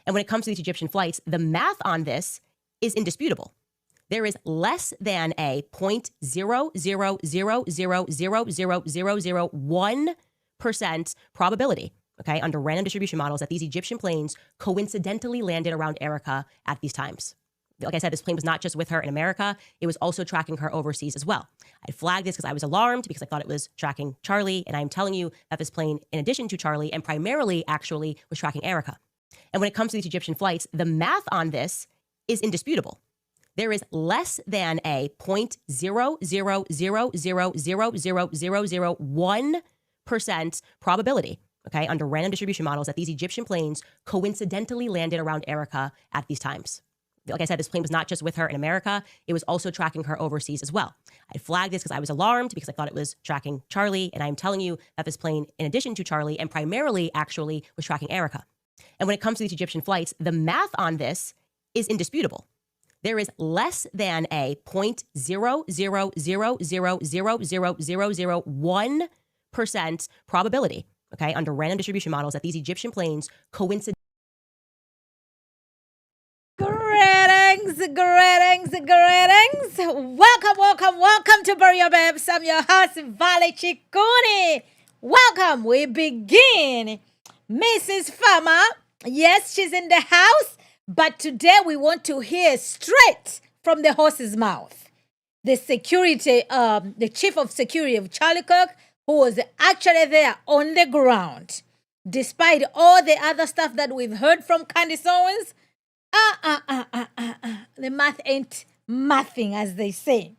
And when it comes to these Egyptian flights, the math on this is indisputable. There is less than a 0.000000001% probability, okay, under random distribution models that these Egyptian planes coincidentally landed around Erica at these times. Like I said, this plane was not just with her in America, it was also tracking her overseas as well. I flagged this because I was alarmed because I thought it was tracking Charlie, and I'm telling you that this plane, in addition to Charlie, and primarily actually was tracking Erica. And when it comes to these Egyptian flights, the math on this is indisputable. There is less than a 0.000000001% probability, okay, under random distribution models that these Egyptian planes coincidentally landed around Erica at these times. Like I said, this plane was not just with her in America, it was also tracking her overseas as well. I flagged this because I was alarmed because I thought it was tracking Charlie, and I'm telling you that this plane, in addition to Charlie, and primarily actually was tracking Erica. And when it comes to these Egyptian flights, the math on this is indisputable. There is less than a 0.000000001% probability, okay, under random distribution models that these Egyptian planes coincidentally. Greetings. Welcome to Burrier Babes. I'm your host, Vale Chikuni. Welcome. We begin. Mrs. Farmer, yes, she's in the house, but today we want to hear straight from the horse's mouth. The chief of security of Charlie Kirk, who was actually there on the ground. Despite all the other stuff that we've heard from Candace Owens, the math ain't mathing, as they say.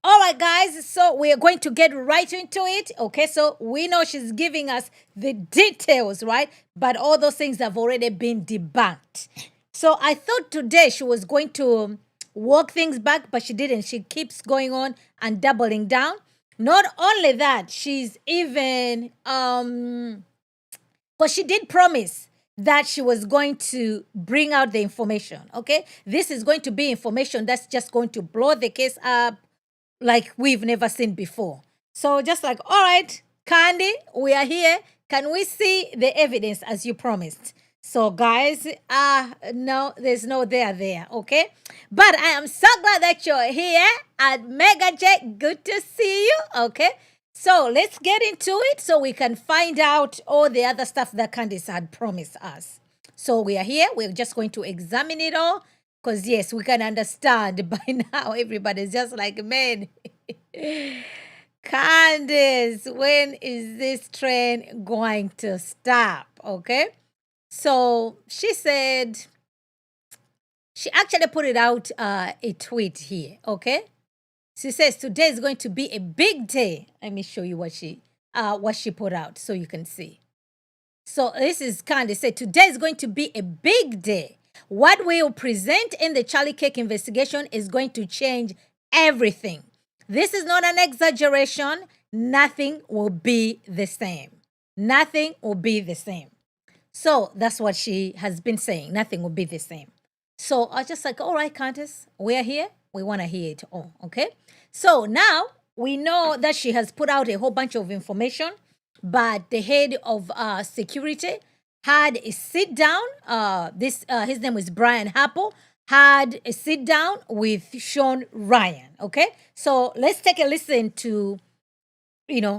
All right, guys, so we are going to get right into it. Okay, so we know she's giving us the details, right? But all those things have already been debunked. So I thought today she was going to walk things back, but she didn't. She keeps going on and doubling down. Not only that, she's even, but she did promise that she was going to bring out the information, okay? This is going to be information that's just going to blow the case up like we've never seen before. So just like, all right, Candy, we are here. Can we see the evidence as you promised? So guys, no, there's no there, okay? But I am so glad that you're here at Mega J. Good to see you, okay? So let's get into it so we can find out all the other stuff that Candace had promised us. So we are here. We're just going to examine it all because, yes, we can understand by now. Everybody's just like, man, Candace, when is this train going to stop? Okay. So she said, she actually put it out a tweet here. Okay. She says today is going to be a big day. Let me show you what she put out so you can see. So this is Candace said today is going to be a big day. What we will present in the Charlie Kirk investigation is going to change everything. This is not an exaggeration. Nothing will be the same. Nothing will be the same. So that's what she has been saying. Nothing will be the same. So I was just like, all right, Candace, we are here. We want to hear it all, okay? So now we know that she has put out a whole bunch of information, but the head of security had a sit down. His name is Brian Harpole, had a sit down with Sean Ryan, okay? So let's take a listen to,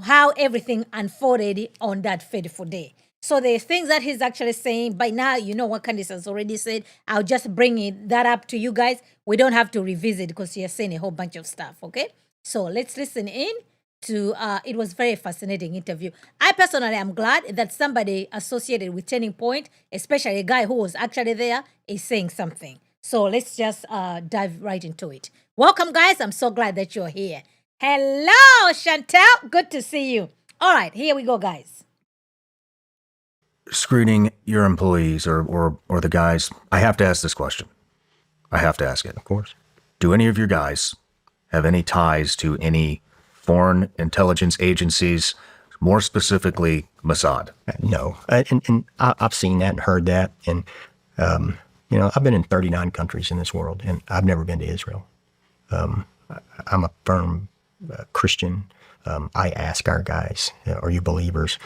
how everything unfolded on that fateful day. So the things that he's actually saying, by now, you know what Candace has already said. I'll just bring that up to you guys. We don't have to revisit because she has saying a whole bunch of stuff, okay? So let's listen in to, it was very fascinating interview. I personally am glad that somebody associated with Turning Point, especially a guy who was actually there, is saying something. So let's just dive right into it. Welcome, guys. I'm so glad that you're here. Hello, Chantel. Good to see you. All right, here we go, guys. Screening your employees or the guys, I have to ask this question. I have to ask it, of course. Do any of your guys have any ties to any foreign intelligence agencies, more specifically Mossad? No. And I've seen that and heard that. And, I've been in 39 countries in this world, and I've never been to Israel. I'm a firm Christian. I ask our guys, are you believers?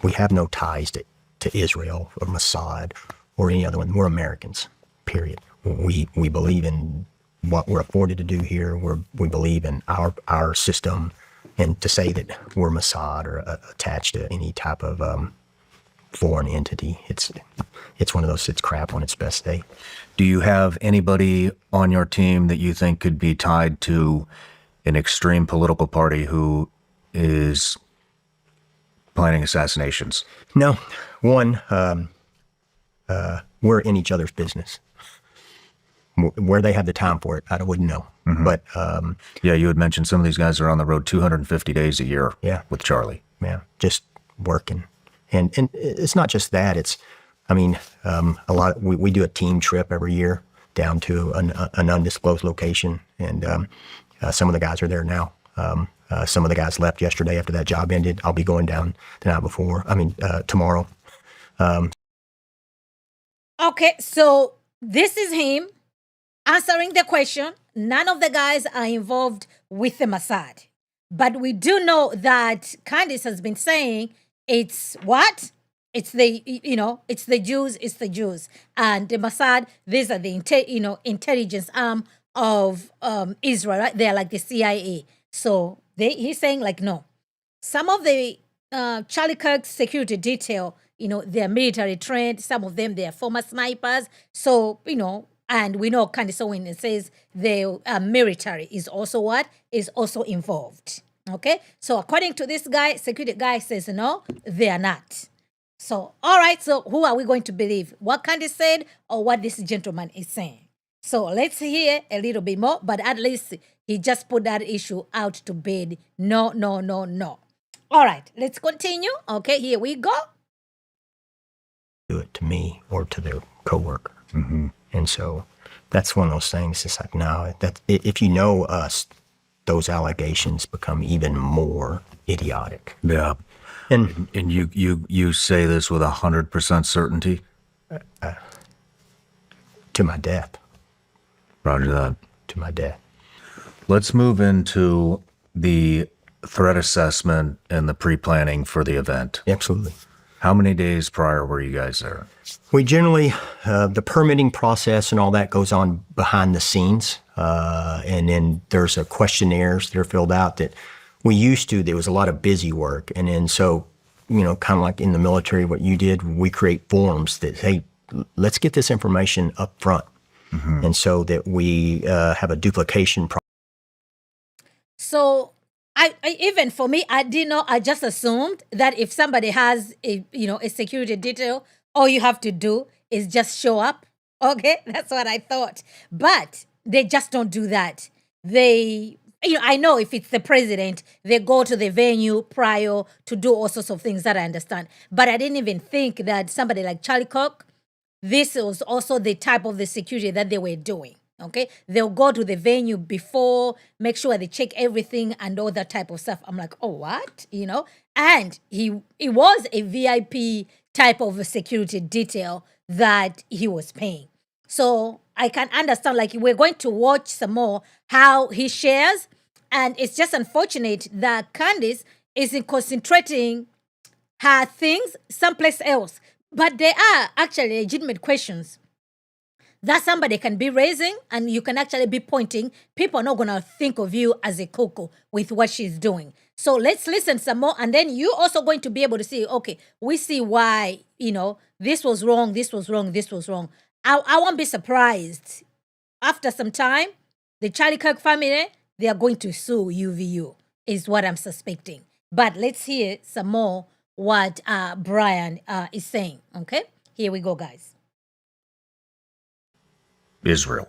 We have no ties to to Israel or Mossad or any other one. We're Americans, period. We believe in what we're afforded to do here. We believe in our system, and to say that we're Mossad or attached to any type of foreign entity, it's one of those, it's crap on its best day. Do you have anybody on your team that you think could be tied to an extreme political party who is planning assassinations? No. One, we're in each other's business. Where they have the time for it, I wouldn't know. Mm-hmm. But yeah, you had mentioned some of these guys are on the road 250 days a year. Yeah. With Charlie. Yeah, just working, and it's not just that. It's, I mean, a lot. We do a team trip every year down to an undisclosed location, and some of the guys are there now. Some of the guys left yesterday after that job ended. I'll be going down the night before. Tomorrow. Okay, so this is him answering the question. None of the guys are involved with the Mossad. But we do know that Candace has been saying it's what? It's the, it's the Jews. And the Mossad, these are the, intelligence arm of Israel, right? They're like the CIA. So he's saying like, no. Some of the Charlie Kirk security detail, they're military trained. Some of them, they're former snipers. So, and we know Candace Owens says the military is also what? Is also involved. Okay? So according to this guy, security guy says, no, they are not. So, all right, so who are we going to believe? What Candace said or what this gentleman is saying? So let's hear a little bit more, but at least he just put that issue out to bed. No. All right, let's continue. Okay, here we go. Do it to me or to their coworker. Mm-hmm. And so that's one of those things. It's like, no, that if you know us, those allegations become even more idiotic. Yeah. And you say this with 100% certainty? To my death. Roger that. To my death. Let's move into the threat assessment and the pre-planning for the event. Absolutely. How many days prior were you guys there? We generally, the permitting process and all that goes on behind the scenes. And then there's questionnaires that are filled out that we used to, there was a lot of busy work. And then so, kind of like in the military, what you did, we create forms that, hey, let's get this information up front. Mm-hmm. And so that we have a duplication process. So I even for me, I didn't know. I just assumed that if somebody has a security detail, all you have to do is just show up. Okay, that's what I thought. But they just don't do that. They, I know if it's the president, they go to the venue prior to do all sorts of things that I understand. But I didn't even think that somebody like Charlie Kirk, this was also the type of the security that they were doing. Okay, they'll go to the venue before, make sure they check everything and all that type of stuff. I'm like, oh, what? And it was a VIP type of a security detail that he was paying. So I can understand, like, we're going to watch some more how he shares. And it's just unfortunate that Candace isn't concentrating her things someplace else. But there are actually legitimate questions that somebody can be raising, and you can actually be pointing. People are not going to think of you as a cuckoo with what she's doing. So let's listen some more, and then you're also going to be able to see, okay, we see why, this was wrong, this was wrong, this was wrong. I won't be surprised. After some time, the Charlie Kirk family, they are going to sue UVU, is what I'm suspecting. But let's hear some more what Brian is saying, okay? Here we go, guys. Israel,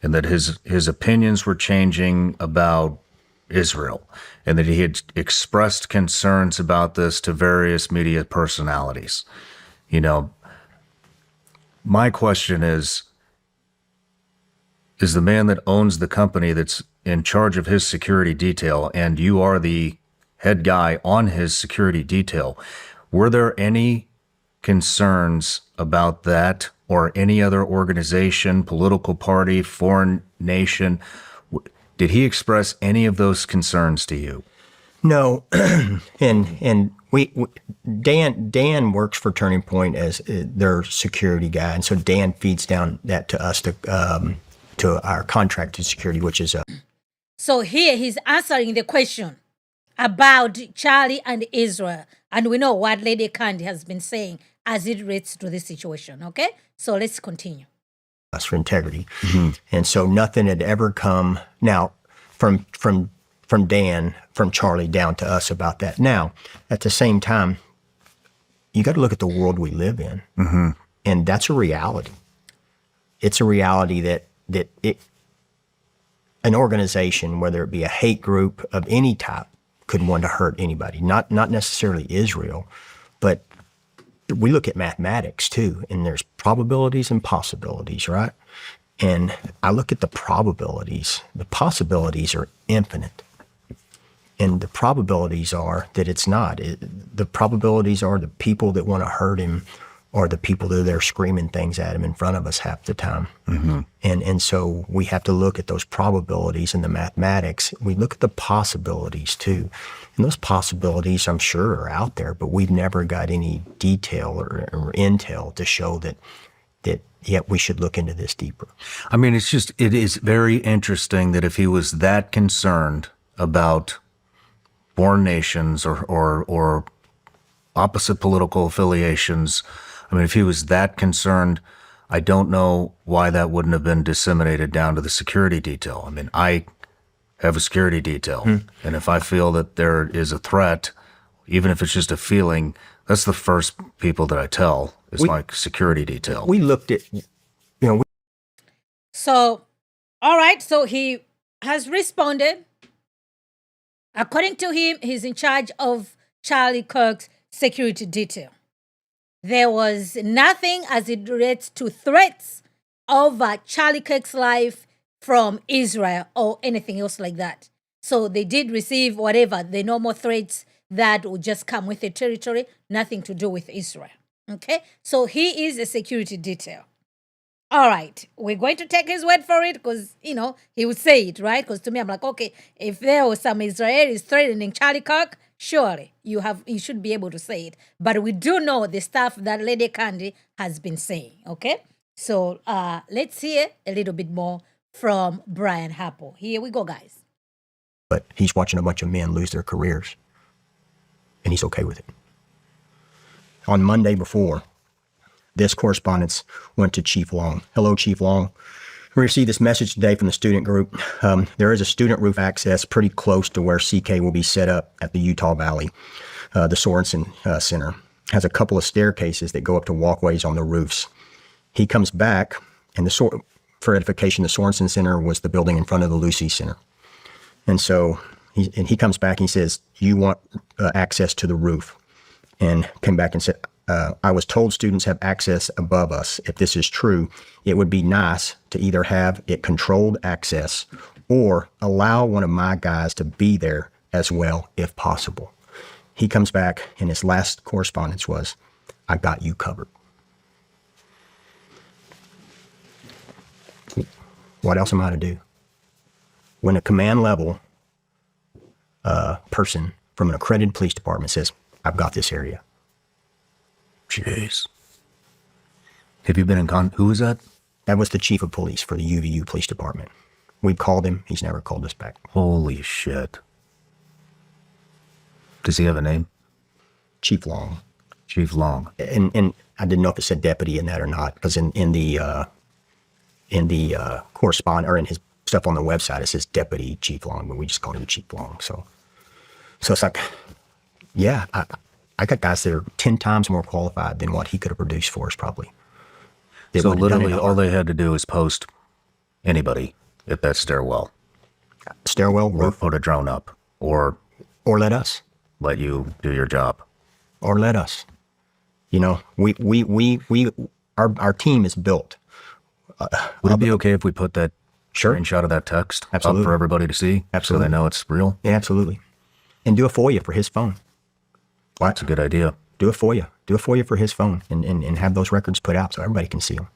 and that his opinions were changing about Israel, and that he had expressed concerns about this to various media personalities. My question is the man that owns the company that's in charge of his security detail, and you are the head guy on his security detail, were there any concerns about that or any other organization, political party, foreign nation? Did he express any of those concerns to you? No, and we Dan works for Turning Point as their security guy, and so Dan feeds down that to us to our contracted security, which is So here he's answering the question about Charlie and Israel, and we know what Lady Candy has been saying as it relates to this situation. Okay, so let's continue. us for integrity, and so nothing had ever come now from Dan, from Charlie down to us about that. Now, at the same time, you got to look at the world we live in, and that's a reality. It's a reality that an organization, whether it be a hate group of any type, could want to hurt anybody. Not necessarily Israel, but we look at mathematics too, and there's probabilities and possibilities, right? And I look at the probabilities. The possibilities are infinite. And the probabilities are that it's not. The probabilities are the people that want to hurt him are the people that are there screaming things at him in front of us half the time. And so we have to look at those probabilities and the mathematics. We look at the possibilities too. And those possibilities, I'm sure, are out there, but we've never got any detail or intel to show that yet we should look into this deeper. I mean, it is very interesting that if he was that concerned about foreign nations or opposite political affiliations, I mean, if he was that concerned, I don't know why that wouldn't have been disseminated down to the security detail. I mean, I have a security detail, and if I feel that there is a threat, even if it's just a feeling, that's the first people that I tell is my security detail. We looked at, So, all right, so he has responded. According to him, he's in charge of Charlie Kirk's security detail. There was nothing as it relates to threats over Charlie Kirk's life from Israel or anything else like that. So they did receive whatever, the normal threats that would just come with the territory, nothing to do with Israel. Okay? So he is a security detail. All right, we're going to take his word for it because, he would say it, right? Because to me, I'm like, okay, if there was some Israelis threatening Charlie Kirk, surely you should be able to say it. But we do know the stuff that Lady Candy has been saying, okay? So let's hear a little bit more from Brian Harpole. Here we go, guys. but he's watching a bunch of men lose their careers, and he's okay with it. On Monday before, this correspondence went to Chief Long. Hello, Chief Long. We received this message today from the student group. There is a student roof access pretty close to where CK will be set up at the Utah Valley. The Sorensen Center has a couple of staircases that go up to walkways on the roofs. He comes back, and for edification, the Sorensen Center was the building in front of the Lucy Center. And so he comes back and he says, you want access to the roof. And came back and said, I was told students have access above us. If this is true, it would be nice to either have it controlled access or allow one of my guys to be there as well, if possible. He comes back, and his last correspondence was, I got you covered. What else am I to do? When a command level person from an accredited police department says, I've got this area. Jeez. Have you been in who was that? That was the chief of police for the UVU police department. We've called him. He's never called us back. Holy shit. Does he have a name? Chief Long. Chief Long. And I didn't know if it said deputy in that or not, because in the correspondence or in his stuff on the website, it says Deputy Chief Long, but we just called him Chief Long. So it's like, yeah, I got guys that are 10 times more qualified than what he could have produced for us, probably. So literally all they had to do is post anybody at that stairwell. Stairwell, Or roof, put a drone up. Or or let us. let you do your job. Or let us. You know, our team is built. Would it be okay if we put that Sure. screenshot of that text Absolutely. up for everybody to see? Absolutely. So they know it's real? Yeah, absolutely. And do a FOIA for his phone. That's a good idea. Do a FOIA. Do a FOIA for his phone and have those records put out so everybody can see them.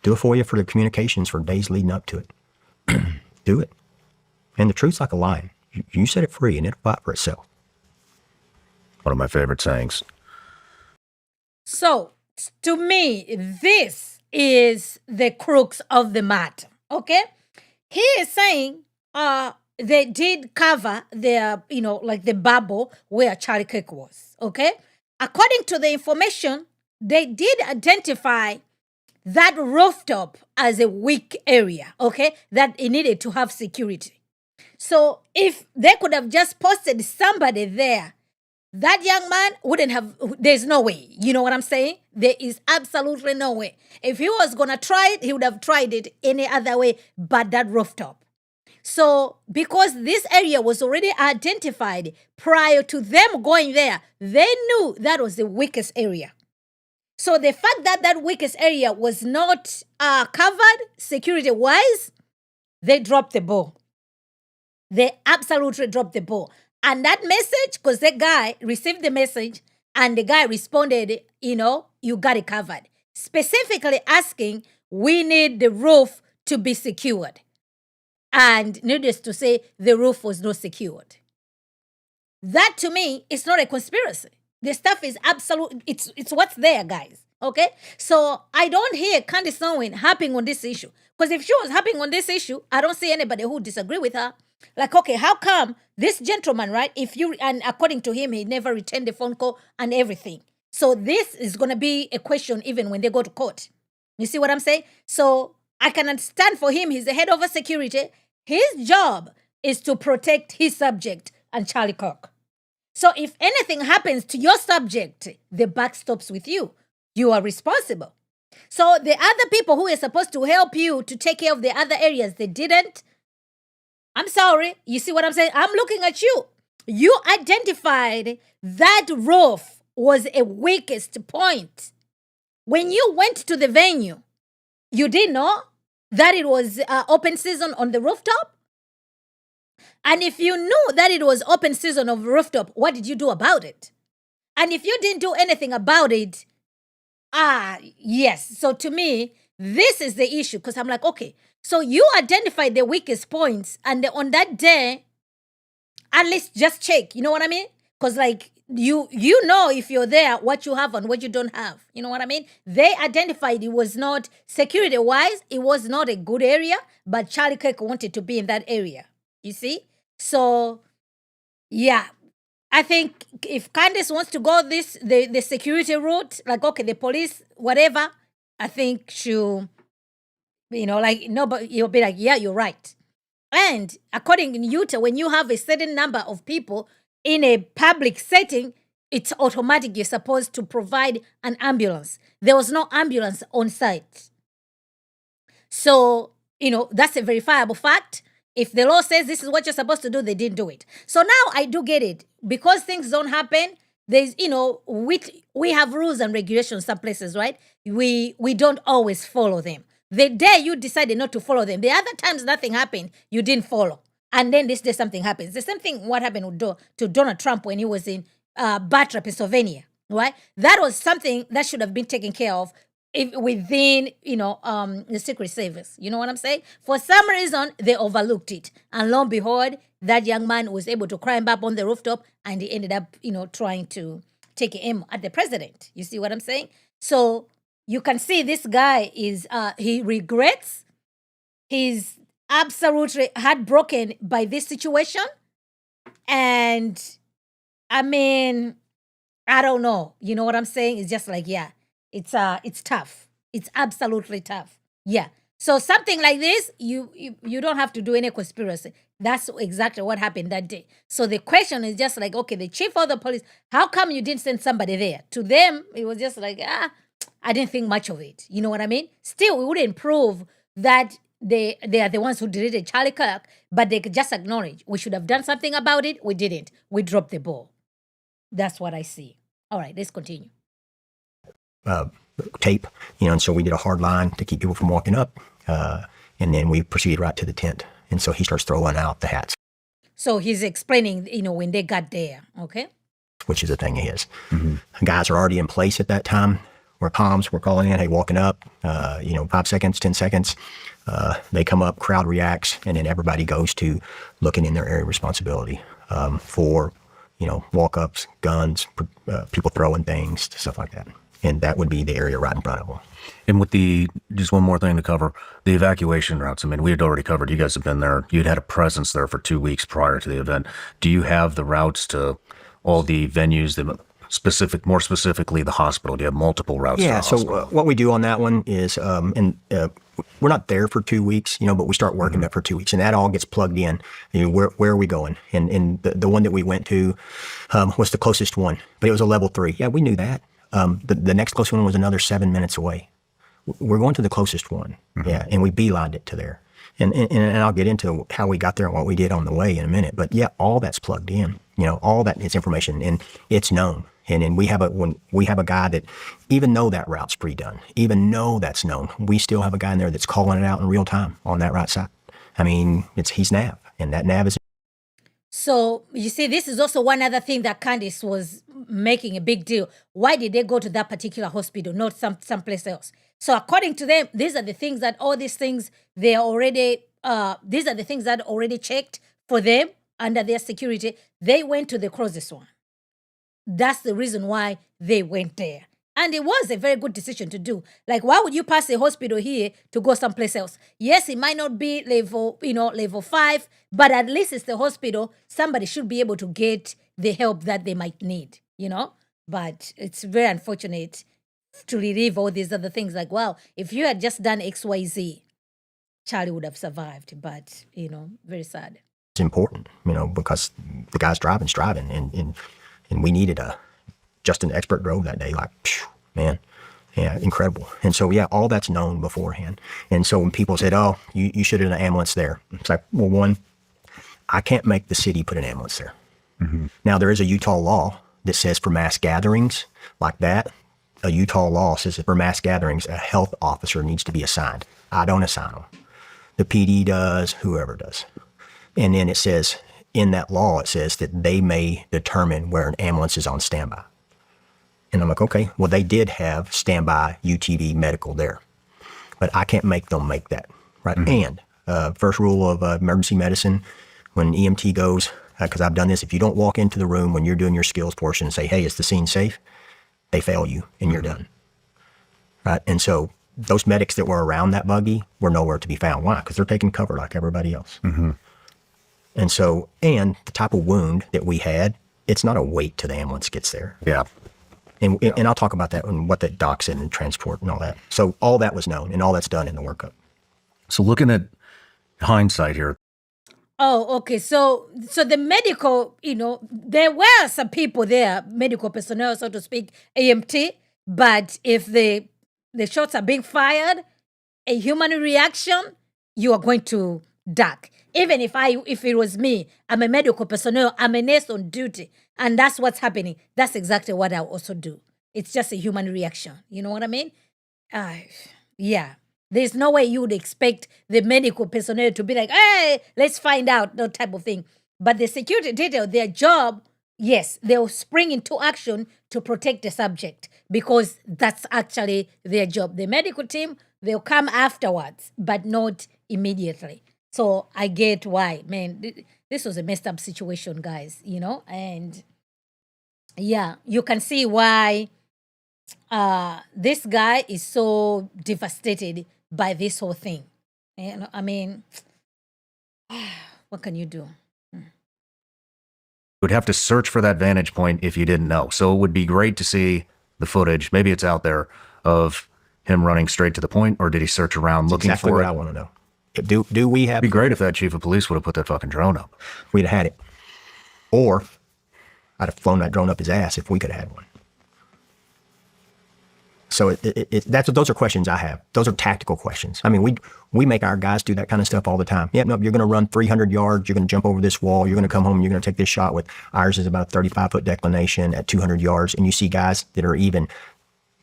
Do a FOIA for the communications for days leading up to it. Do it. And the truth's like a lion. You set it free and it'll fight for itself. One of my favorite sayings. So, to me, this is the crux of the matter, okay? He is saying they did cover their, like the bubble where Charlie Kirk was, okay? According to the information, they did identify that rooftop as a weak area, okay? That it needed to have security. So if they could have just posted somebody there, that young man wouldn't have, there's no way. You know what I'm saying? There is absolutely no way. If he was going to try it, he would have tried it any other way but that rooftop. So because this area was already identified prior to them going there, they knew that was the weakest area. So the fact that that weakest area was not covered security-wise, they dropped the ball. They absolutely dropped the ball. And that message, because the guy received the message and the guy responded, you got it covered. Specifically asking, we need the roof to be secured. And needless to say, the roof was not secured. That to me is not a conspiracy. The stuff is absolute. It's what's there, guys. Okay? So I don't hear Candace Owens harping on this issue. Because if she was harping on this issue, I don't see anybody who disagree with her. Like, okay, how come this gentleman, right? And according to him, he never returned the phone call and everything. So this is going to be a question even when they go to court. You see what I'm saying? So I can understand for him, he's the head of security. His job is to protect his subject and Charlie Kirk. So if anything happens to your subject, the buck stops with you. You are responsible. So the other people who are supposed to help you to take care of the other areas, they didn't. I'm sorry. You see what I'm saying? I'm looking at you. You identified that roof was a weakest point. When you went to the venue, you didn't know that it was open season on the rooftop? And if you knew that it was open season of rooftop, what did you do about it? And if you didn't do anything about it, yes. So to me, this is the issue because I'm like, okay, so you identified the weakest points and on that day, at least just check. You know what I mean? Because like you know if you're there, what you have and what you don't have. You know what I mean? They identified it was not security-wise, it was not a good area, but Charlie Kirk wanted to be in that area. You see? So, yeah. I think if Candace wants to go the security route, like, okay, the police, whatever, I think she'll, but you'll be like, yeah, you're right. And according in Utah, when you have a certain number of people in a public setting, it's automatic you're supposed to provide an ambulance. There was no ambulance on site. So, that's a verifiable fact. If the law says this is what you're supposed to do, they didn't do it. So now I do get it. Because things don't happen, there's, we have rules and regulations some places, right? We don't always follow them. The day you decided not to follow them, the other times nothing happened, you didn't follow. And then this day something happens. The same thing what happened to Donald Trump when he was in Batra, Pennsylvania, right? That was something that should have been taken care of within, the Secret Service. You know what I'm saying? For some reason, they overlooked it. And lo and behold, that young man was able to climb up on the rooftop and he ended up, trying to take aim at the president. You see what I'm saying? So you can see this guy is, he regrets. He's absolutely heartbroken by this situation. And I mean, I don't know. You know what I'm saying? It's just like, yeah, it's tough. It's absolutely tough. Yeah. So something like this, you don't have to do any conspiracy. That's exactly what happened that day. So the question is just like, okay, the chief of the police, how come you didn't send somebody there? To them, it was just like, I didn't think much of it. You know what I mean? Still, we wouldn't prove that they are the ones who deleted Charlie Kirk, but they could just acknowledge we should have done something about it. We didn't. We dropped the ball. That's what I see. All right, let's continue. Tape, and so we did a hard line to keep people from walking up, and then we proceeded right to the tent. And so he starts throwing out the hats. So he's explaining, when they got there, okay? Which is a thing of his. Mm-hmm. Guys are already in place at that time. We're comms, we're calling in, hey, walking up, 5 seconds, 10 seconds. They come up, crowd reacts, and then everybody goes to looking in their area of responsibility for, walk-ups, guns, people throwing things, stuff like that. And that would be the area right in front of them. And with just one more thing to cover, the evacuation routes. I mean, we had already covered, you guys have been there. You'd had a presence there for 2 weeks prior to the event. Do you have the routes to all the venues, more specifically the hospital? Do you have multiple routes to the hospital? What we do on that one is, we're not there for 2 weeks, but we start working that for 2 weeks, and that all gets plugged in. Where are we going? And the one that we went to was the closest one, but it was a level 3. Yeah, we knew that. The next closest one was another 7 minutes away. We're going to the closest one, and we beelined it to there. And I'll get into how we got there and what we did on the way in a minute. But yeah, all that's plugged in. All that is information, and it's known. And we have a guy that, even though that route's pre-done, even though that's known, we still have a guy in there that's calling it out in real time on that right side. I mean, he's nav, and that nav is. So you see, this is also one other thing that Candace was making a big deal. Why did they go to that particular hospital, not someplace else? So according to them, these are the things that these are the things that already checked for them under their security. They went to the closest one. That's the reason why they went there. And it was a very good decision to do. Like, why would you pass a hospital here to go someplace else? Yes, it might not be level 5, but at least it's the hospital. Somebody should be able to get the help that they might need, But it's very unfortunate to relieve all these other things. Like, well, if you had just done XYZ, Charlie would have survived. But, very sad. It's important, because the guy's driving, and we needed just an expert drove that day. Like, man, yeah, incredible. And so, yeah, all that's known beforehand. And so when people said, oh, you should have an ambulance there. It's like, well, one, I can't make the city put an ambulance there. Mm-hmm. Now, there is a Utah law that says for mass gatherings like that, a Utah law says that for mass gatherings, a health officer needs to be assigned. I don't assign them. The PD does, whoever does. And then it says, in that law, it says that they may determine where an ambulance is on standby. And I'm like, okay, well, they did have standby UTV medical there, but I can't make them make that, right? Mm-hmm. And first rule of emergency medicine, when EMT goes, because I've done this, if you don't walk into the room when you're doing your skills portion and say, hey, is the scene safe? They fail you and you're done, right? And so those medics that were around that buggy were nowhere to be found. Why? Because they're taking cover like everybody else. Mm-hmm. And so, and the type of wound that we had, it's not a wait till the ambulance gets there. Yeah. And I'll talk about that and what that docs in and transport and all that. So all that was known and all that's done in the workup. So looking at hindsight here. Oh, okay. So the medical, there were some people there, medical personnel, so to speak, AMT. But if the shots are being fired, a human reaction, you are going to duck. Even if it was me, I'm a medical personnel, I'm a nurse on duty, and that's what's happening. That's exactly what I also do. It's just a human reaction. You know what I mean? Yeah. There's no way you would expect the medical personnel to be like, hey, let's find out, that type of thing. But the security detail, their job, yes, they'll spring into action to protect the subject because that's actually their job. The medical team, they'll come afterwards, but not immediately. So I get why, man, this was a messed up situation, guys, and yeah, you can see why this guy is so devastated by this whole thing. I mean, what can you do? You would have to search for that vantage point if you didn't know. So it would be great to see the footage, maybe it's out there, of him running straight to the point, or did he search around looking exactly for what it? I want to know. Do we have... It'd be great if that chief of police would have put that fucking drone up. We'd have had it. Or I'd have flown that drone up his ass if we could have had one. So those are questions I have. Those are tactical questions. I mean, we make our guys do that kind of stuff all the time. Yeah, no, you're going to run 300 yards. You're going to jump over this wall. You're going to come home. You're going to take this shot with ours is about a 35-foot declination at 200 yards. And you see guys that are even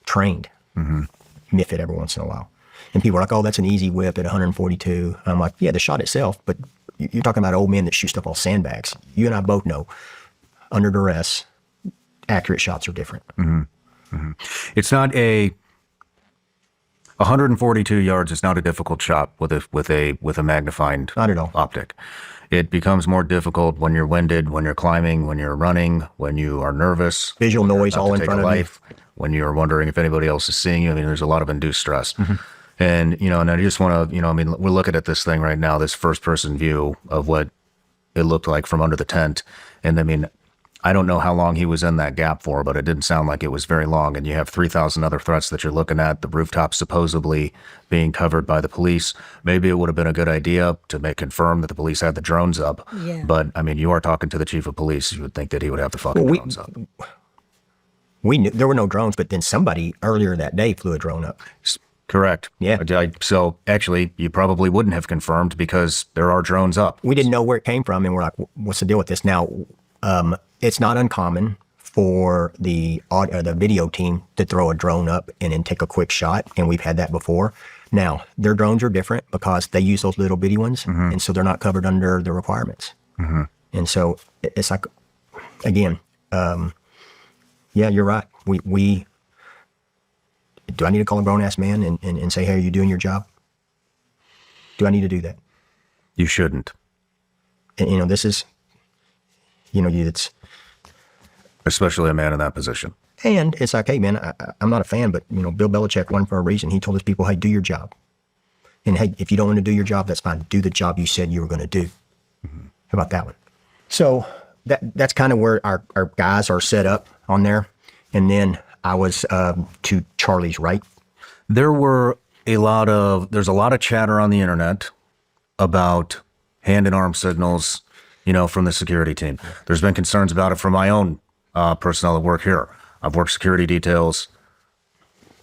trained miff it every once in a while. And people are like, oh, that's an easy whip at 142. I'm like, yeah, the shot itself, but you're talking about old men that shoot stuff off sandbags. You and I both know, under duress, accurate shots are different. Mm-hmm. Mm-hmm. It's not 142 yards is not a difficult shot with a magnifying not at all optic. It becomes more difficult when you're winded, when you're climbing, when you're running, when you are nervous. Visual noise all in front of you. When you're wondering if anybody else is seeing you. I mean, there's a lot of induced stress. And, and I just want to, I mean, we're looking at this thing right now, this first person view of what it looked like from under the tent. And I mean, I don't know how long he was in that gap for, but it didn't sound like it was very long. And you have 3,000 other threats that you're looking at, the rooftop supposedly being covered by the police. Maybe it would have been a good idea to confirm that the police had the drones up. Yeah. But I mean, you are talking to the chief of police. You would think that he would have the fucking drones up. We knew there were no drones, but then somebody earlier that day flew a drone up. Correct. Yeah. So actually, you probably wouldn't have confirmed because there are drones up. We didn't know where it came from, and we're like, what's the deal with this? Now, it's not uncommon for the video team to throw a drone up and then take a quick shot, and we've had that before. Now, their drones are different because they use those little bitty ones, and so they're not covered under the requirements. And so it's like, again, yeah, you're right. We do I need to call a grown-ass man and say, hey, are you doing your job? Do I need to do that? You shouldn't. And, this is, it's... Especially a man in that position. And it's like, hey, man, I'm not a fan, but, Bill Belichick won for a reason. He told his people, hey, do your job. And, hey, if you don't want to do your job, that's fine. Do the job you said you were going to do. How about that one? So that's kind of where our guys are set up on there. And then I was to Charlie's right. There's a lot of chatter on the internet about hand and arm signals, from the security team. There's been concerns about it from my own personnel that work here. I've worked security details,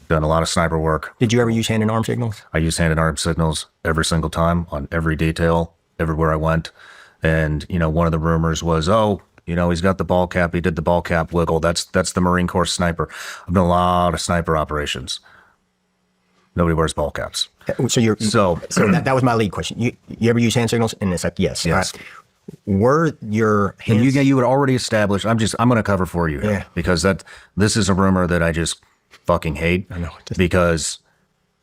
done a lot of sniper work. Did you ever use hand and arm signals? I use hand and arm signals every single time on every detail, everywhere I went. And, one of the rumors was, he's got the ball cap. He did the ball cap wiggle. That's the Marine Corps sniper. I've done a lot of sniper operations. Nobody wears ball caps. So that was my lead question. You ever use hand signals? And it's like, yes. Yes. Right. Were your hands... And you would already establish, I'm going to cover for you here. Yeah. Because this is a rumor that I just fucking hate. I know. Because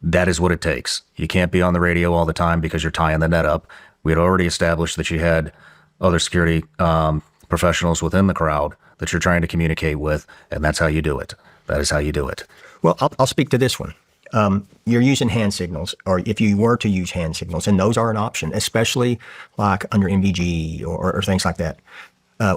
that is what it takes. You can't be on the radio all the time because you're tying the net up. We had already established that you had other security professionals within the crowd that you're trying to communicate with, and that's how you do it. That is how you do it. Well, I'll speak to this one. You're using hand signals, or if you were to use hand signals, and those are an option, especially like under MVG or things like that.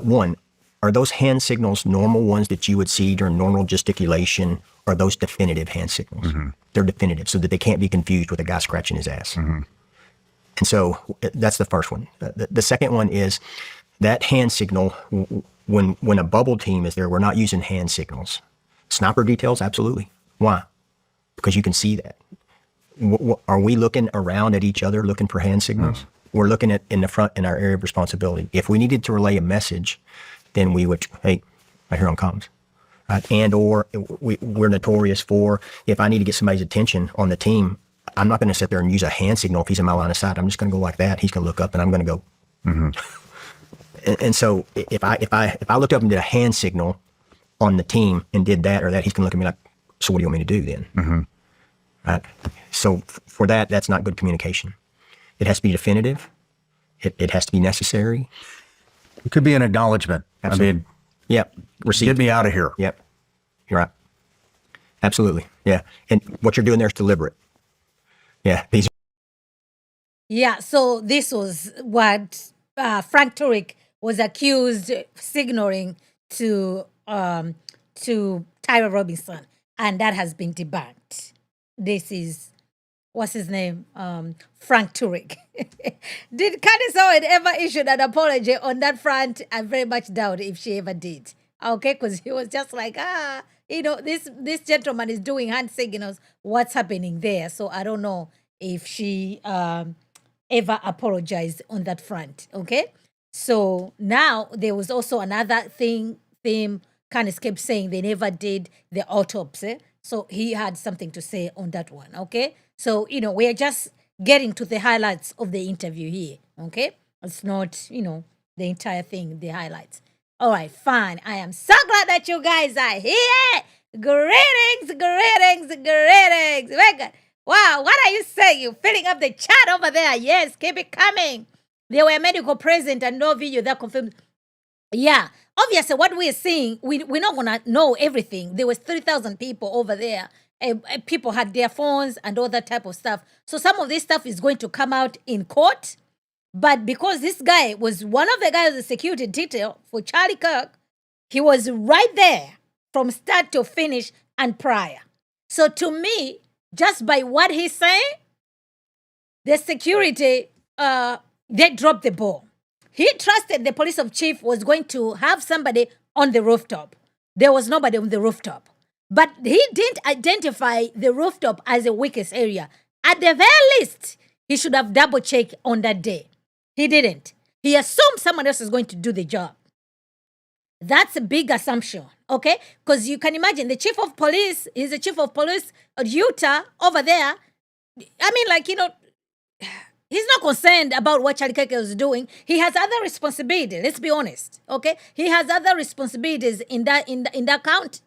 One, are those hand signals normal ones that you would see during normal gesticulation, or are those definitive hand signals? They're definitive, so that they can't be confused with a guy scratching his ass. And so that's the first one. The second one is that hand signal, when a bubble team is there, we're not using hand signals. Sniper details, absolutely. Why? Because you can see that. Are we looking around at each other looking for hand signals? We're looking at in the front in our area of responsibility. If we needed to relay a message, then we would, hey, right here on comms. Right? And or we're notorious for, if I need to get somebody's attention on the team, I'm not going to sit there and use a hand signal if he's in my line of sight. I'm just going to go like that. He's going to look up and I'm going to go. And so if I looked up and did a hand signal on the team and did that or that, he's going to look at me like, so what do you want me to do then? Right? So for that's not good communication. It has to be definitive. It has to be necessary. It could be an acknowledgement. Absolutely. I mean, yep. Receipt. Get me out of here. Yep. You're right. Absolutely. Yeah. And what you're doing there is deliberate. Yeah. Yeah. So this was what Frank Turek was accused signaling to Tyra Robinson, and that has been debunked. This is, what's his name? Frank Turek. Did Candace Owens ever issue an apology on that front? I very much doubt if she ever did. Okay, because he was just like, this gentleman is doing hand signals. What's happening there? So I don't know if she ever apologized on that front. Okay, so now there was also another theme. Candace kept saying they never did the autopsy. So he had something to say on that one, okay? So, we're just getting to the highlights of the interview here, okay? It's not, the entire thing, the highlights. All right, fine. I am so glad that you guys are here. Greetings. Very good. Wow, what are you saying? You're filling up the chat over there. Yes, keep it coming. There were medical present and no video that confirmed. Yeah, obviously what we're seeing, we're not going to know everything. There was 3,000 people over there. People had their phones and all that type of stuff. So some of this stuff is going to come out in court. But because this guy was one of the guys, the security detail for Charlie Kirk, he was right there from start to finish and prior. So to me, just by what he's saying, the security, they dropped the ball. He trusted the police chief was going to have somebody on the rooftop. There was nobody on the rooftop. But he didn't identify the rooftop as the weakest area. At the very least, he should have double-checked on that day. He didn't. He assumed someone else is going to do the job. That's a big assumption, okay? Because you can imagine the chief of police is the chief of police of Utah over there. I mean, like, he's not concerned about what Charlie Kirk is doing. He has other responsibilities. Let's be honest, okay? He has other responsibilities in that county,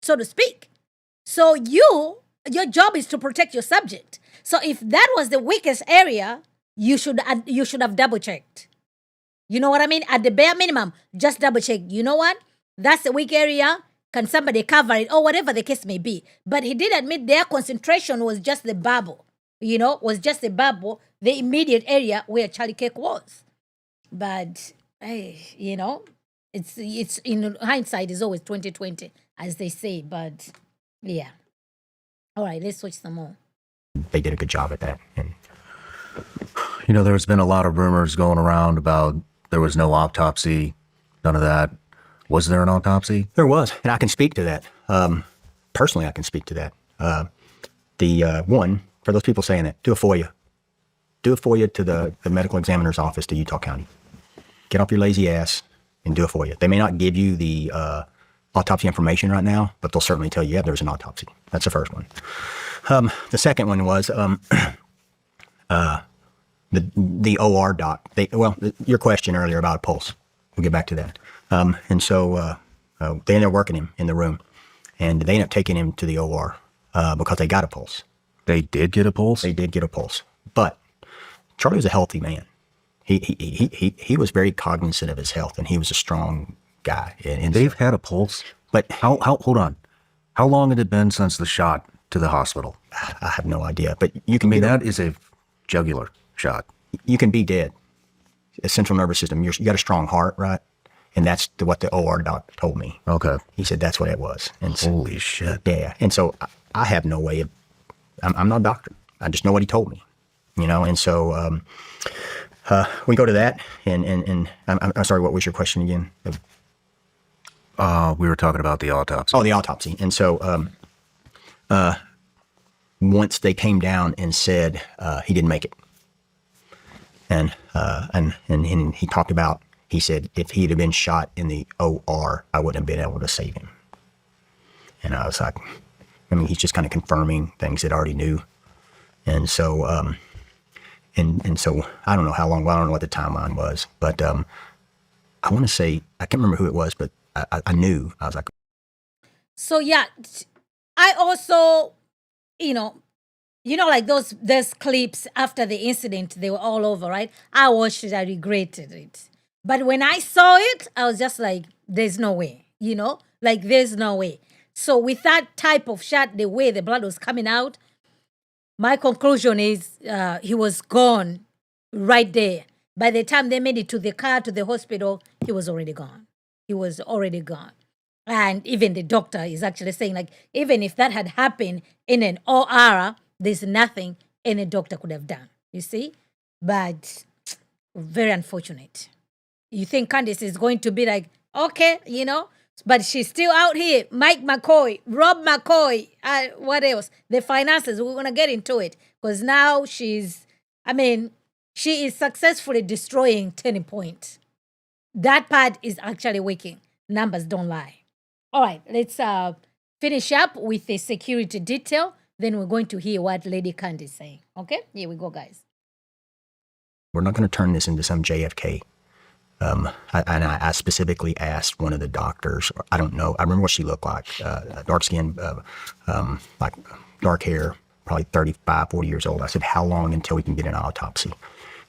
so to speak. So your job is to protect your subject. So if that was the weakest area, you should have double checked. You know what I mean? At the bare minimum, just double check. You know what? That's the weak area. Can somebody cover it? Or whatever the case may be. But he did admit their concentration was just the bubble. Was just the bubble, the immediate area where Charlie Kirk was. But, it's in hindsight is always 20/20, as they say. But, yeah. All right, let's switch some more. They did a good job at that. And there's been a lot of rumors going around about there was no autopsy, none of that. Was there an autopsy? There was, and I can speak to that. Personally, I can speak to that. One, for those people saying that, do a FOIA. Do a FOIA to the medical examiner's office to Utah County. Get off your lazy ass and do a FOIA. They may not give you the autopsy information right now, but they'll certainly tell you, yeah, there's an autopsy. That's the first one. The second one was the OR doc. Your question earlier about a pulse. We'll get back to that. And so they ended up working him in the room, and they ended up taking him to the OR because they got a pulse. They did get a pulse? They did get a pulse. But Charlie was a healthy man. He was very cognizant of his health, and he was a strong guy. And they've had a pulse? But hold on. How long had it been since the shot to the hospital? I have no idea. But you can that is a jugular shot. You can be dead. A central nervous system. You got a strong heart, right? And that's what the OR doc told me. Okay. He said that's what it was. And so, holy shit. Yeah. And so I have no way of, I'm not a doctor. I just know what he told me, And so we go to that, and I'm sorry, what was your question again? We were talking about the autopsy. Oh, the autopsy. And so once they came down and said he didn't make it, and he talked about, he said, if he'd have been shot in the OR, I wouldn't have been able to save him. And I was like, he's just kind of confirming things that I already knew. And so, and so I don't know how long, I don't know what the timeline was, but I want to say, I can't remember who it was, but I knew. I was like. So, yeah, I also, like those clips after the incident, they were all over, right? I watched it, I regretted it. But when I saw it, I was just like, there's no way, there's no way. So with that type of shot, the way the blood was coming out, my conclusion is he was gone right there. By the time they made it to the car, to the hospital, he was already gone. He was already gone. And even the doctor is actually saying, like, even if that had happened in an OR, there's nothing any doctor could have done, you see? But very unfortunate. You think Candace is going to be like, okay, but she's still out here. Mike McCoy, Rob McCoy, what else? The finances, we're going to get into it. Because now she is successfully destroying Turning Point. That part is actually working. Numbers don't lie. All right, let's finish up with the security detail. Then we're going to hear what Lady Candace is saying. Okay? Here we go, guys. We're not going to turn this into some JFK. I specifically asked one of the doctors, I don't know, I remember what she looked like, dark skin, like dark hair, probably 35, 40 years old. I said, how long until we can get an autopsy?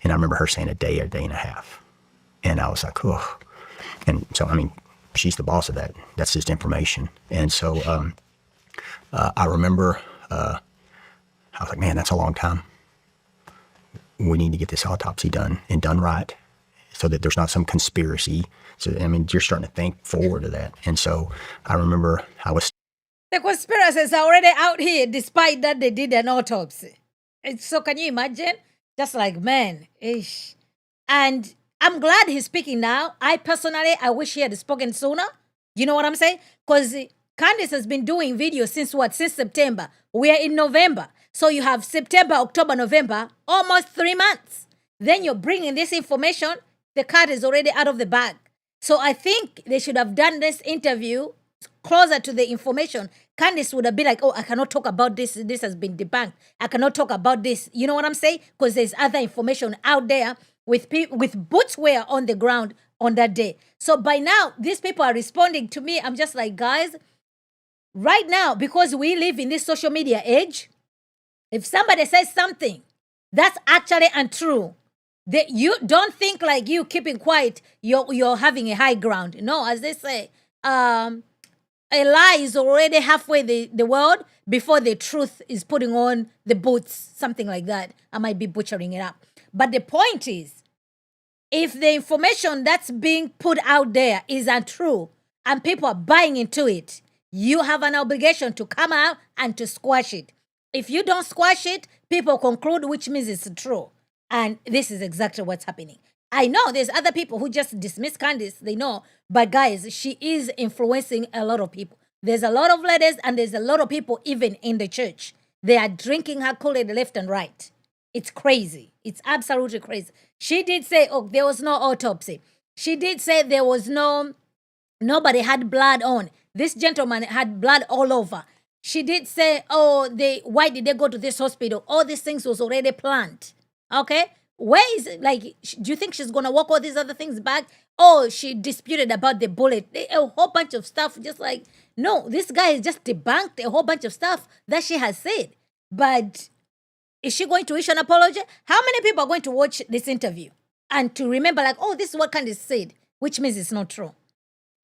And I remember her saying a day and a half. And I was like, oh. And so, I mean, she's the boss of that. That's just information. And so I remember I was like, man, that's a long time. We need to get this autopsy done and done right so that there's not some conspiracy. So, I mean, you're starting to think forward to that. And so I remember I was... The conspiracies are already out here despite that they did an autopsy. And so can you imagine? Just like, man, ish. And I'm glad he's speaking now. I wish he had spoken sooner. You know what I'm saying? Because Candace has been doing videos since what? Since September. We are in November. So you have September, October, November, almost 3 months. Then you're bringing this information. The cat is already out of the bag. So I think they should have done this interview closer to the information. Candace would have been like, oh, I cannot talk about this. This has been debunked. I cannot talk about this. You know what I'm saying? Because there's other information out there with people, with boots were on the ground on that day. So by now, these people are responding to me. I'm just like, guys, right now, because we live in this social media age, if somebody says something that's actually untrue, that you don't think like you keeping quiet, you're having a high ground. No, as they say, a lie is already halfway the world before the truth is putting on the boots, something like that. I might be butchering it up. But the point is, if the information that's being put out there is untrue and people are buying into it, you have an obligation to come out and to squash it. If you don't squash it, people conclude, which means it's true. And this is exactly what's happening. I know there's other people who just dismiss Candace, they know. But guys, she is influencing a lot of people. There's a lot of ladies and there's a lot of people even in the church. They are drinking her Kool-Aid left and right. It's crazy. It's absolutely crazy. She did say, oh, there was no autopsy. She did say there was nobody had blood on. This gentleman had blood all over. She did say, oh, why did they go to this hospital? All these things was already planned. Okay? Where is it? Like, do you think she's going to walk all these other things back? Oh, she disputed about the bullet. A whole bunch of stuff. Just like, no, this guy has just debunked a whole bunch of stuff that she has said. But is she going to issue an apology? How many people are going to watch this interview and to remember like, oh, this is what Candace said, which means it's not true?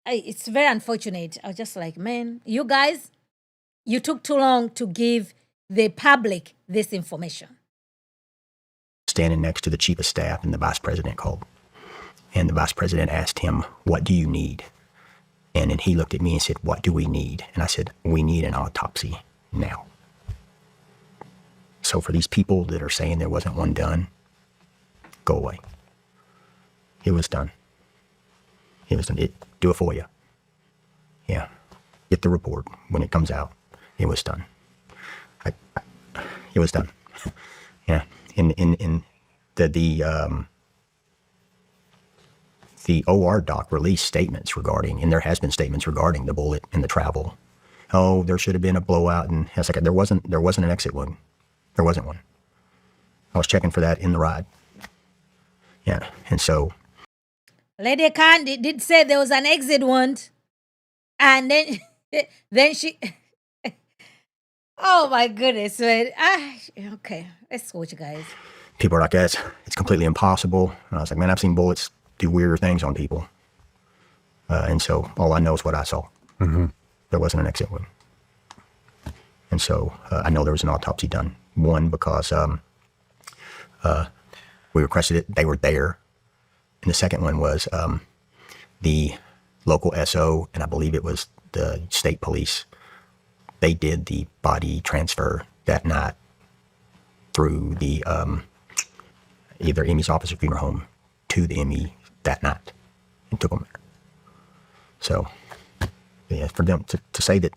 It's very unfortunate. I was just like, man, you guys, you took too long to give the public this information. Standing next to the chief of staff and the vice president called. And the vice president asked him, what do you need? And then he looked at me and said, what do we need? And I said, we need an autopsy now. So for these people that are saying there wasn't one done, go away. It was done. It was done. Do it for you. Yeah. Get the report when it comes out. It was done. It was done. Yeah. In the OR doc released statements regarding, and there has been statements regarding the bullet and the travel. Oh, there should have been a blowout, and I was like, there wasn't an exit wound. There wasn't one. I was checking for that in the ride. Yeah, and so Lady Candy did say there was an exit wound, and then she. Oh my goodness, man. Okay, let's watch, guys. People are like, it's completely impossible. And I was like, man, I've seen bullets do weirder things on people. And so all I know is what I saw. Mm-hmm. There wasn't an exit wound. And so I know there was an autopsy done. One, because we requested it. They were there. And the second one was the local SO, and I believe it was the state police. They did the body transfer that night through the either Emmy's office or funeral home to the Emmy that night and took them there. So, yeah, for them to say that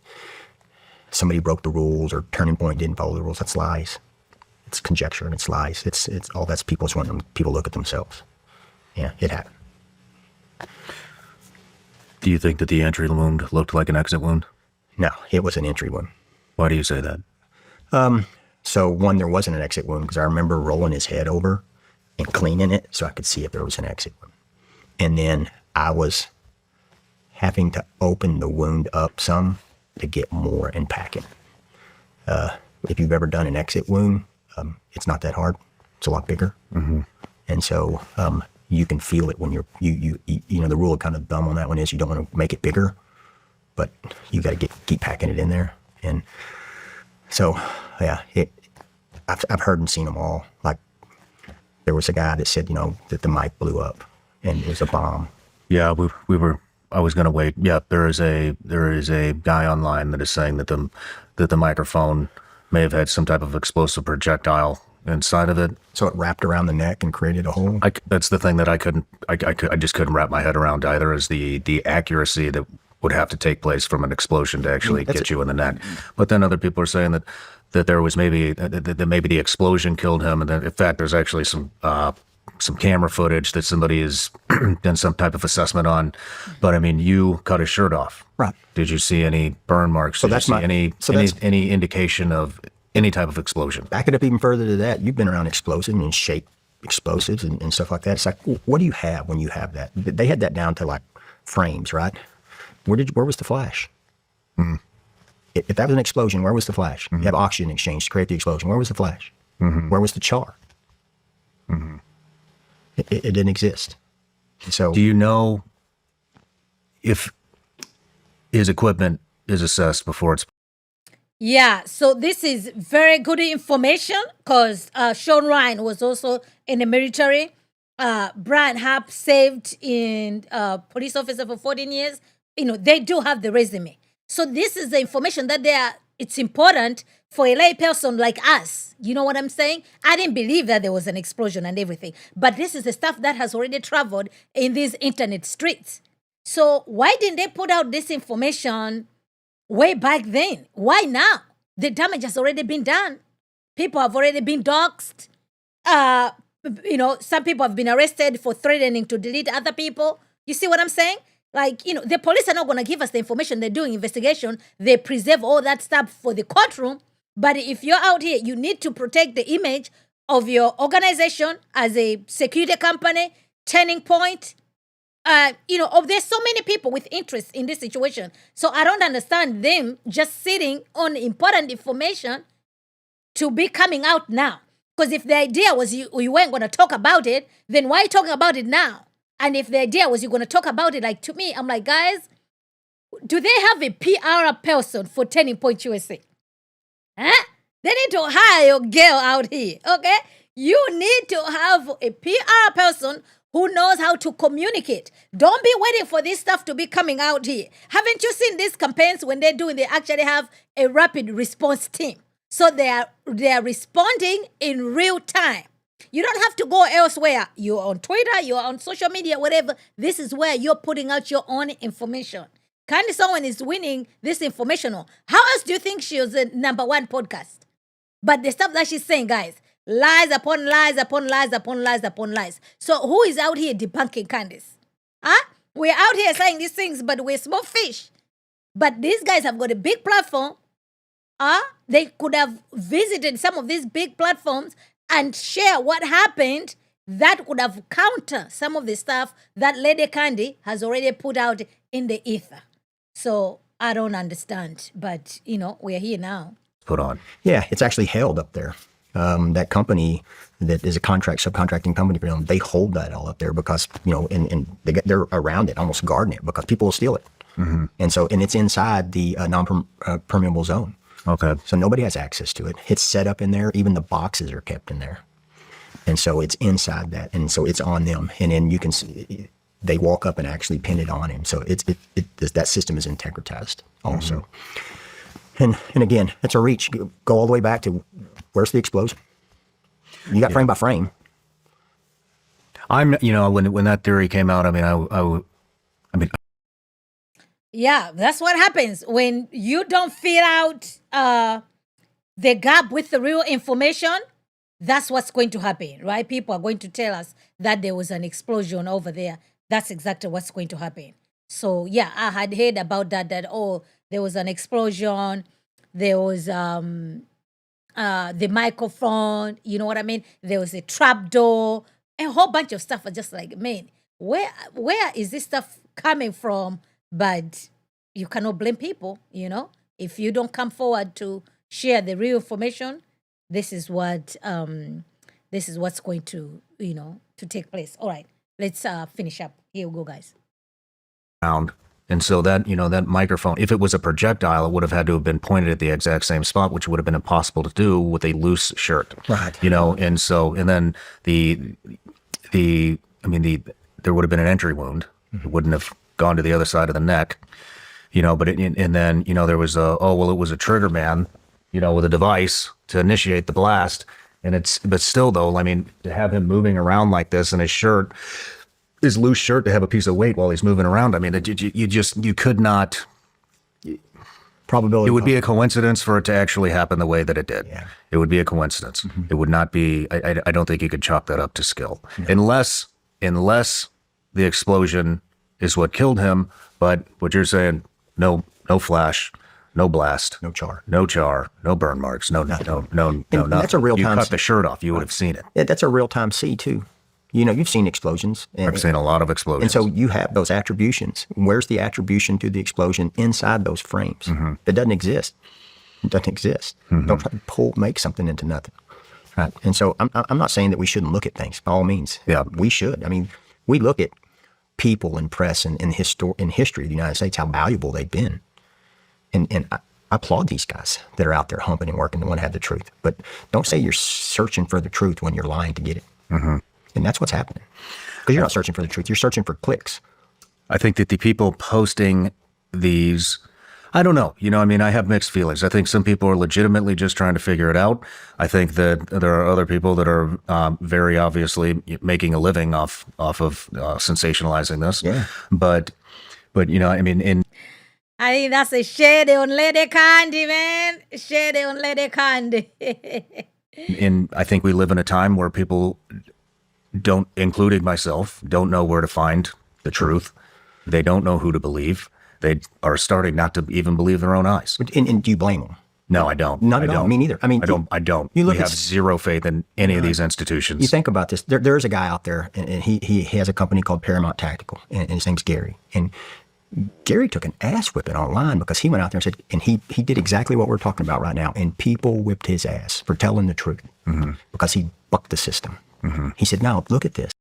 somebody broke the rules or Turning Point didn't follow the rules, that's lies. It's conjecture and it's lies. It's all that's people's wanting people look at themselves. Yeah, it happened. Do you think that the entry wound looked like an exit wound? No, it was an entry wound. Why do you say that? So one, there wasn't an exit wound because I remember rolling his head over and cleaning it so I could see if there was an exit wound. And then I was having to open the wound up some to get more and pack it. If you've ever done an exit wound, it's not that hard. It's a lot bigger. Mm-hmm. And so you can feel it when you know, the rule of kind of thumb on that one is you don't want to make it bigger, but you got to keep packing it in there. And so, yeah, I've heard and seen them all. Like there was a guy that said, you know, that the mic blew up and it was a bomb. Yeah, I was going to wait. Yeah, there is a guy online that is saying that the microphone may have had some type of explosive projectile inside of it. So it wrapped around the neck and created a hole? That's the thing that I just couldn't wrap my head around either, is the accuracy that would have to take place from an explosion to actually get you in the neck. But then other people are saying that there was maybe the explosion killed him, and that in fact there's actually some camera footage that somebody has done some type of assessment on. But I mean, you cut his shirt off. Right. Did you see any burn marks? So Did that's you see any indication of any type of explosion? Back it up even further to that. You've been around explosives and shaped explosives and stuff like that. It's like, what do you have when you have that? They had that down to like frames, right? Where was the flash? Mm. If that was an explosion, where was the flash? Mm-hmm. You have oxygen exchange to create the explosion. Where was the flash? Mm-hmm. Where was the char? Mm-hmm. It didn't exist. So, do you know if his equipment is assessed before it's? Yeah, so this is very good information because Sean Ryan was also in the military. Brian Harp served in police officer for 14 years. You know, they do have the resume. So this is the information that it's important for a lay person like us. You know what I'm saying? I didn't believe that there was an explosion and everything. But this is the stuff that has already traveled in these internet streets. So why didn't they put out this information way back then? Why now? The damage has already been done. People have already been doxed. You know, some people have been arrested for threatening to delete other people. You see what I'm saying? Like, you know, the police are not going to give us the information. They're doing investigation. They preserve all that stuff for the courtroom. But if you're out here, you need to protect the image of your organization as a security company, Turning Point. You know, there's so many people with interest in this situation. So I don't understand them just sitting on important information to be coming out now. Because if the idea was you weren't going to talk about it, then why are you talking about it now? And if the idea was you're going to talk about it, like to me, I'm like, guys, do they have a PR person for Turning Point USA? Huh? They need to hire a girl out here, okay? You need to have a PR person who knows how to communicate. Don't be waiting for this stuff to be coming out here. Haven't you seen these campaigns when they're doing, they actually have a rapid response team. So they are responding in real time. You don't have to go elsewhere. You're on Twitter, you're on social media, whatever. This is where you're putting out your own information. Candace Owens is winning this information. How else do you think she was the #1 podcast? But the stuff that she's saying, guys, lies upon lies upon lies upon lies upon lies. So who is out here debunking Candace? Huh? We're out here saying these things, but we're small fish. But these guys have got a big platform. They could have visited some of these big platforms and share what happened that would have countered some of the stuff that Lady Candy has already put out in the ether. So I don't understand, but you know, we're here now. Put on. Yeah, it's actually held up there. That company that is a subcontracting company for them, they hold that all up there because, you know, and they're around it, almost guarding it because people will steal it. Mm-hmm. And it's inside the non-permeable zone. Okay. So nobody has access to it. It's set up in there. Even the boxes are kept in there. And so it's inside that. And so it's on them. And then you can see, they walk up and actually pin it on him. So that system is integritized also. Mm-hmm. And again, it's a reach. Go all the way back to where's the explosion? You got frame by frame. I'm, you know, when that theory came out, I mean, yeah, that's what happens when you don't fill out the gap with the real information. That's what's going to happen, right? People are going to tell us that there was an explosion over there. That's exactly what's going to happen. So yeah, I had heard about that there was an explosion. There was the microphone, you know what I mean? There was a trap door, a whole bunch of stuff. Are just like, man, where is this stuff coming from? But you cannot blame people, you know? If you don't come forward to share the real information, this is what's going to, you know, to take place. All right, let's finish up. Here we go, guys. And so that, that microphone, if it was a projectile, it would have had to have been pointed at the exact same spot, which would have been impossible to do with a loose shirt. Right. And then there would have been an entry wound. It wouldn't have gone to the other side of the neck, but then there was it was a trigger man, with a device to initiate the blast. But still though, to have him moving around like this in his loose shirt, to have a piece of weight while he's moving around. You could not. Probability. It would be a coincidence for it to actually happen the way that it did. Yeah. It would be a coincidence. It would not be. I don't think you could chalk that up to skill, unless the explosion is what killed him. But what you're saying, no flash, no blast, No char. no burn marks, no, nothing. That's a real You time. cut the shirt off, you would have seen it. Yeah, that's a real time see too. You've seen explosions. I've seen a lot of explosions. And so you have those attributions. Where's the attribution to the explosion inside those frames? That doesn't exist. It doesn't exist. Don't try to make something into nothing. Right. And so I'm not saying that we shouldn't look at things. By all means, we should. We look at people and press and in history of the United States, how valuable they've been. And I applaud these guys that are out there humping and working to want to have the truth. But don't say you're searching for the truth when you're lying to get it. And that's what's happening. Because you're not searching for the truth. You're searching for clicks. I think that the people posting these, I don't know. I have mixed feelings. I think some people are legitimately just trying to figure it out. I think that there are other people that are very obviously making a living off of sensationalizing this. Yeah. But I think that's a shade on lady candy, man. Shade on lady candy. I think we live in a time where people don't, including myself, don't know where to find the truth. They don't know who to believe. They are starting not to even believe their own eyes. And do you blame them? No, I don't. Not at all. Me neither. I don't. You look we have zero faith in any of these institutions. You think about this. There's a guy out there, and he has a company called Paramount Tactical, and his name's Gary. And Gary took an ass whipping online because he went out there and said, and he did exactly what we're talking about right now. And people whipped his ass for telling the truth because he bucked the system. He said, "No, look at this."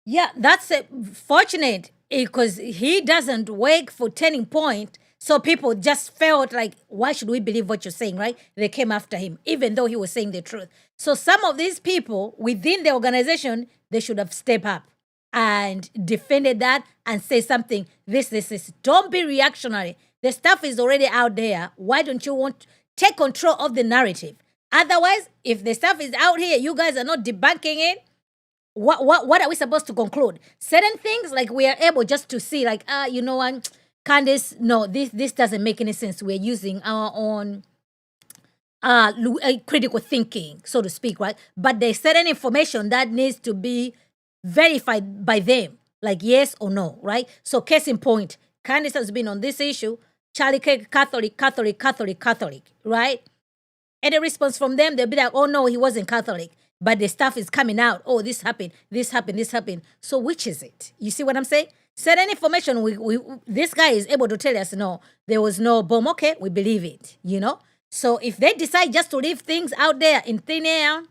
Yeah, that's fortunate because he doesn't wait for turning point. So people just felt like, why should we believe what you're saying, right? They came after him, even though he was saying the truth. So some of these people within the organization, they should have stepped up and defended that and say something. This. Don't be reactionary. The stuff is already out there. Why don't you want to take control of the narrative? Otherwise, if the stuff is out here, you guys are not debunking it. What are we supposed to conclude? Certain things, like we are able just to see, like, you know what, Candace, no, this doesn't make any sense. We're using our own critical thinking, so to speak, right? But there's certain information that needs to be verified by them, like yes or no, right? So case in point, Candace has been on this issue, Charlie Kirk, Catholic, right? Any response from them, they'll be like, oh no, he wasn't Catholic. But the stuff is coming out. Oh, this happened. So which is it? You see what I'm saying? Certain information, this guy is able to tell us, no, there was no bomb. Okay, we believe it, So if they decide just to leave things out there in thin air,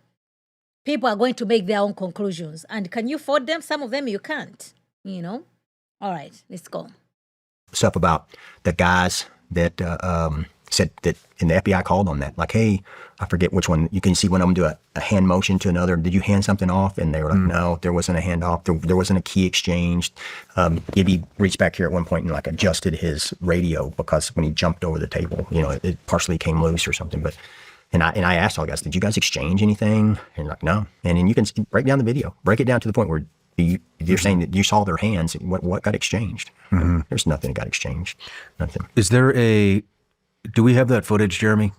people are going to make their own conclusions. And can you afford them? Some of them you can't, All right, let's go. Stuff about the guys that said that, and the FBI called on that. Like, hey, I forget which one. You can see one of them do a hand motion to another. Did you hand something off? And they were like, no, there wasn't a handoff. There wasn't a key exchanged. Gibby reached back here at one point and like adjusted his radio because when he jumped over the table, it partially came loose or something. But and I asked all the guys, did you guys exchange anything? And like, no. And then you can break down the video, break it down to the point where you're saying that you saw their hands. What got exchanged? There's nothing that got exchanged. Nothing. Do we have that footage, Jeremy?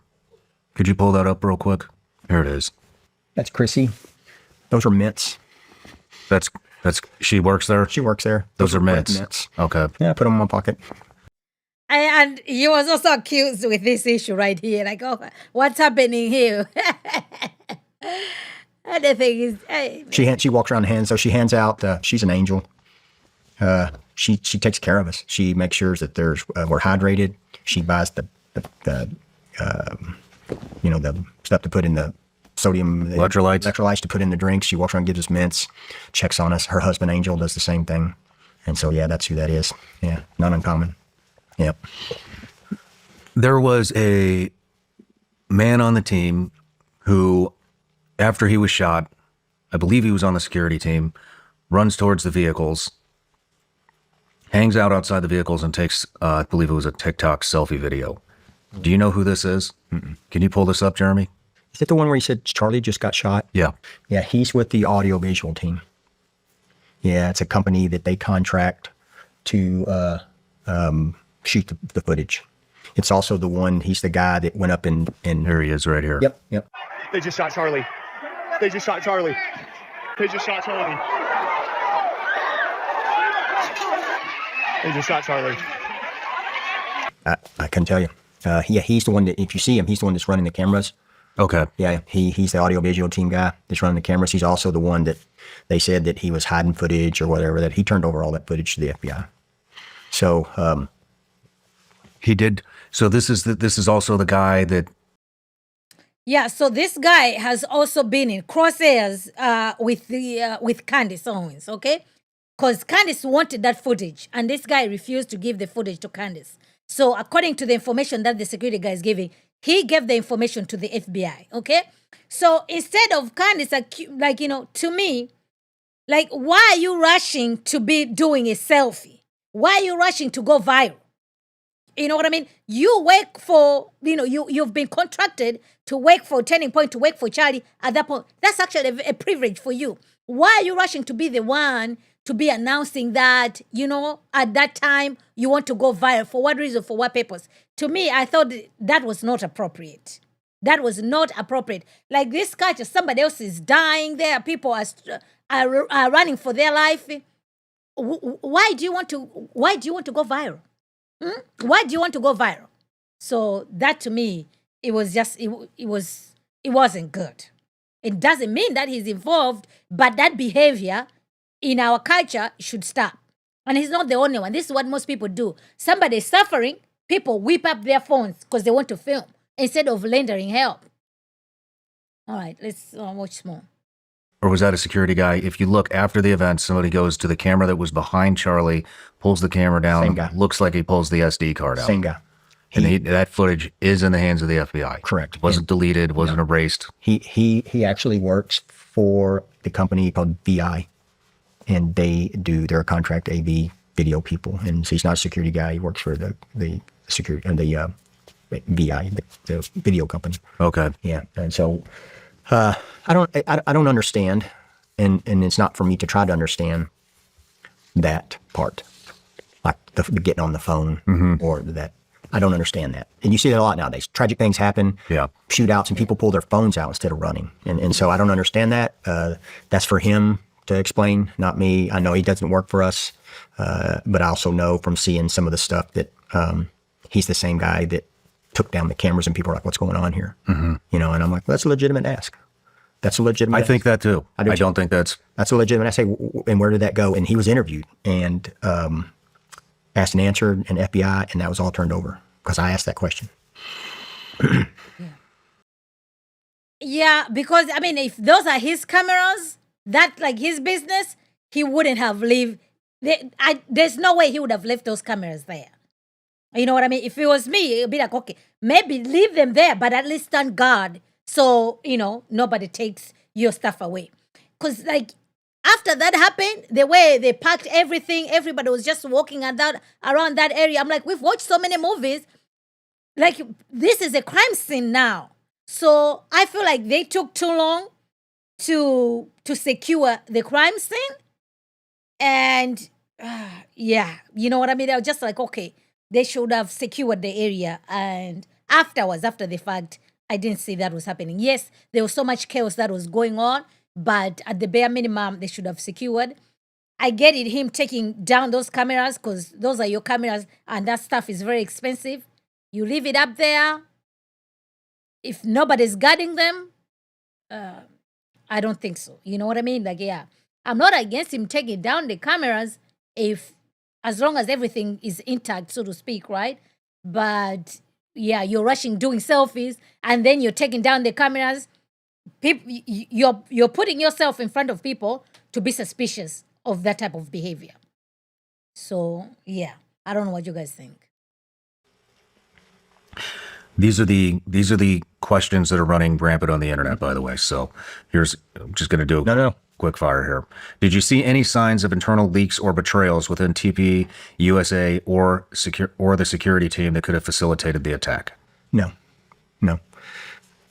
Could you pull that up real quick? Here it is. That's Chrissy. Those are mints. That's she works there? She works there. Those are mints. Okay. Yeah, I put them in my pocket. And he was also accused with this issue right here. Like, oh, what's happening here? And the thing is, hey, she walks around hands. So she hands out. She's an angel. She takes care of us. She makes sure that we're hydrated. She buys the stuff to put in the sodium electrolytes to put in the drinks. She walks around, gives us mints, checks on us. Her husband, Angel, does the same thing. And so, yeah, that's who that is. Yeah, not uncommon. Yep. There was a man on the team who, after he was shot, I believe he was on the security team, runs towards the vehicles, hangs out outside the vehicles and takes, I believe it was a TikTok selfie video. Do you know who this is? Mm-mm. Can you pull this up, Jeremy? Is it the one where he said Charlie just got shot? Yeah. Yeah, he's with the audiovisual team. Yeah, it's a company that they contract to shoot the footage. It's also the one, he's the guy that went up and Here he is right here. Yep. They just shot Charlie. They just shot Charlie. They just shot Charlie. They just shot Charlie. I can tell you. Yeah, he's the one that, if you see him, he's the one that's running the cameras. Okay. Yeah, he's the audiovisual team guy that's running the cameras. He's also the one that they said that he was hiding footage or whatever, that he turned over all that footage to the FBI. So, he did. So this is also the guy that. Yeah, so this guy has also been in crosshairs with Candace Owens, okay? Because Candace wanted that footage, and this guy refused to give the footage to Candace. So according to the information that the security guy is giving, he gave the information to the FBI, okay? So instead of Candace, to me, like, why are you rushing to be doing a selfie? Why are you rushing to go viral? You know what I mean? You work for, you've been contracted to work for Turning Point, to work for Charlie. At that point, that's actually a privilege for you. Why are you rushing to be the one to be announcing that, at that time, you want to go viral? For what reason? For what purpose? To me, I thought that was not appropriate. That was not appropriate. Like this culture, somebody else is dying there. People are running for their life. Why do you want to go viral? Why do you want to go viral? So that, to me, it was just, it wasn't good. It doesn't mean that he's involved, but that behavior in our culture should stop. And he's not the only one. This is what most people do. Somebody is suffering, people whip up their phones because they want to film instead of lending help. All right, let's watch more. Or was that a security guy? If you look after the event, somebody goes to the camera that was behind Charlie, pulls the camera down, Same guy. Looks like he pulls the SD card out. Same guy. And that footage is in the hands of the FBI. Correct. Wasn't deleted, wasn't erased. He actually works for the company called VI, and they're a contract AV video people. And so he's not a security guy. He works for the security, the VI, the video company. Okay. Yeah. And so, I don't understand, and it's not for me to try to understand that part, like the getting on the phone or that. I don't understand that. And you see that a lot nowadays. Tragic things happen, shootouts, and people pull their phones out instead of running. And so I don't understand that. That's for him to explain, not me. I know he doesn't work for us, but I also know from seeing some of the stuff that he's the same guy that took down the cameras, and people are like, what's going on here? And I'm like, well, that's a legitimate ask. That's a legitimate ask. I think that too. I don't think that's a legitimate ask. And where did that go? And he was interviewed and asked and answered an FBI, and that was all turned over because I asked that question. Yeah, because, if those are his cameras, that's like his business, he wouldn't have there's no way he would have left those cameras there. You know what I mean? If it was me, it would be like, okay, maybe leave them there, but at least stand guard so, nobody takes your stuff away. Because, after that happened, the way they packed everything, everybody was just walking around that area. I'm like, we've watched so many movies. Like, this is a crime scene now. So I feel like they took too long to secure the crime scene. And, you know what I mean? I was just like, okay, they should have secured the area. And after the fact, I didn't see that was happening. Yes, there was so much chaos that was going on, but at the bare minimum, they should have secured. I get it, him taking down those cameras, because those are your cameras, and that stuff is very expensive. You leave it up there. If nobody's guarding them, I don't think so. You know what I mean? I'm not against him taking down the cameras as long as everything is intact, so to speak, right? But yeah, you're rushing doing selfies, and then you're taking down the cameras. people, you're putting yourself in front of people to be suspicious of that type of behavior. So yeah, I don't know what you guys think. These are the questions that are running rampant on the internet, by the way. So I'm just going to do quick fire here. Did you see any signs of internal leaks or betrayals within TP USA or the security team that could have facilitated the attack? No.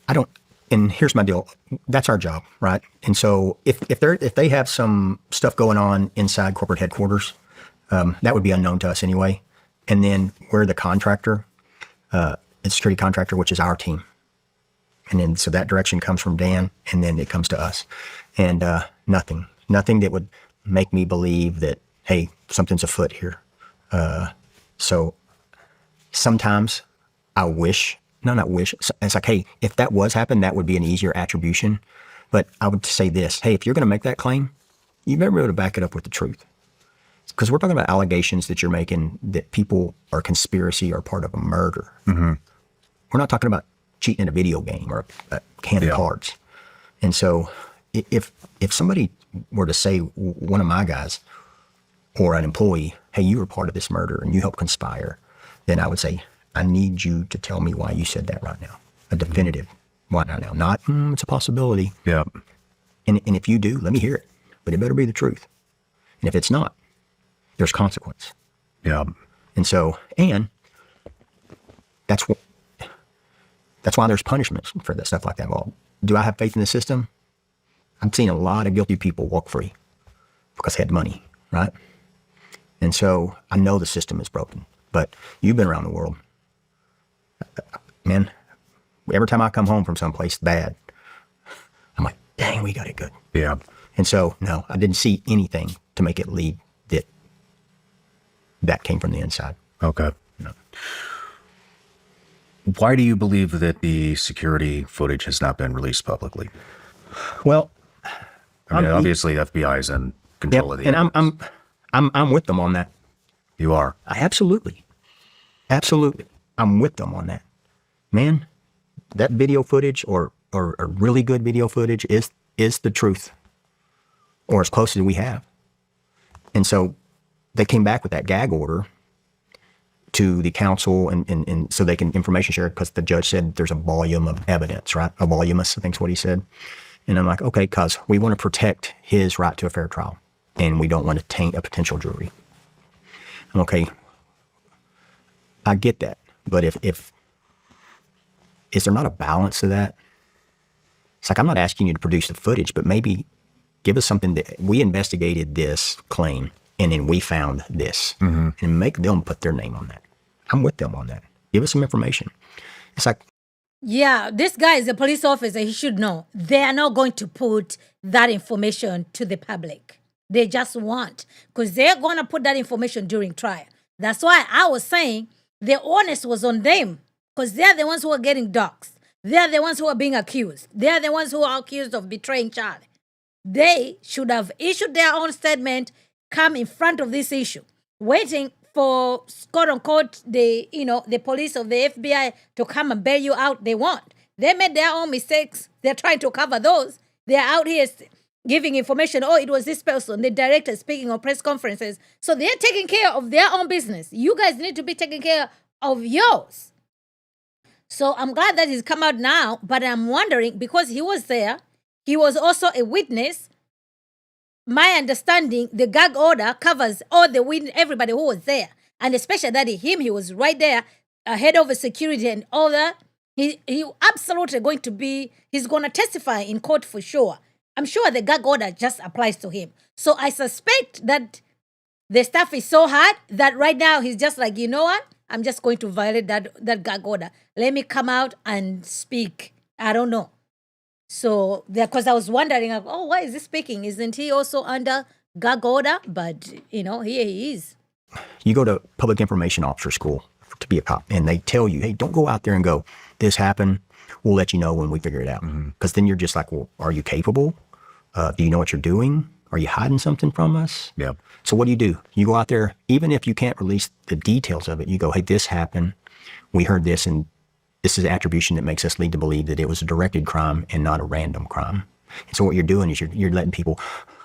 I don't. And here's my deal. That's our job, right? And so if they have some stuff going on inside corporate headquarters, that would be unknown to us anyway. And then we're the contractor, it's security contractor, which is our team. And then so that direction comes from Dan, and then it comes to us. And nothing that would make me believe that, hey, something's afoot here. So sometimes I wish. No, not wish. It's like, hey, if that was happened, that would be an easier attribution. But I would say this, hey, if you're going to make that claim, you better be able to back it up with the truth. Because we're talking about allegations that you're making that people are conspiracy or part of a murder. Mm-hmm. We're not talking about cheating in a video game or a hand of cards. And so if somebody were to say, one of my guys or an employee, hey, you were part of this murder and you helped conspire, then I would say, I need you to tell me why you said that right now. A definitive why right now. Not, it's a possibility. Yeah. And if you do, let me hear it. But it better be the truth. And if it's not, there's consequence. Yeah. And so, and that's why there's punishments for that stuff like that. Well, do I have faith in the system? I've seen a lot of guilty people walk free because they had money, right? And so I know the system is broken. But you've been around the world. Man, every time I come home from someplace bad, I'm like, dang, we got it good. Yeah. And so, no, I didn't see anything to make it lead that came from the inside. Okay. No. Why do you believe that the security footage has not been released publicly? Well, I mean, obviously FBI is in control of the and I'm with them on that. You are. Absolutely. I'm with them on that. Man, that video footage or really good video footage is the truth, or as close as we have. And so they came back with that gag order to the council and so they can information share, because the judge said there's a volume of evidence, right? A voluminous, I think is what he said. And I'm like, okay, because we want to protect his right to a fair trial and we don't want to taint a potential jury. Okay, I get that. But if is there not a balance to that? It's like, I'm not asking you to produce the footage, but maybe give us something that we investigated this claim and then we found this, and make them put their name on that. I'm with them on that. Give us some information. It's like, yeah, this guy is a police officer. He should know. They are not going to put that information to the public. They just want, because they're going to put that information during trial. That's why I was saying the onus was on them, because they're the ones who are getting doxed. They're the ones who are being accused. They're the ones who are accused of betraying Charlie. They should have issued their own statement, come in front of this issue, waiting for, quote unquote, the police of the FBI to come and bail you out. They won't. They made their own mistakes. They're trying to cover those. They're out here giving information. Oh, it was this person, the director speaking on press conferences. So they're taking care of their own business. You guys need to be taking care of yours. So I'm glad that he's come out now, but I'm wondering, because he was there, he was also a witness. My understanding, the gag order covers all the everybody who was there, and especially that he was right there, head over security and all that. He absolutely he's going to testify in court for sure. I'm sure the gag order just applies to him. So I suspect that the stuff is so hard that right now he's just like, you know what? I'm just going to violate that gag order. Let me come out and speak. I don't know. So, because I was wondering, why is he speaking? Isn't he also under gag order? But, here he is. You go to public information officer school to be a cop, and they tell you, hey, don't go out there and go, this happened. We'll let you know when we figure it out. Because then you're just like, well, are you capable? Do you know what you're doing? Are you hiding something from us? Yeah. So what do? You go out there, even if you can't release the details of it, you go, hey, this happened. We heard this, and this is attribution that makes us lead to believe that it was a directed crime and not a random crime. And so what you're doing is you're letting people,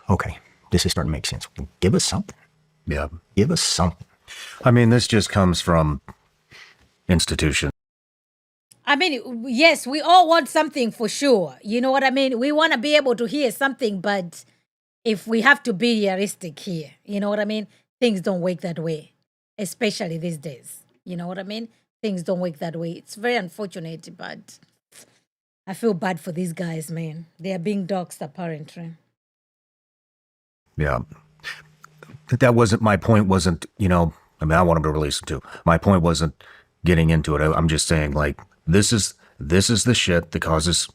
okay, this is starting to make sense. Well, give us something. Yeah. Give us something. I mean, this just comes from institution. I mean, yes, we all want something for sure. You know what I mean? We want to be able to hear something, but if we have to be realistic here, you know what I mean? Things don't work that way, especially these days. You know what I mean? Things don't work that way. It's very unfortunate, but I feel bad for these guys, man. They are being doxed, apparently. Yeah. That wasn't, my point wasn't, you know, I mean, I want him to release it too. My point wasn't getting into it. I'm just saying, like, this is the shit that causes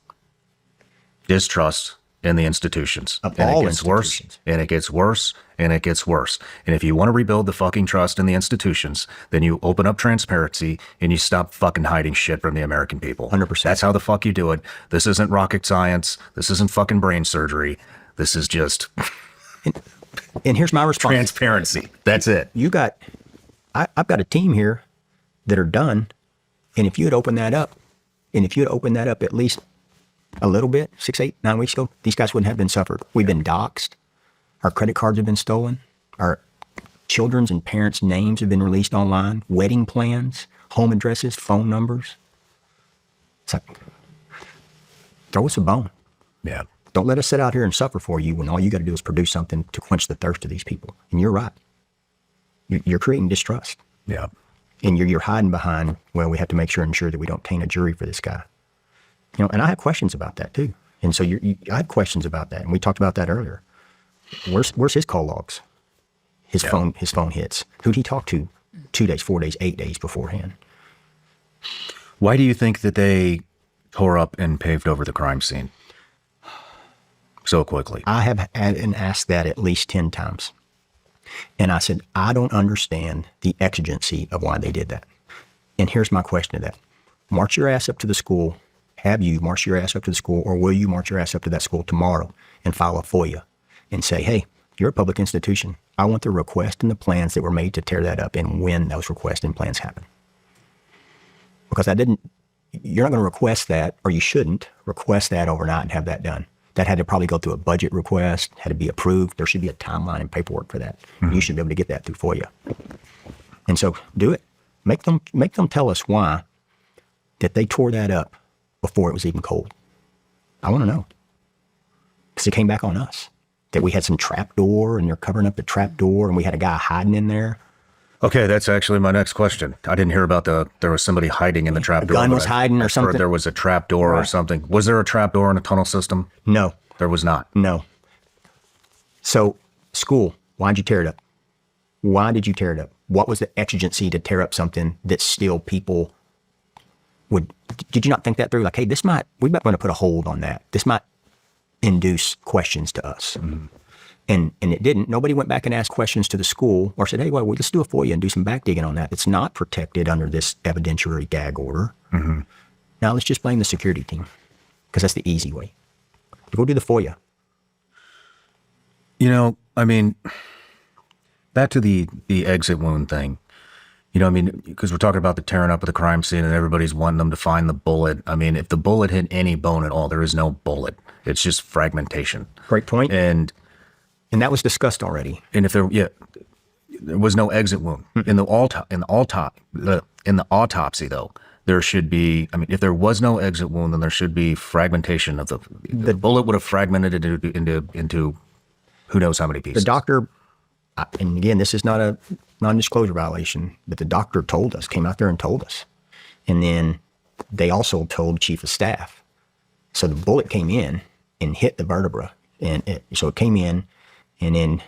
distrust in the institutions. Of and all it gets worse, institutions. and it gets worse, and it gets worse. And if you want to rebuild the fucking trust in the institutions, then you open up transparency and you stop fucking hiding shit from the American people. 100%. That's how the fuck you do it. This isn't rocket science. This isn't fucking brain surgery. This is just And here's my response. transparency. That's it. I've got a team here that are done. And if you had opened that up, at least a little bit, 6, 8, 9 weeks ago, these guys wouldn't have been suffered. We've been doxxed. Our credit cards have been stolen. Our children's and parents' names have been released online. Wedding plans, home addresses, phone numbers. It's like, throw us a bone. Yeah. Don't let us sit out here and suffer for you when all you got to do is produce something to quench the thirst of these people. And you're right. You're creating distrust. Yeah. And you're hiding behind, well, we have to make sure and ensure that we don't taint a jury for this guy. You know, and I have questions about that too. And so I had questions about that. And we talked about that earlier. Where's his call logs? His phone hits. Who'd he talk to 2 days, 4 days, 8 days beforehand? Why do you think that they tore up and paved over the crime scene so quickly? I have had and asked that at least 10 times. And I said, I don't understand the exigency of why they did that. And here's my question to that. March your ass up to the school. Have you march your ass up to the school, or will you march your ass up to that school tomorrow and file a FOIA and say, hey, you're a public institution. I want the request and the plans that were made to tear that up and when those requests and plans happen. Because you're not going to request that, or you shouldn't request that overnight and have that done. That had to probably go through a budget request, had to be approved. There should be a timeline and paperwork for that. Mm-hmm. You should be able to get that through FOIA. And so do it. Make them tell us why that they tore that up before it was even cold. I want to know. Because it came back on us. That we had some trap door and they're covering up the trap door and we had a guy hiding in there. Okay, that's actually my next question. I didn't hear about there was somebody hiding in the trap door. A gun was hiding or something. Or there was a trap door or something. Was there a trap door in a tunnel system? No. There was not. No. So, school, why'd you tear it up? Why did you tear it up? What was the exigency to tear up something that still people would, did you not think that through? Like, hey, we might want to put a hold on that. This might induce questions to us. Mm-hmm. And it didn't. Nobody went back and asked questions to the school or said, hey, well, let's do a FOIA and do some back digging on that. It's not protected under this evidentiary gag order. Mm-hmm. Now let's just blame the security team because that's the easy way. Go do the FOIA. You know, I mean, back to the exit wound thing. You know, I mean, because we're talking about the tearing up of the crime scene and everybody's wanting them to find the bullet. I mean, if the bullet hit any bone at all, there is no bullet. It's just fragmentation. Great point. And that was discussed already. And if there was no exit wound in the autopsy though, there should be. I mean, if there was no exit wound, then there should be fragmentation of the bullet would have fragmented it into who knows how many pieces. The doctor, and again, this is not a non-disclosure violation, but the doctor came out there and told us, and then they also told chief of staff. So the bullet came in and hit the vertebra, so it came in. And then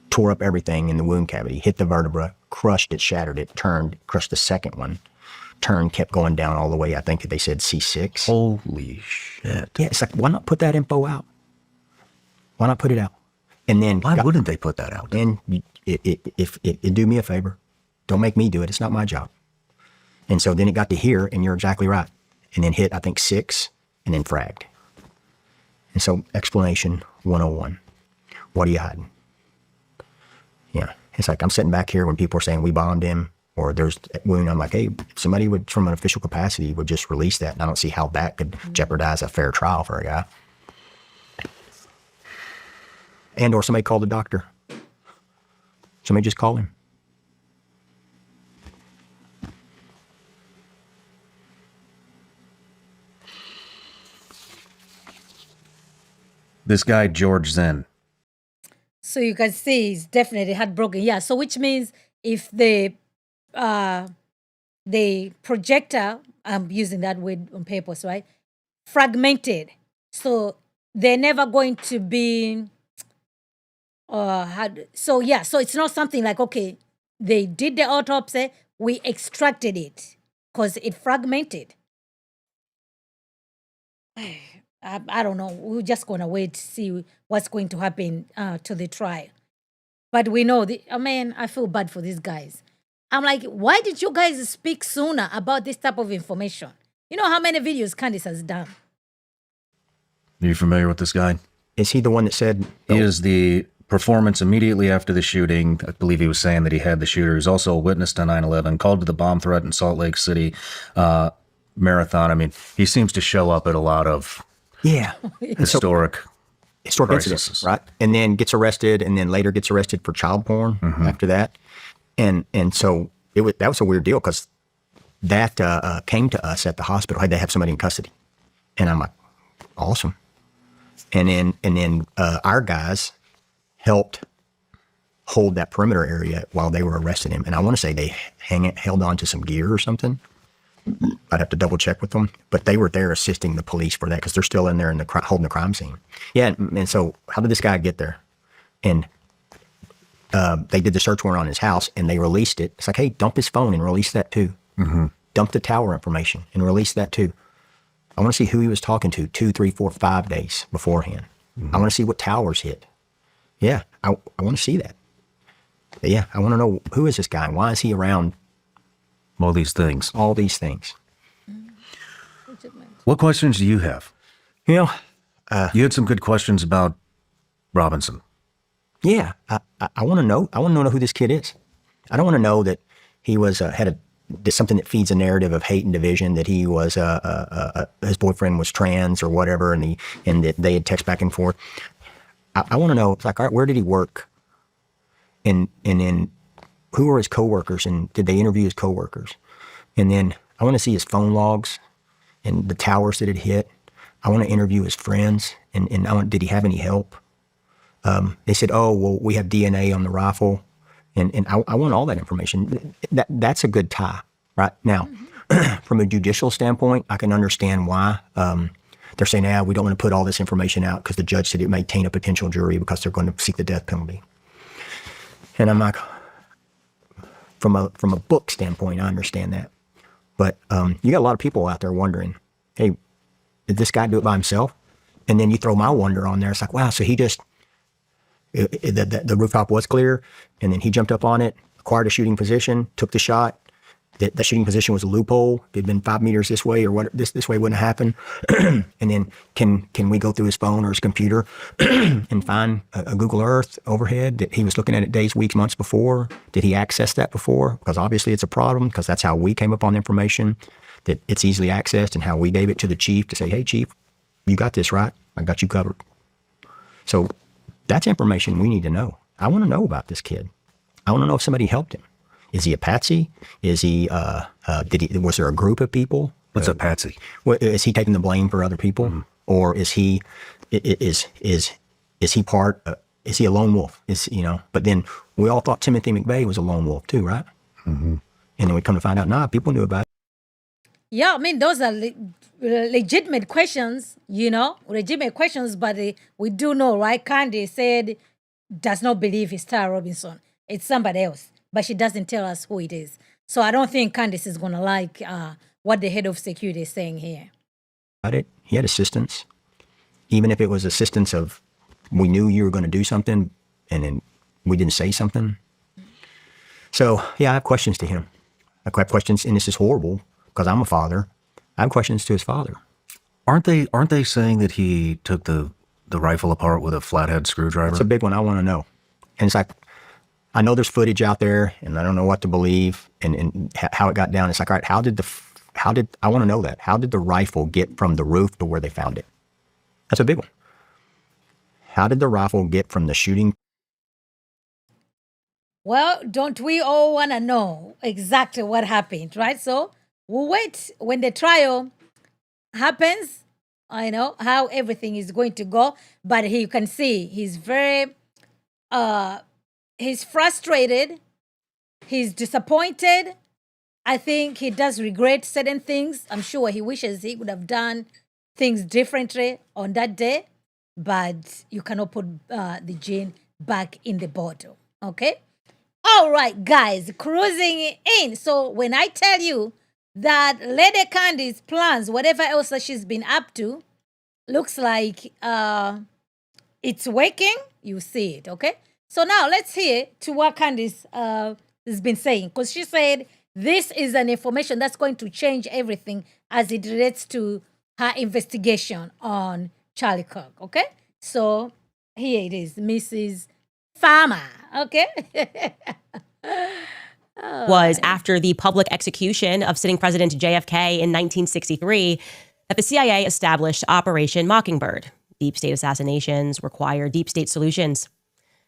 tore up everything in the wound cavity, hit the vertebra, crushed it, shattered it, turned, crushed the second one, turned, kept going down all the way. I think they said C6. Holy shit. Yeah, it's like, why not put that info out? Why not put it out? And then why wouldn't they put that out? And if do me a favor, don't make me do it. It's not my job. And so then it got to here, and you're exactly right. And then hit, I think, 6, and then fragged. And so explanation 101. What are you hiding? Yeah. It's like I'm sitting back here when people are saying we bombed him or there's, when I'm like, hey, if somebody would, from an official capacity, would just release that. And I don't see how that could jeopardize a fair trial for a guy. And or somebody call the doctor. Somebody just call him. This guy, George Zen. So you can see he's definitely heartbroken. Yeah. So which means if the projector, I'm using that word on purpose, right? Fragmented. So they're never going to be, so it's not something like, okay, they did the autopsy, we extracted it because it fragmented. I don't know. We're just going to wait to see what's going to happen to the trial. But we know, I feel bad for these guys. I'm like, why did you guys speak sooner about this type of information? You know how many videos Candace has done? Are you familiar with this guy? Is he the one that said... He is the performance immediately after the shooting. I believe he was saying that he had the shooter. He's also a witness to 9/11, called to the bomb threat in Salt Lake City marathon. I mean, he seems to show up at a lot of historic incidents, right? And then gets arrested, and then later gets arrested for child porn after that. And so that was a weird deal because that came to us at the hospital. They have somebody in custody, and I'm like, awesome. And then our guys helped hold that perimeter area while they were arresting him. And I want to say they held on to some gear or something. I'd have to double check with them, but they were there assisting the police for that because they're still in there holding the crime scene. Yeah, and so how did this guy get there? And they did the search warrant on his house, and they released it. It's like, hey, dump his phone and release that too. Dump the tower information and release that too. I want to see who he was talking to 2, 3, 4, 5 days beforehand. I want to see what towers hit. Yeah, I want to see that. But yeah, I want to know, who is this guy and why is he around all these things? All these things. What questions do you have? You know, you had some good questions about Robinson. Yeah, I want to know. I want to know who this kid is. I don't want to know that he was did something that feeds a narrative of hate and division. That he was his boyfriend was trans or whatever, and that they had text back and forth. I want to know. It's like, all right, where did he work? And then who were his coworkers, and did they interview his coworkers? And then I want to see his phone logs and the towers that it hit. I want to interview his friends, and did he have any help? They said, oh, well, we have DNA on the rifle, and I want all that information. That's a good tie, right? Now, from a judicial standpoint, I can understand why they're saying, we don't want to put all this information out because the judge said it may taint a potential jury because they're going to seek the death penalty. And I'm like, from a book standpoint, I understand that. But you got a lot of people out there wondering, hey, did this guy do it by himself? And then you throw my wonder on there. It's like, wow, so he just, the rooftop was clear, and then he jumped up on it, acquired a shooting position, took the shot. That shooting position was a loophole. If it had been 5 meters this way or what, this way wouldn't happen. And then can we go through his phone or his computer and find a Google Earth overhead that he was looking at it days, weeks, months before? Did he access that before? Because obviously it's a problem, because that's how we came up on information, that it's easily accessed, and how we gave it to the chief to say, hey, chief, you got this, right? I got you covered. So that's information we need to know. I want to know about this kid. I want to know if somebody helped him. Is he a patsy? Is he, was there a group of people? What's a patsy? Is he taking the blame for other people? Or is he, is he part, is he a lone wolf? But then we all thought Timothy McVeigh was a lone wolf too, right? And then we come to find out, people knew about it. Yeah, I mean, those are legitimate questions, legitimate questions, but we do know, right? Candace said, does not believe it's Tara Robinson. It's somebody else, but she doesn't tell us who it is. So I don't think Candace is going to like what the head of security is saying here. He had assistance. Even if it was assistance of, we knew you were going to do something, and then we didn't say something. So, yeah, I have questions to him. I have questions, and this is horrible, because I'm a father. I have questions to his father. Aren't they saying that he took the rifle apart with a flathead screwdriver? It's a big one I want to know. And it's like, I know there's footage out there, and I don't know what to believe, and how it got down. It's like, all right, how did I want to know that? How did the rifle get from the roof to where they found it? That's a big one. How did the rifle get from the shooting? Well, don't we all want to know exactly what happened, right? So we'll wait when the trial happens. I know how everything is going to go, but you can see he's very, he's frustrated. He's disappointed. I think he does regret certain things. I'm sure he wishes he would have done things differently on that day, but you cannot put the gin back in the bottle, okay? All right, guys, cruising in. So when I tell you that Lady Candace plans, whatever else that she's been up to, looks like it's working, you see it, okay? So now let's hear to what Candace has been saying, because she said this is an information that's going to change everything as it relates to her investigation on Charlie Kirk, okay? So here it is, Mrs. Farmer, okay? Was after the public execution of sitting President JFK in 1963 that the CIA established Operation Mockingbird. Deep state assassinations require deep state solutions.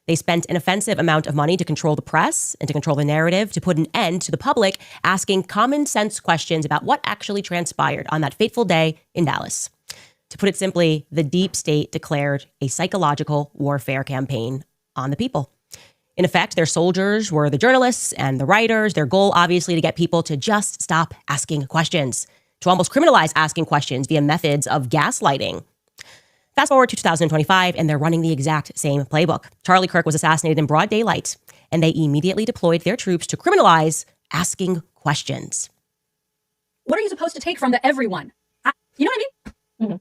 They spent an offensive amount of money to control the press and to control the narrative, to put an end to the public asking common sense questions about what actually transpired on that fateful day in Dallas. To put it simply, the deep state declared a psychological warfare campaign on the people. In effect, their soldiers were the journalists and the writers. Their goal, obviously, to get people to just stop asking questions, to almost criminalize asking questions via methods of gaslighting. Fast forward to 2025, and they're running the exact same playbook. Charlie Kirk was assassinated in broad daylight, and they immediately deployed their troops to criminalize asking questions. What are you supposed to take from the everyone? You know what I mean? Mm-hmm.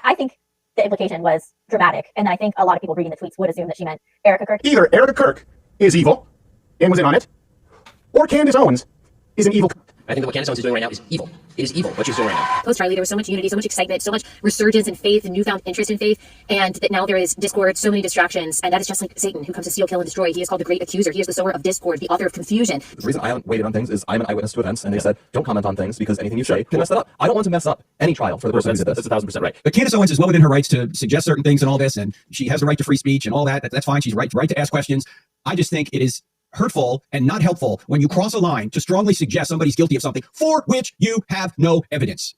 I think the implication was dramatic, and I think a lot of people reading the tweets would assume that she meant Erica Kirk. Either Erica Kirk is evil and was in on it, or Candace Owens is an evil. I think that what Candace Owens is doing right now is evil. It is evil what she's doing right now. Post-Charlie, there was so much unity, so much excitement, so much resurgence in faith and newfound interest in faith, and that now there is discord, so many distractions, and that is just like Satan, who comes to steal, kill, and destroy. He is called the great accuser. He is the sower of discord, the author of confusion. The reason I haven't waited on things is I'm an eyewitness to events, and they said, don't comment on things because anything you say can mess that up. I don't want to mess up any trial for the person who did this. That's 1,000% right. But Candace Owens is well within her rights to suggest certain things and all this, and she has the right to free speech and all that. That's fine. She's right to ask questions. I just think it is hurtful and not helpful when you cross a line to strongly suggest somebody's guilty of something for which you have no evidence.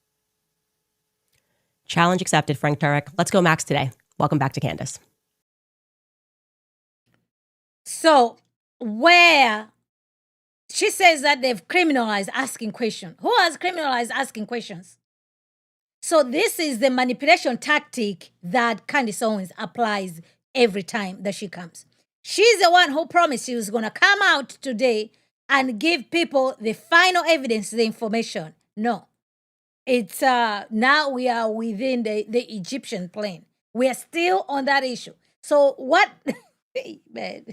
Challenge accepted, Frank Turek. Let's go, Max, today. Welcome back to Candace. So where she says that they've criminalized asking questions. Who has criminalized asking questions? So this is the manipulation tactic that Candace Owens applies every time that she comes. She's the one who promised she was going to come out today and give people the final evidence, the information. No. It's now we are within the Egyptian plane. We are still on that issue. So what? Man.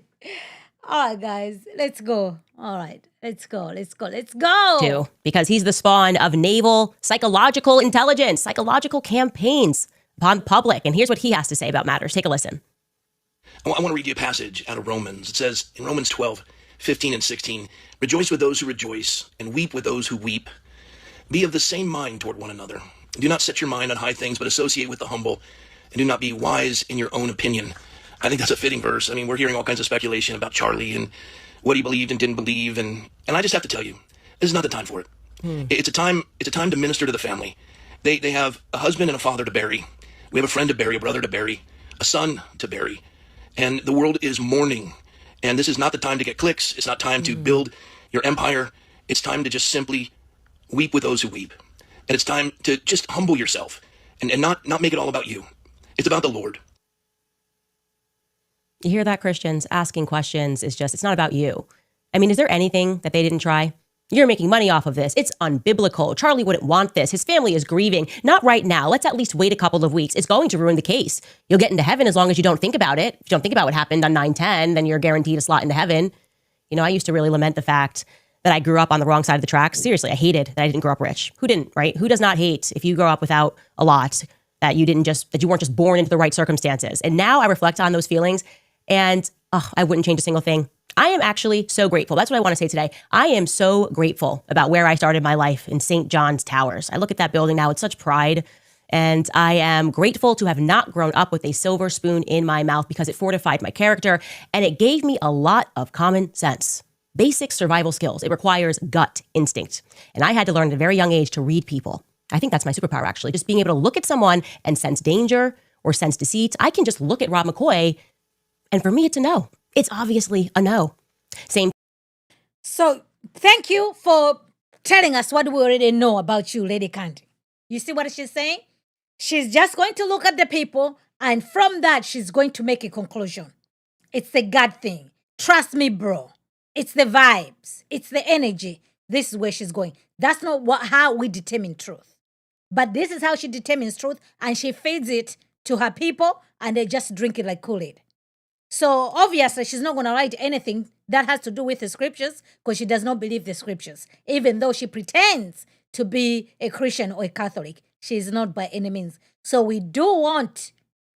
All right, guys, let's go. All right, let's go. Too, because he's the spawn of naval psychological intelligence, psychological campaigns upon the public. And here's what he has to say about matters. Take a listen. I want to read you a passage out of Romans. It says in Romans 12, 15 and 16, rejoice with those who rejoice and weep with those who weep. Be of the same mind toward one another. Do not set your mind on high things, but associate with the humble, and do not be wise in your own opinion. I think that's a fitting verse. I mean, we're hearing all kinds of speculation about Charlie and what he believed and didn't believe. And I just have to tell you, this is not the time for it. It's a time to minister to the family. They have a husband and a father to bury. We have a friend to bury, a brother to bury, a son to bury. And the world is mourning. And this is not the time to get clicks. It's not time to build your empire. It's time to just simply weep with those who weep. And it's time to just humble yourself and not make it all about you. It's about the Lord. You hear that, Christians? Asking questions is just, it's not about you. I mean, is there anything that they didn't try? You're making money off of this. It's unbiblical. Charlie wouldn't want this. His family is grieving. Not right now. Let's at least wait a couple of weeks. It's going to ruin the case. You'll get into heaven as long as you don't think about it. If you don't think about what happened on 9/10, then you're guaranteed a slot into heaven. You know, I used to really lament the fact that I grew up on the wrong side of the tracks. Seriously, I hated that I didn't grow up rich. Who didn't, right? Who does not hate if you grow up without a lot, that you weren't just born into the right circumstances? And now I reflect on those feelings and I wouldn't change a single thing. I am actually so grateful. That's what I want to say today. I am so grateful about where I started my life in St. John's Towers. I look at that building now with such pride. And I am grateful to have not grown up with a silver spoon in my mouth because it fortified my character and it gave me a lot of common sense. Basic survival skills. It requires gut instinct. And I had to learn at a very young age to read people. I think that's my superpower, actually. Just being able to look at someone and sense danger or sense deceit. I can just look at Rob McCoy, and for me, it's a no. It's obviously a no. Same. So thank you for telling us what we already know about you, Lady Candy. You see what she's saying? She's just going to look at the people, and from that, she's going to make a conclusion. It's the gut thing. Trust me, bro. It's the vibes. It's the energy. This is where she's going. That's not how we determine truth. But this is how she determines truth, and she feeds it to her people, and they just drink it like Kool-Aid. So obviously, she's not going to write anything that has to do with the scriptures because she does not believe the scriptures, even though she pretends to be a Christian or a Catholic. She is not by any means. So we do want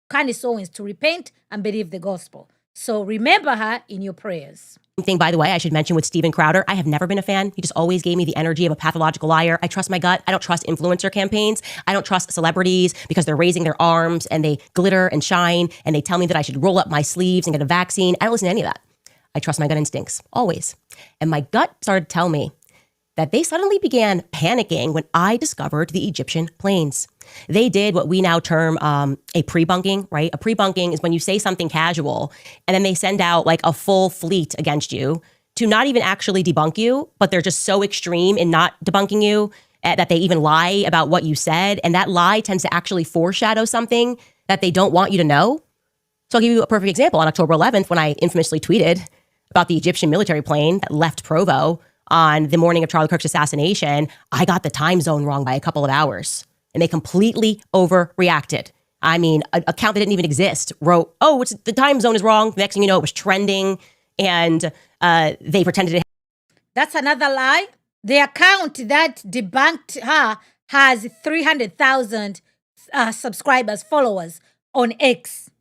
Candace Owens to repent and believe the gospel. So remember her in your prayers. Thing, by the way, I should mention with Steven Crowder, I have never been a fan. He just always gave me the energy of a pathological liar. I trust my gut. I don't trust influencer campaigns. I don't trust celebrities because they're raising their arms and they glitter and shine and they tell me that I should roll up my sleeves and get a vaccine. I don't listen to any of that. I trust my gut instincts, always. And my gut started to tell me that they suddenly began panicking when I discovered the Egyptian planes. They did what we now term a pre-bunking, right? A pre-bunking is when you say something casual and then they send out like a full fleet against you to not even actually debunk you, but they're just so extreme in not debunking you that they even lie about what you said. And that lie tends to actually foreshadow something that they don't want you to know. So I'll give you a perfect example. On October 11th, when I infamously tweeted about the Egyptian military plane that left Provo on the morning of Charlie Kirk's assassination, I got the time zone wrong by a couple of hours. And they completely overreacted. I mean, an account that didn't even exist wrote, oh, the time zone is wrong. The next thing you know, it was trending. And they pretended it. That's another lie. The account that debunked her has 300,000 subscribers, followers on X.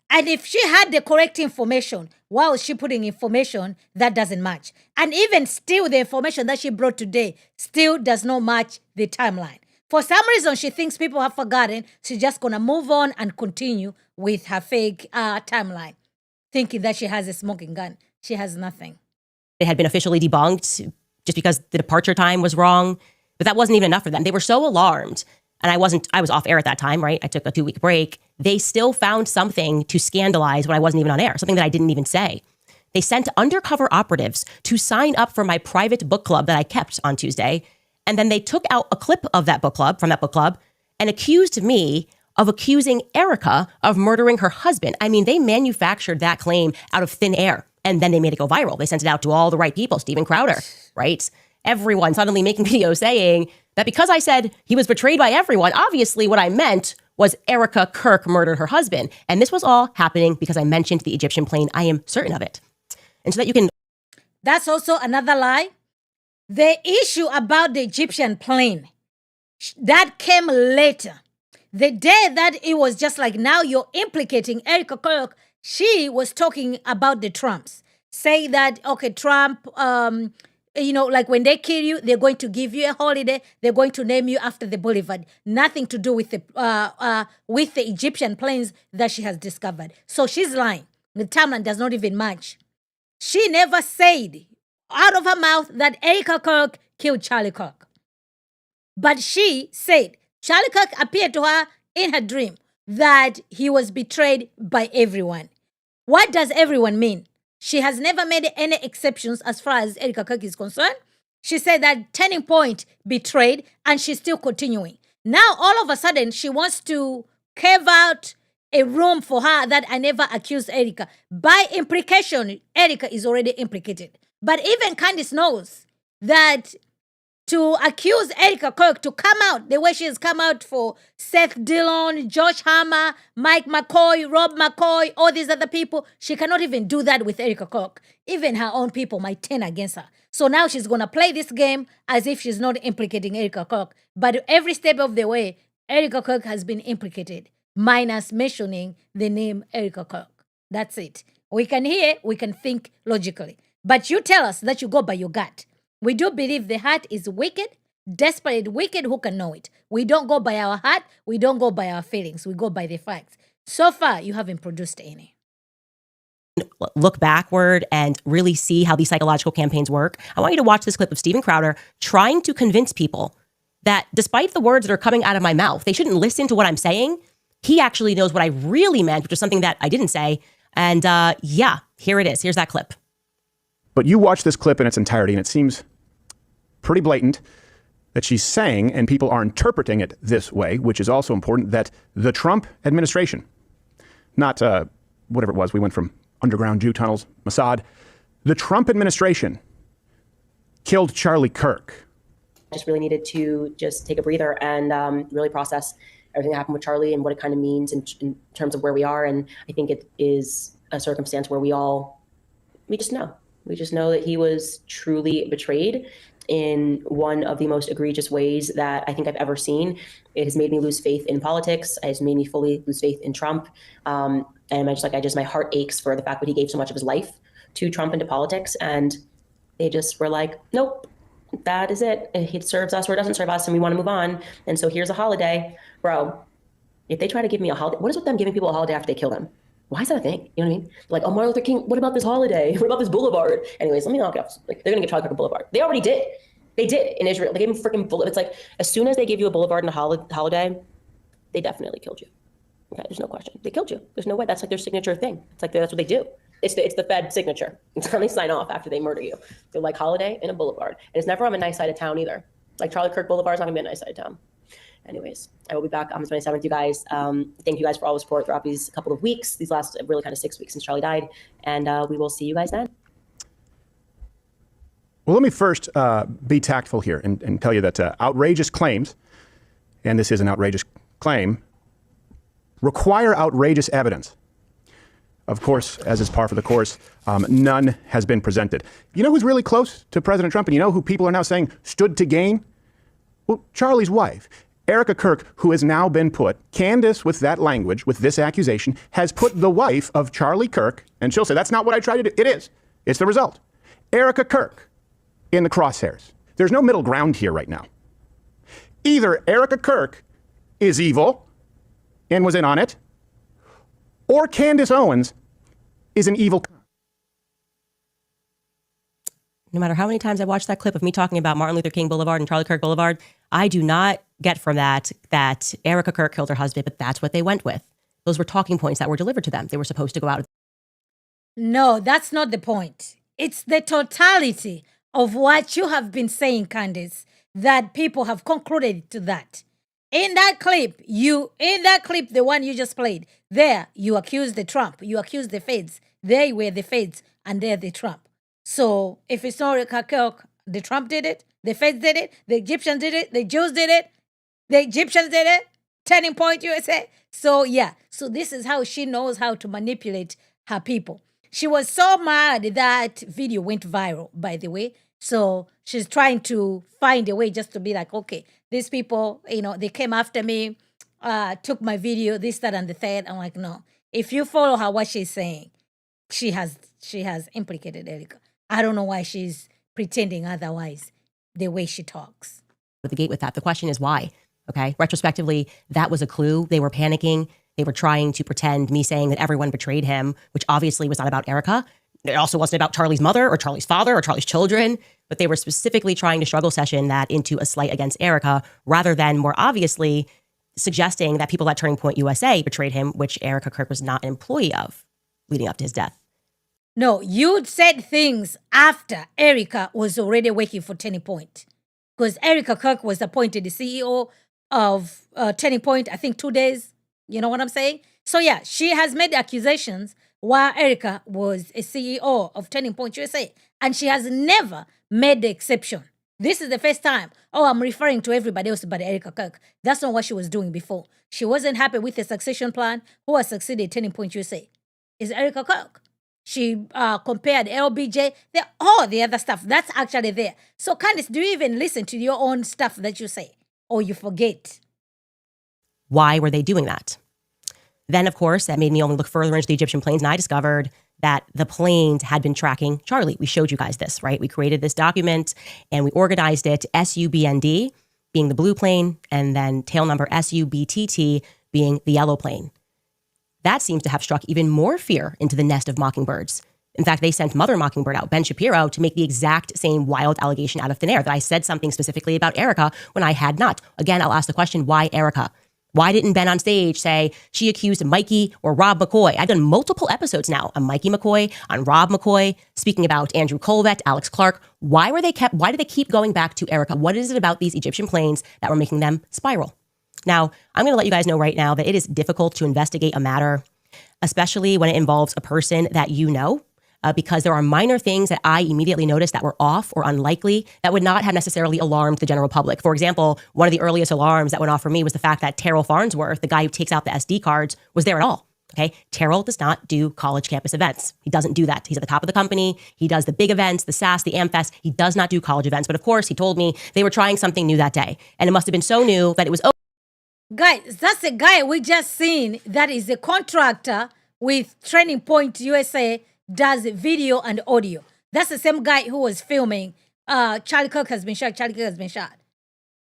And if she had the correct information, why was she putting information that doesn't match? And even still, the information that she brought today still does not match the timeline. For some reason, she thinks people have forgotten. She's just going to move on and continue with her fake timeline, thinking that she has a smoking gun. She has nothing. It had been officially debunked just because the departure time was wrong. But that wasn't even enough for them. They were so alarmed. And I was off air at that time, right? I took a 2-week break. They still found something to scandalize when I wasn't even on air, something that I didn't even say. They sent undercover operatives to sign up for my private book club that I kept on Tuesday. And then they took out a clip of that book club, from that book club, and accused me of accusing Erica of murdering her husband. I mean, they manufactured that claim out of thin air. And then they made it go viral. They sent it out to all the right people, Steven Crowder, right? Everyone suddenly making videos saying that because I said he was betrayed by everyone, obviously what I meant was Erica Kirk murdered her husband. And this was all happening because I mentioned the Egyptian plane. I am certain of it. And so that you can... That's also another lie. The issue about the Egyptian plane, that came later. The day that it was just like, now you're implicating Erica Kirk, she was talking about the Trumps. Say that, okay, Trump, like when they kill you, they're going to give you a holiday. They're going to name you after the boulevard. Nothing to do with the Egyptian planes that she has discovered. So she's lying. The timeline does not even match. She never said out of her mouth that Erica Kirk killed Charlie Kirk. But she said Charlie Kirk appeared to her in her dream that he was betrayed by everyone. What does everyone mean? She has never made any exceptions as far as Erica Kirk is concerned. She said that Turning Point betrayed, and she's still continuing. Now, all of a sudden, she wants to carve out a room for her that I never accused Erica. By implication, Erica is already implicated. But even Candace knows that to accuse Erica Kirk to come out the way she has come out for Seth Dillon, Josh Hammer, Mike McCoy, Rob McCoy, all these other people, she cannot even do that with Erica Kirk. Even her own people might turn against her. So now she's going to play this game as if she's not implicating Erica Kirk. But every step of the way, Erica Kirk has been implicated, minus mentioning the name Erica Kirk. That's it. We can hear, we can think logically. But you tell us that you go by your gut. We do believe the heart is wicked, desperate, wicked. Who can know it? We don't go by our heart. We don't go by our feelings. We go by the facts. So far, you haven't produced any. Look backward and really see how these psychological campaigns work. I want you to watch this clip of Steven Crowder trying to convince people that despite the words that are coming out of my mouth, they shouldn't listen to what I'm saying. He actually knows what I really meant, which is something that I didn't say. And yeah, here it is. Here's that clip. But you watch this clip in its entirety, and it seems pretty blatant that she's saying, and people are interpreting it this way, which is also important, that the Trump administration, not whatever it was, we went from underground Jew tunnels, Mossad, the Trump administration killed Charlie Kirk. I just really needed to just take a breather and really process everything that happened with Charlie and what it kind of means in terms of where we are. And I think it is a circumstance where we just know. We just know that he was truly betrayed in one of the most egregious ways that I think I've ever seen. It has made me lose faith in politics. It has made me fully lose faith in Trump. And my heart aches for the fact that he gave so much of his life to Trump and to politics. And they just were like, nope, that is it. It serves us or it doesn't serve us, and we want to move on. And so here's a holiday. Bro, if they try to give me a holiday, what is with them giving people a holiday after they kill them? Why is that a thing? You know what I mean? Like, oh, Martin Luther King, what about this holiday? What about this boulevard? Anyways, let me knock it off. Like, they're going to give Charlie Kirk a boulevard. They already did. They did in Israel. They gave him freaking boulevard. It's like, as soon as they give you a boulevard and a holiday, they definitely killed you. Okay, there's no question. They killed you. There's no way. That's like their signature thing. It's like, that's what they do. It's the Fed signature. It's when they sign off after they murder you. They're like holiday and a boulevard. And it's never on a nice side of town either. Like Charlie Kirk Boulevard is not going to be a nice side of town. Anyways, I will be back on the 27th, you guys. Thank you guys for all the support throughout these couple of weeks, these last really kind of 6 weeks since Charlie died. And we will see you guys then. Well, let me first be tactful here and tell you that outrageous claims, and this is an outrageous claim, require outrageous evidence. Of course, as is par for the course, none has been presented. You know who's really close to President Trump, and you know who people are now saying stood to gain? Well, Charlie's wife. Erica Kirk, who has now been put, Candace with that language, with this accusation, has put the wife of Charlie Kirk, and she'll say, that's not what I tried to do. It is. It's the result. Erica Kirk in the crosshairs. There's no middle ground here right now. Either Erica Kirk is evil and was in on it, or Candace Owens is an evil. No matter how many times I watch that clip of me talking about Martin Luther King Boulevard and Charlie Kirk Boulevard, I do not get from that Erica Kirk killed her husband, but that's what they went with. Those were talking points that were delivered to them. They were supposed to go out. No, that's not the point. It's the totality of what you have been saying, Candace, that people have concluded to that. In that clip, the one you just played, there, you accused the Trump, you accused the feds. They were the feds, and they're the Trump. So if it's not Erica Kirk, the Trump did it, the feds did it, the Egyptians did it, the Jews did it, the Egyptians did it, Turning Point USA. So yeah, so this is how she knows how to manipulate her people. She was so mad that video went viral, by the way. So she's trying to find a way just to be like, okay, these people, they came after me, took my video, this, that, and the third. I'm like, no. If you follow her, what she's saying, she has implicated Erica. I don't know why she's pretending otherwise, the way she talks. With the gate with that. The question is why? Okay. Retrospectively, that was a clue. They were panicking. They were trying to pretend me saying that everyone betrayed him, which obviously was not about Erica. It also wasn't about Charlie's mother or Charlie's father or Charlie's children, but they were specifically trying to struggle session that into a slight against Erica rather than more obviously suggesting that people at Turning Point USA betrayed him, which Erica Kirk was not an employee of leading up to his death. No, you said things after Erica was already working for Turning Point. Because Erica Kirk was appointed the CEO of Turning Point, I think 2 days. You know what I'm saying? So yeah, she has made accusations while Erica was a CEO of Turning Point USA. And she has never made the exception. This is the first time. Oh, I'm referring to everybody else but Erica Kirk. That's not what she was doing before. She wasn't happy with the succession plan. Who has succeeded Turning Point USA? Is Erica Kirk. She compared LBJ, all the other stuff. That's actually there. So Candace, do you even listen to your own stuff that you say? Or you forget? Why were they doing that? Then, of course, that made me only look further into the Egyptian plains, and I discovered that the planes had been tracking Charlie. We showed you guys this, right? We created this document and we organized it, SU-BND being the blue plane, and then tail number SU-BTT being the yellow plane. That seems to have struck even more fear into the nest of mockingbirds. In fact, they sent Mother Mockingbird out, Ben Shapiro, to make the exact same wild allegation out of thin air that I said something specifically about Erica when I had not. Again, I'll ask the question, why Erica? Why didn't Ben on stage say she accused Mikey or Rob McCoy? I've done multiple episodes now on Mikey McCoy, on Rob McCoy, speaking about Andrew Colvett, Alex Clark. Why did they keep going back to Erica? What is it about these Egyptian planes that were making them spiral? Now, I'm going to let you guys know right now that it is difficult to investigate a matter, especially when it involves a person that you know, because there are minor things that I immediately noticed that were off or unlikely that would not have necessarily alarmed the general public. For example, one of the earliest alarms that went off for me was the fact that Terrell Farnsworth, the guy who takes out the SD cards, was there at all. Okay, Terrell does not do college campus events. He doesn't do that. He's at the top of the company. He does the big events, the SAS, the AmFest. He does not do college events. But of course, he told me they were trying something new that day. And it must have been so new that it was... Guys, that's the guy we just seen that is a contractor with Training Point USA, does video and audio. That's the same guy who was filming Charlie Kirk has been shot, Charlie Kirk has been shot.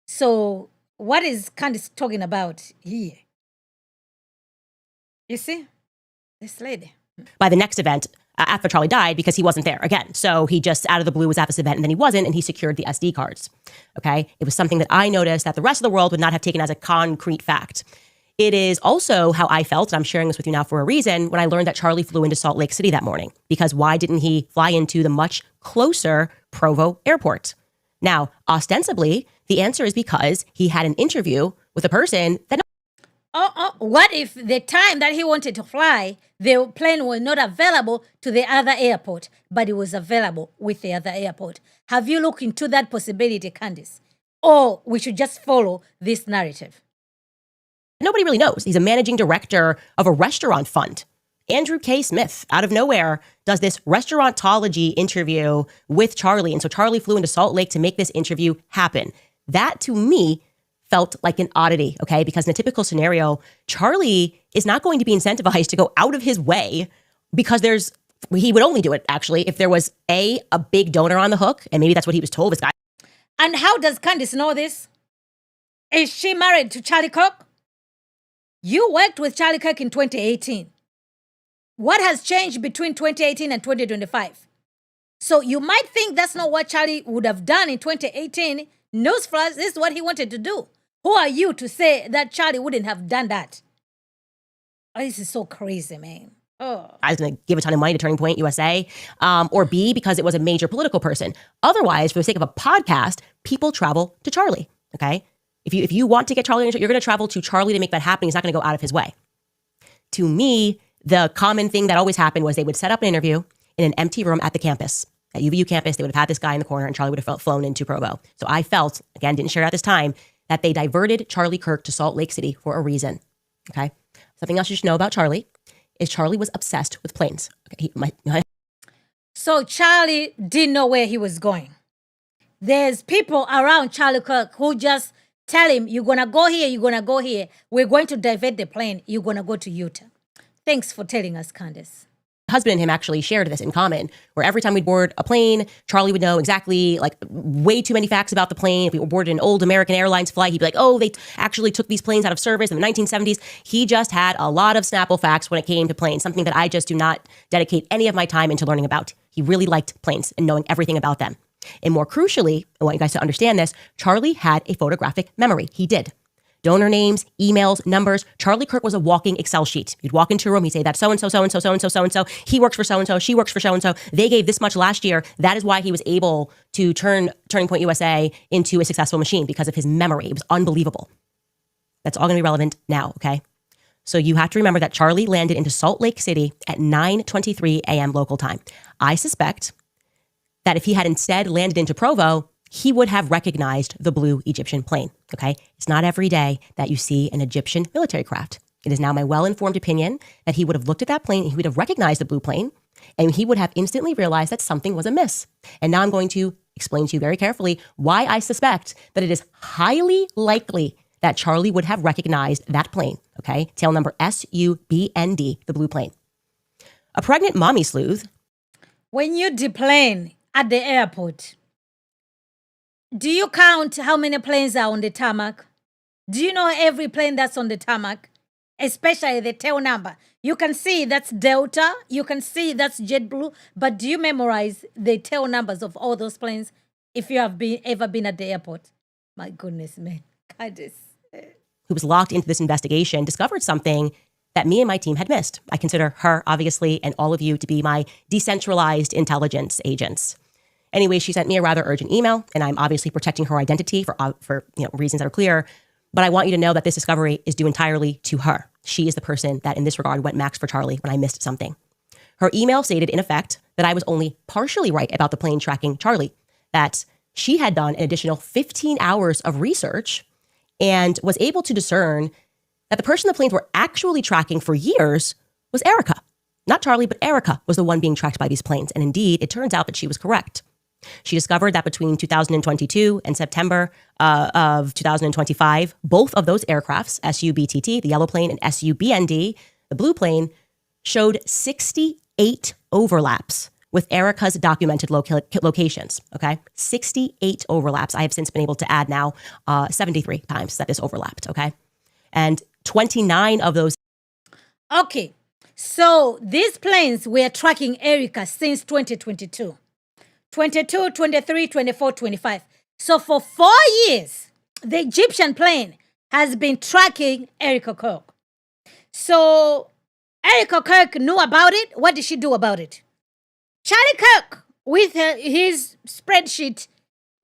So what is Candace talking about here? You see? This lady. By the next event, after Charlie died, because he wasn't there again. So he just out of the blue was at this event and then he wasn't, and he secured the SD cards. Okay? It was something that I noticed that the rest of the world would not have taken as a concrete fact. It is also how I felt, and I'm sharing this with you now for a reason, when I learned that Charlie flew into Salt Lake City that morning. Because why didn't he fly into the much closer Provo airport? Now, ostensibly, the answer is because he had an interview with a person that... What if the time that he wanted to fly, the plane was not available to the other airport, but it was available with the other airport? Have you looked into that possibility, Candace? Or we should just follow this narrative? Nobody really knows. He's a managing director of a restaurant fund. Andrew K. Smith, out of nowhere, does this restaurantology interview with Charlie. And so Charlie flew into Salt Lake to make this interview happen. That, to me, felt like an oddity, okay? Because in a typical scenario, Charlie is not going to be incentivized to go out of his way because he would only do it, actually, if there was a big donor on the hook. And maybe that's what he was told, this guy. And how does Candace know this? Is she married to Charlie Kirk? You worked with Charlie Kirk in 2018. What has changed between 2018 and 2025? So you might think that's not what Charlie would have done in 2018. Newsflash, this is what he wanted to do. Who are you to say that Charlie wouldn't have done that? Oh, this is so crazy, man. Oh. I was going to give a ton of money to Turning Point USA, or B, because it was a major political person. Otherwise, for the sake of a podcast, people travel to Charlie, okay? If you want to get Charlie, you're going to travel to Charlie to make that happen. He's not going to go out of his way. To me, the common thing that always happened was they would set up an interview in an empty room at the campus. At UVU campus, they would have had this guy in the corner and Charlie would have flown into Provo. So I felt, again, didn't share at this time, that they diverted Charlie Kirk to Salt Lake City for a reason, okay? Something else you should know about Charlie is Charlie was obsessed with planes. Okay, So Charlie didn't know where he was going. There's people around Charlie Kirk who just tell him, you're going to go here, you're going to go here. We're going to divert the plane. You're going to go to Utah. Thanks for telling us, Candace. Husband and him actually shared this in common, where every time we'd board a plane, Charlie would know exactly, like, way too many facts about the plane. If we boarded an old American Airlines flight, he'd be like, oh, they actually took these planes out of service in the 1970s. He just had a lot of Snapple facts when it came to planes, something that I just do not dedicate any of my time into learning about. He really liked planes and knowing everything about them. And more crucially, I want you guys to understand this, Charlie had a photographic memory. He did. Donor names, emails, numbers. Charlie Kirk was a walking Excel sheet. You'd walk into a room, he'd say, that's so-and-so, so-and-so, so-and-so, so-and-so. He works for so-and-so, she works for so-and-so. They gave this much last year. That is why he was able to turn Turning Point USA into a successful machine, because of his memory. It was unbelievable. That's all going to be relevant now, okay? So you have to remember that Charlie landed into Salt Lake City at 9:23 a.m. local time. I suspect that if he had instead landed into Provo, he would have recognized the blue Egyptian plane, okay? It's not every day that you see an Egyptian military craft. It is now my well-informed opinion that he would have looked at that plane and he would have recognized the blue plane, and he would have instantly realized that something was amiss. And now I'm going to explain to you very carefully why I suspect that it is highly likely that Charlie would have recognized that plane, okay? Tail number SU-BND, the blue plane. A pregnant mommy sleuth. When you deplane at the airport, do you count how many planes are on the tarmac? Do you know every plane that's on the tarmac? Especially the tail number. You can see that's Delta. You can see that's JetBlue. But do you memorize the tail numbers of all those planes if you have ever been at the airport? My goodness, man. Candace. Who was locked into this investigation, discovered something that me and my team had missed. I consider her, obviously, and all of you to be my decentralized intelligence agents. Anyway, she sent me a rather urgent email, and I'm obviously protecting her identity for reasons that are clear. But I want you to know that this discovery is due entirely to her. She is the person that in this regard went max for Charlie when I missed something. Her email stated, in effect, that I was only partially right about the plane tracking Charlie, that she had done an additional 15 hours of research and was able to discern that the person the planes were actually tracking for years was Erica. Not Charlie, but Erica was the one being tracked by these planes. And indeed, it turns out that she was correct. She discovered that between 2022 and September of 2025, both of those aircrafts, SU-BTT, the yellow plane, and SU-BND, the blue plane, showed 68 overlaps with Erica's documented locations, okay? 68 overlaps. I have since been able to add now 73 times that this overlapped, okay? And 29 of those. Okay, so these planes were tracking Erica since 2022. 22, 23, 24, 25. So for 4 years, the Egyptian plane has been tracking Erica Kirk. So Erica Kirk knew about it. What did she do about it? Charlie Kirk, with his spreadsheet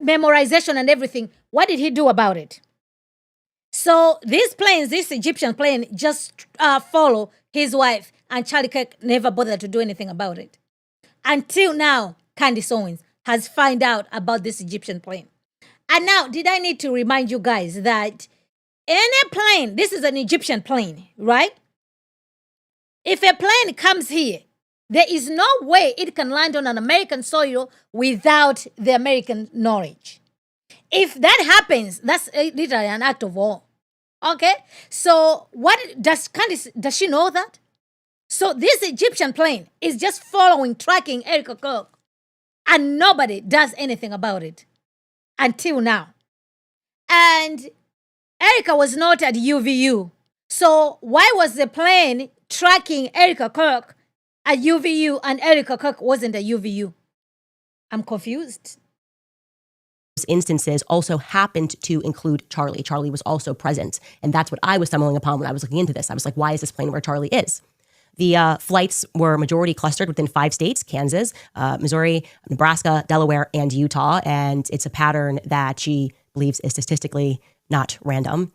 memorization and everything, what did he do about it? So these planes, this Egyptian plane, just follow his wife, and Charlie Kirk never bothered to do anything about it. Until now, Candace Owens has found out about this Egyptian plane. And now, did I need to remind you guys that any plane, this is an Egyptian plane, right? If a plane comes here, there is no way it can land on an American soil without the American knowledge. If that happens, that's literally an act of war. Okay? So what does Candace, does she know that? So this Egyptian plane is just following, tracking Erica Kirk, and nobody does anything about it until now. And Erica was not at UVU. So why was the plane tracking Erica Kirk at UVU and Erica Kirk wasn't at UVU? I'm confused. Instances also happened to include Charlie. Charlie was also present. And that's what I was stumbling upon when I was looking into this. I was like, why is this plane where Charlie is? The flights were majority clustered within 5 states, Kansas, Missouri, Nebraska, Delaware, and Utah. And it's a pattern that she believes is statistically not random.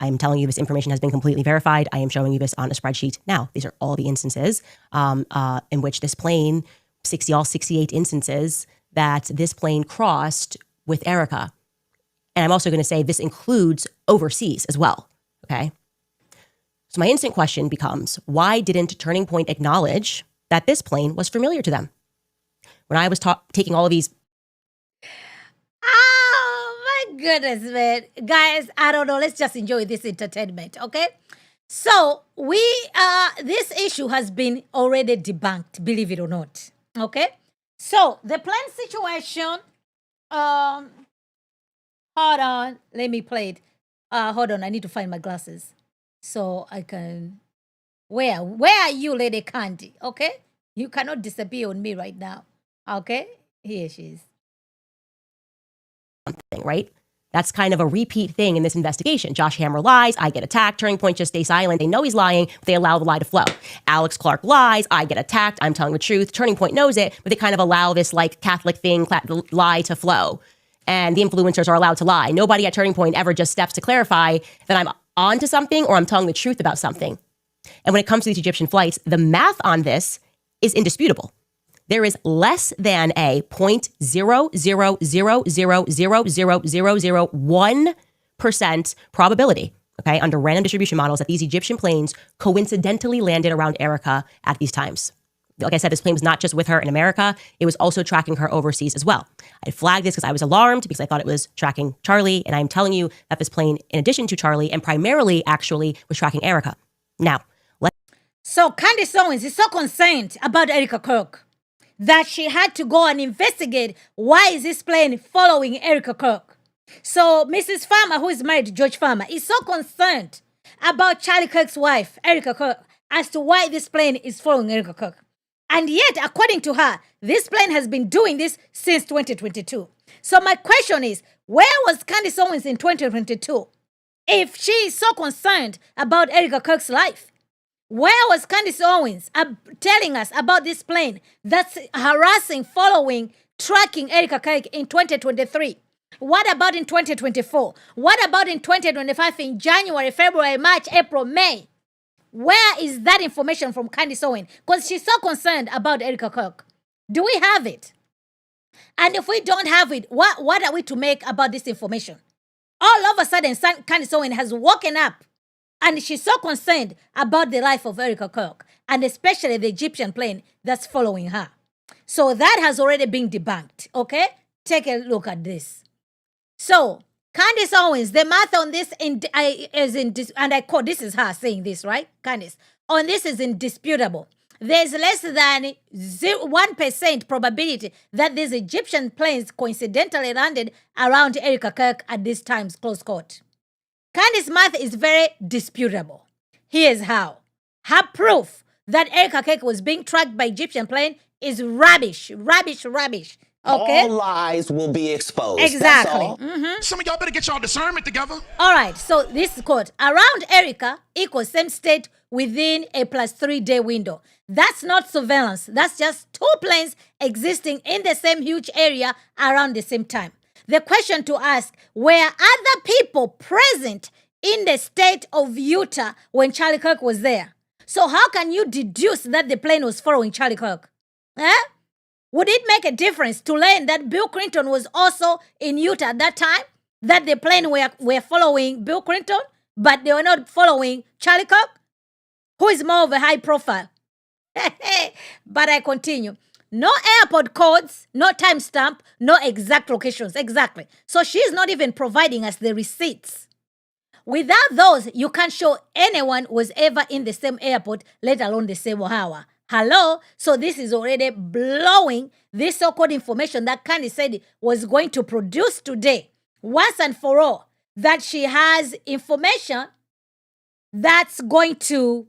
I'm telling you this information has been completely verified. I am showing you this on a spreadsheet now. These are all the instances in which this plane, 68 instances that this plane crossed with Erica. And I'm also going to say this includes overseas as well, okay? So my instant question becomes, why didn't Turning Point acknowledge that this plane was familiar to them? When I was taking all of these... Oh, my goodness, man. Guys, I don't know. Let's just enjoy this entertainment, okay? So this issue has been already debunked, believe it or not, okay? So the plane situation... hold on. Let me play it. Hold on. I need to find my glasses so I can. Where are you, Lady Candy? Okay, you cannot disappear on me right now. Okay, here she is. Right? That's kind of a repeat thing in this investigation. Josh Hammer lies, I get attacked. Turning Point just stay silent. They know he's lying, but they allow the lie to flow. Alex Clark lies, I get attacked. I'm telling the truth. Turning Point knows it, but they kind of allow this like Catholic thing, lie to flow. And the influencers are allowed to lie. Nobody at Turning Point ever just steps to clarify that I'm onto something or I'm telling the truth about something. And when it comes to these Egyptian flights, the math on this is indisputable. There is less than a 0.000000001% probability, okay, under random distribution models that these Egyptian planes coincidentally landed around Erica at these times. Like I said, this plane was not just with her in America. It was also tracking her overseas as well. I flagged this because I was alarmed because I thought it was tracking Charlie. And I'm telling you that this plane, in addition to Charlie, and primarily actually was tracking Erica. Now, So Candace Owens is so concerned about Erica Kirk that she had to go and investigate why is this plane following Erica Kirk. So Mrs. Farmer, who is married to George Farmer, is so concerned about Charlie Kirk's wife, Erica Kirk, as to why this plane is following Erica Kirk. And yet, according to her, this plane has been doing this since 2022. So my question is, where was Candace Owens in 2022? If she is so concerned about Erica Kirk's life, where was Candace Owens telling us about this plane that's harassing, following, tracking Erica Kirk in 2023? What about in 2024? What about in 2025 in January, February, March, April, May? Where is that information from Candace Owens? Because she's so concerned about Erica Kirk. Do we have it? And if we don't have it, what are we to make about this information? All of a sudden, Candace Owens has woken up and she's so concerned about the life of Erica Kirk and especially the Egyptian plane that's following her. So that has already been debunked, okay? Take a look at this. So, Candace Owens, the math on this and I quote, this is her saying this, right? Candace, on this is indisputable. There's less than 1% probability that these Egyptian planes coincidentally landed around Erica Kirk at these times, close quote. Candace's math is very disputable. Here's how. Her proof that Erica Kirk was being tracked by Egyptian plane is rubbish. Okay? All lies will be exposed. Exactly. Some of y'all better get y'all discernment together. All right, so this quote, around Erica equals same state within a +3 day window. That's not surveillance. That's just two planes existing in the same huge area around the same time. The question to ask, were other people present in the state of Utah when Charlie Kirk was there? So how can you deduce that the plane was following Charlie Kirk? Would it make a difference to learn that Bill Clinton was also in Utah at that time? That the plane were following Bill Clinton, but they were not following Charlie Kirk? Who is more of a high profile? But I continue. No airport codes, no timestamp, no exact locations. Exactly. So she's not even providing us the receipts. Without those, you can't show anyone was ever in the same airport, let alone the same hour. Hello? So this is already blowing this so-called information that Candace said was going to produce today, once and for all, that she has information that's going to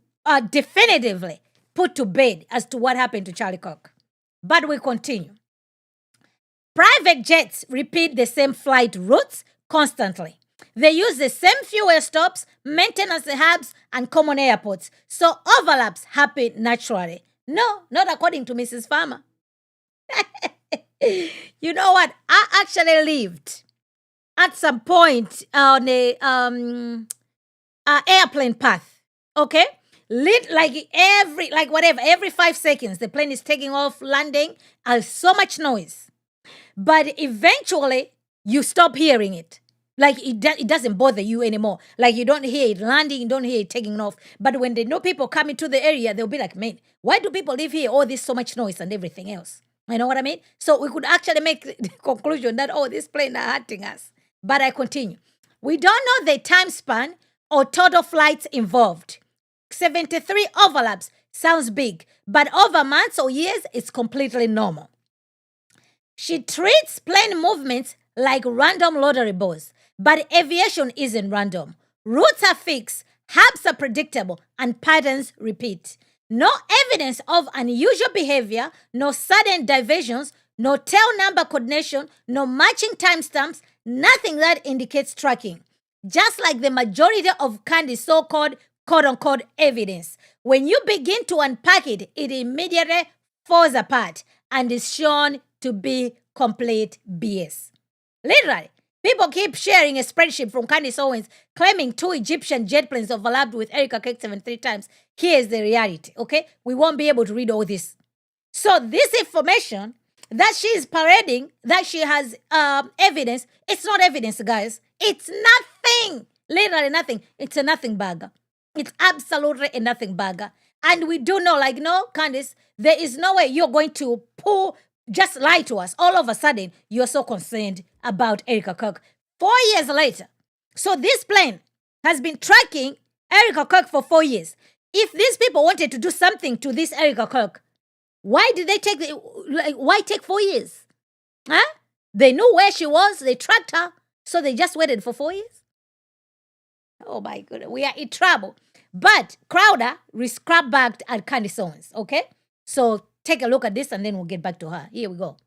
definitively put to bed as to what happened to Charlie Kirk. But we continue. Private jets repeat the same flight routes constantly. They use the same fuel stops, maintenance hubs, and common airports. So overlaps happen naturally. No, not according to Mrs. Farmer. You know what? I actually lived at some point on a airplane path. Okay? Every 5 seconds, the plane is taking off, landing, and so much noise. But eventually, you stop hearing it. Like, it doesn't bother you anymore. Like, you don't hear it landing, you don't hear it taking off. But when they know people coming to the area, they'll be like, man, why do people live here? Oh, there's so much noise and everything else. You know what I mean? So we could actually make the conclusion that, oh, this plane are hurting us. But I continue. We don't know the time span or total flights involved. 73 overlaps sounds big, but over months or years, it's completely normal. She treats plane movements like random lottery balls, but aviation isn't random. Routes are fixed, hubs are predictable, and patterns repeat. No evidence of unusual behavior, no sudden diversions, no tail number coordination, no matching timestamps, nothing that indicates tracking. Just like the majority of Candace's so-called quote-unquote evidence. When you begin to unpack it, it immediately falls apart and is shown to be complete BS. Literally, people keep sharing a spreadsheet from Candace Owens claiming 2 Egyptian jet planes overlapped with Erica Kirk 73 times. Here's the reality, okay? We won't be able to read all this. So this information that she is parading, that she has evidence, it's not evidence, guys. It's nothing. Literally nothing. It's a nothing bag. It's absolutely a nothing bag. And we do know, no, Candace, there is no way you're going to just lie to us. All of a sudden, you're so concerned about Erica Kirk. 4 years later. So this plane has been tracking Erica Kirk for 4 years. if these people wanted to do something to this Erica Kirk, why did they take why take 4 years? Huh? They knew where she was, they tracked her, so they just waited for 4 years? Oh my goodness, we are in trouble. But Crowder scrap-backed at Candace Owens, okay? So take a look at this and then we'll get back to her. Here we go.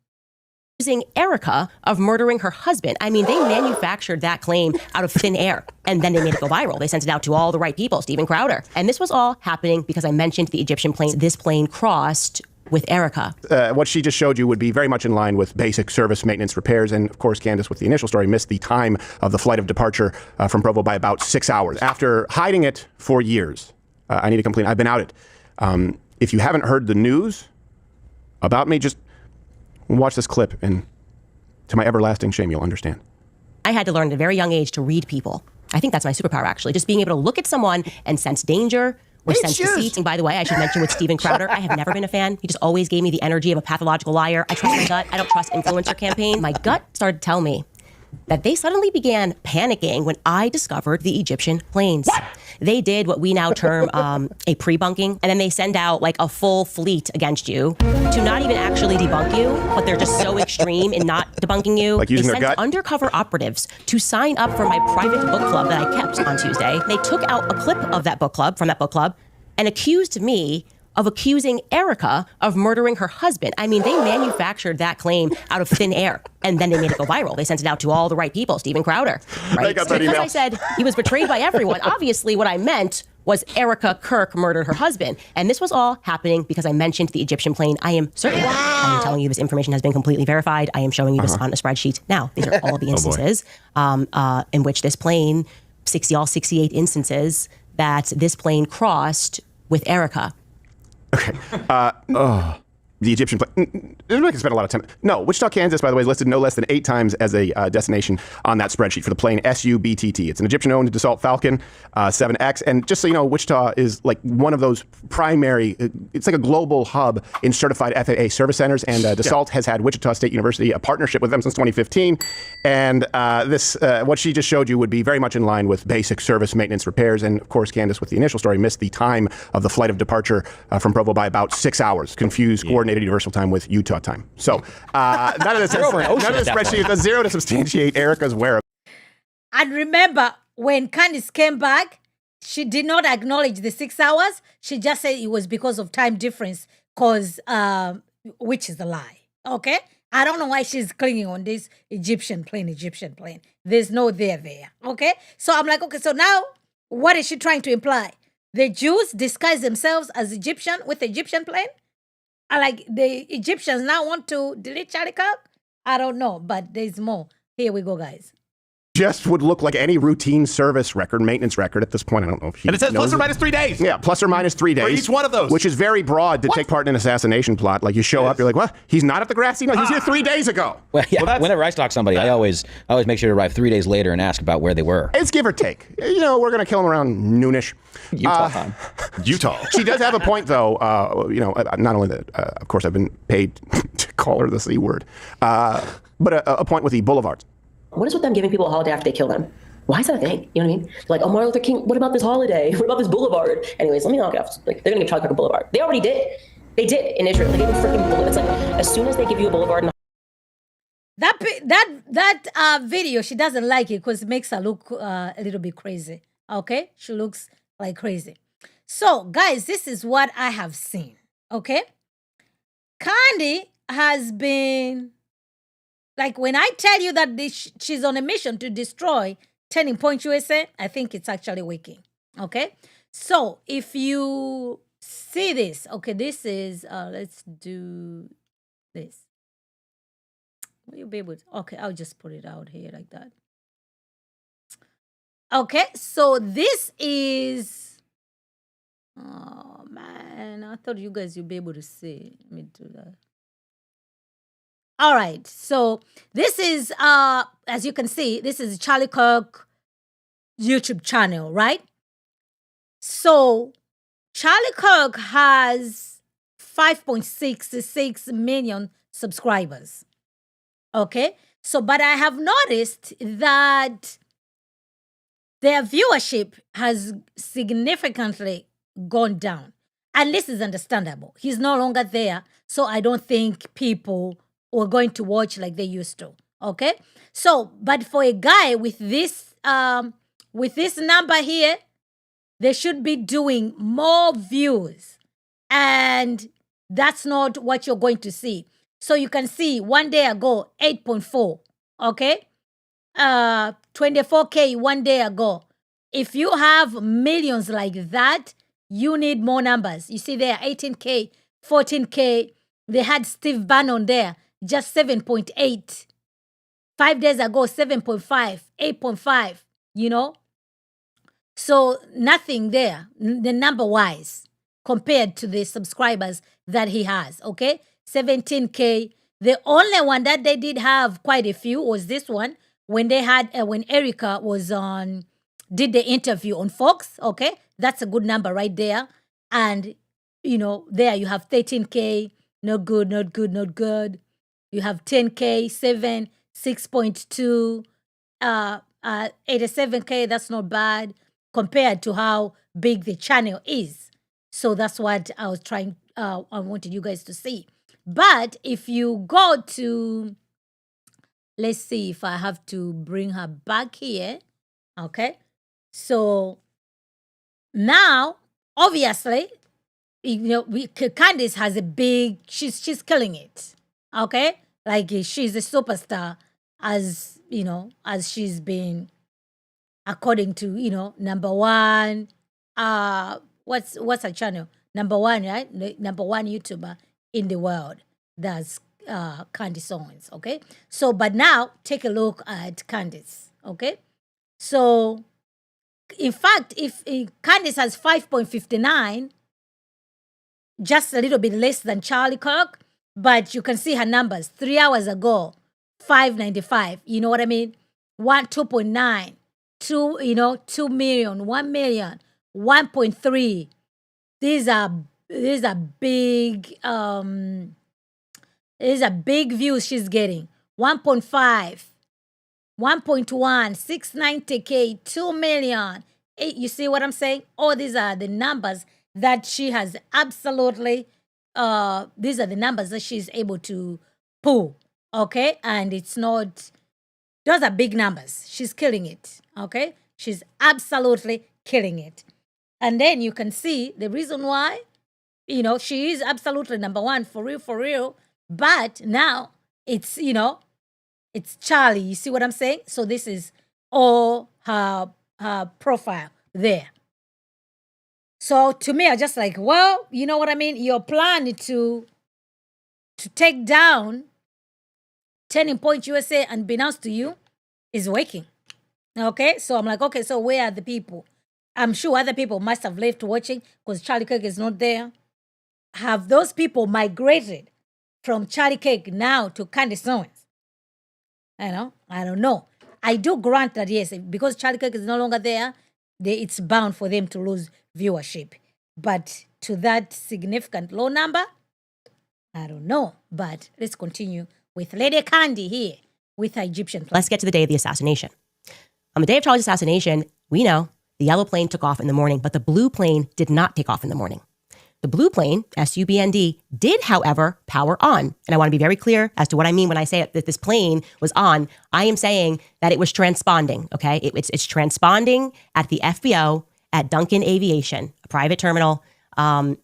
Accusing Erica of murdering her husband. I mean, they manufactured that claim out of thin air, and then they made it go viral. They sent it out to all the right people, Steven Crowder. And this was all happening because I mentioned the Egyptian plane. This plane crossed with Erica. What she just showed you would be very much in line with basic service maintenance repairs. And of course, Candace, with the initial story, missed the time of the flight of departure from Provo by about 6 hours. After hiding it for years, I need to complain, I've been outed. If you haven't heard the news about me, just watch this clip, and to my everlasting shame, you'll understand. I had to learn at a very young age to read people. I think that's my superpower, actually. Just being able to look at someone and sense danger or sense deceit. And by the way, I should mention with Steven Crowder, I have never been a fan. He just always gave me the energy of a pathological liar. I trust my gut. I don't trust influencer campaigns. My gut started to tell me that they suddenly began panicking when I discovered the Egyptian planes. What? They did what we now term a pre-bunking, and then they send out like a full fleet against you to not even actually debunk you, but they're just so extreme in not debunking you. Like using they their sent gut? undercover operatives to sign up for my private book club that I kept on Tuesday. They took out a clip of that book club, from that book club, and accused me of accusing Erica of murdering her husband. I mean, they manufactured that claim out of thin air, and then they made it go viral. They sent it out to all the right people, Steven Crowder. Right? So because I said he was betrayed by everyone, obviously what I meant was Erica Kirk murdered her husband. And this was all happening because I mentioned the Egyptian plane. I am certain. I am telling you this information has been completely verified. I am showing you this on a spreadsheet. Now, these are all of the instances in which this plane, all 68 instances that this plane crossed with Erica. Okay. The Egyptian plane. I can spend a lot of time. No, Wichita, Kansas, by the way, is listed no less than 8 times as a destination on that spreadsheet for the plane SU-BTT. It's an Egyptian-owned Dassault Falcon 7X. And just so you know, Wichita is like one of those primary, it's like a global hub in certified FAA service centers. And Dassault has had Wichita State University, a partnership with them since 2015. And this, what she just showed you would be very much in line with basic service maintenance repairs. And of course, Candace, with the initial story, missed the time of the flight of departure from Provo by about 6 hours. Confused coordinated universal time with Utah time. So none of this spreadsheet does zero to substantiate Erica's whereabouts. And remember, when Candace came back, she did not acknowledge the 6 hours. She just said it was because of time difference, which is a lie. Okay? I don't know why she's clinging on this Egyptian plane. There's no there. Okay? So I'm like, okay, so now what is she trying to imply? The Jews disguise themselves as Egyptian with Egyptian plane? Like the Egyptians now want to delete Charlie Kirk? I don't know, but there's more. Here we go, guys. Just would look like any routine service record, maintenance record at this point. I don't know if And it says plus or minus 3 days. Yeah, plus or minus 3 days. For each one of those. Which is very broad to take part in an assassination plot. Like you show up, you're like, what? He's not at the grassy knoll? He's here 3 days ago. Well, yeah, whenever I stalk somebody, I always make sure to arrive 3 days later and ask about where they were. It's give or take. You know, we're going to kill him around noonish. Utah time. Utah. She does have a point, though. You know, not only that, of course, I've been paid to call her the C word, but a point with the boulevards. What is with them giving people a holiday after they kill them? Why is that a thing? You know what I mean? Like, oh, Martin Luther King, what about this holiday? What about this boulevard? Anyways, let me knock it off. Like, they're going to give Charlie Kirk a boulevard. They already did. They did in Israel. They gave him freaking boulevard. It's like, as soon as they give you a boulevard. That video, she doesn't like it because it makes her look a little bit crazy. Okay? She looks like crazy. So, guys, this is what I have seen. Okay? Candy has been... Like, when I tell you that she's on a mission to destroy Turning Point USA, I think it's actually working, okay? So, if you see this, okay, this is, let's do this. Will you be able to, okay, I'll just put it out here like that. Okay, so this is, oh, man, I thought you guys would be able to see. Let me do that. All right, so this is, as you can see, this is Charlie Kirk YouTube channel, right? So Charlie Kirk has 5.66 million subscribers, okay? So, but I have noticed that their viewership has significantly gone down. And this is understandable. He's no longer there, so I don't think people were going to watch like they used to. Okay? So, but for a guy with this number here, they should be doing more views. And that's not what you're going to see. So you can see 1 day ago, 8.4. Okay? 24K 1 day ago. If you have millions like that, you need more numbers. You see there, 18K, 14K. They had Steve Bannon there, just 7.8. 5 days ago, 7.5, 8.5, you know? So nothing there, the number-wise, compared to the subscribers that he has, okay? 17K. The only one that they did have quite a few was this one, when they had, when Erica was on, did the interview on Fox, okay? That's a good number right there. And, you know, there you have 13K, not good, not good, not good. You have 10K, 7, 6.2, 87K, that's not bad compared to how big the channel is. So that's what I was trying, I wanted you guys to see. But if you go to, let's see if I have to bring her back here, okay? So now, obviously, you know, Candace has a big, she's killing it, okay? Like she's a superstar, as you know, as she's been, according to, you know, number one. What's her channel? Number one, right? Number one YouTuber in the world. That's Candace Owens, okay? So, but now take a look at Candace, okay? So, in fact, if Candace has 5.59, just a little bit less than Charlie Kirk, but you can see her numbers. 3 hours ago, 595. You know what I mean? 2.9, 2, you know, 2 million, 1 million, 1.3. These are big. These are big views she's getting. 1.5, 1.1, 690K, 2 million. You see what I'm saying? All these are the numbers that she has absolutely, these are the numbers that she's able to pull, okay? And it's not, those are big numbers. She's killing it, okay? She's absolutely killing it. And then you can see the reason why, you know, she is absolutely number one, for real. But now it's, you know, it's Charlie. You see what I'm saying? So this is all her profile there. So to me, I just like, well, you know what I mean? Your plan to take down Turning Point USA, unbeknownst to you, is working. Okay? So I'm like, okay, so where are the people? I'm sure other people must have left watching because Charlie Kirk is not there. Have those people migrated from Charlie Kirk now to Candace Owens? You know, I don't know. I do grant that, yes, because Charlie Kirk is no longer there, it's bound for them to lose viewership. But to that significant low number, I don't know. But let's continue with Lady Candy here with her Egyptian plane. Let's get to the day of the assassination. On the day of Charlie's assassination, we know the yellow plane took off in the morning, but the blue plane did not take off in the morning. The blue plane, SU-BTT, did, however, power on. And I want to be very clear as to what I mean when I say that this plane was on. I am saying that it was transponding, okay? It's transponding at the FBO at Duncan Aviation, a private terminal. So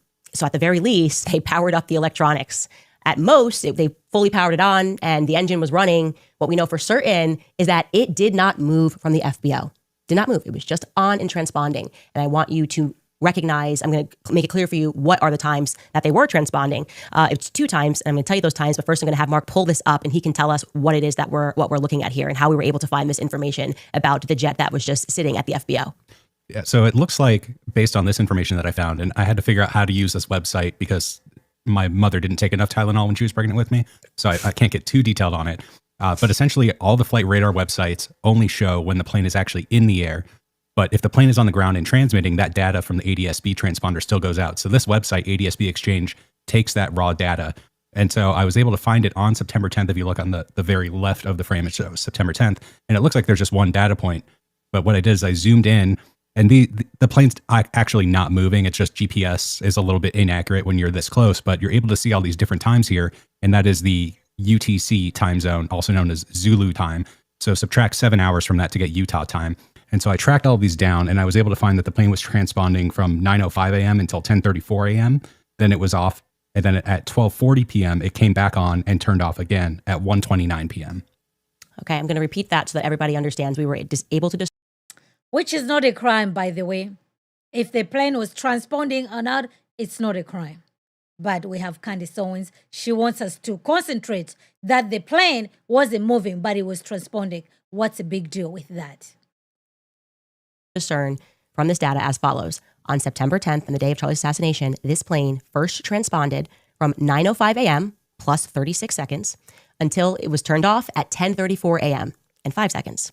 at the very least, they powered up the electronics. At most, they fully powered it on and the engine was running. What we know for certain is that it did not move from the FBO. Did not move. It was just on and transponding. And I want you to recognize, I'm going to make it clear for you what are the times that they were transponding. It's 2 times, and I'm going to tell you those times, but first I'm going to have Mark pull this up and he can tell us what it is that what we're looking at here and how we were able to find this information about the jet that was just sitting at the FBO. Yeah, so it looks like, based on this information that I found, and I had to figure out how to use this website because my mother didn't take enough Tylenol when she was pregnant with me, so I can't get too detailed on it. But essentially, all the flight radar websites only show when the plane is actually in the air. But if the plane is on the ground and transmitting, that data from the ADS-B transponder still goes out. So this website, ADS-B Exchange, takes that raw data. And so I was able to find it on September 10th. If you look on the very left of the frame, it shows September 10th. And it looks like there's just one data point. But what I did is I zoomed in And the plane's actually not moving. It's just GPS is a little bit inaccurate when you're this close, but you're able to see all these different times here. And that is the UTC time zone, also known as Zulu time. So subtract 7 hours from that to get Utah time. And so I tracked all these down, and I was able to find that the plane was transponding from 9:05 a.m. until 10:34 a.m. Then it was off. And then at 12:40 p.m., it came back on and turned off again at 1:29 p.m. Okay, I'm going to repeat that so that everybody understands. We were able to Which is not a crime, by the way. If the plane was transponding or not, it's not a crime. But we have Candace Owens. She wants us to concentrate that the plane wasn't moving, but it was transponding. What's the big deal with that? discern from this data as follows. On September 10th, on the day of Charlie's assassination, this plane first transponded from 9:05 a.m. plus 36 seconds until it was turned off at 10:34 a.m. and 5 seconds.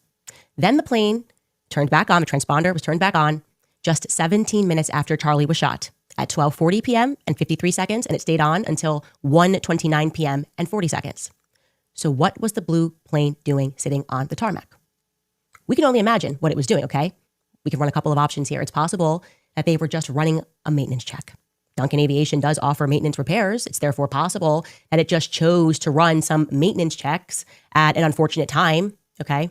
Then the plane turned back on, the transponder was turned back on just 17 minutes after Charlie was shot at 12:40 p.m. and 53 seconds, and it stayed on until 1:29 p.m. and 40 seconds. So what was the blue plane doing sitting on the tarmac? We can only imagine what it was doing, okay? We can run a couple of options here. It's possible that they were just running a maintenance check. Duncan Aviation does offer maintenance repairs. It's therefore possible that it just chose to run some maintenance checks at an unfortunate time, okay?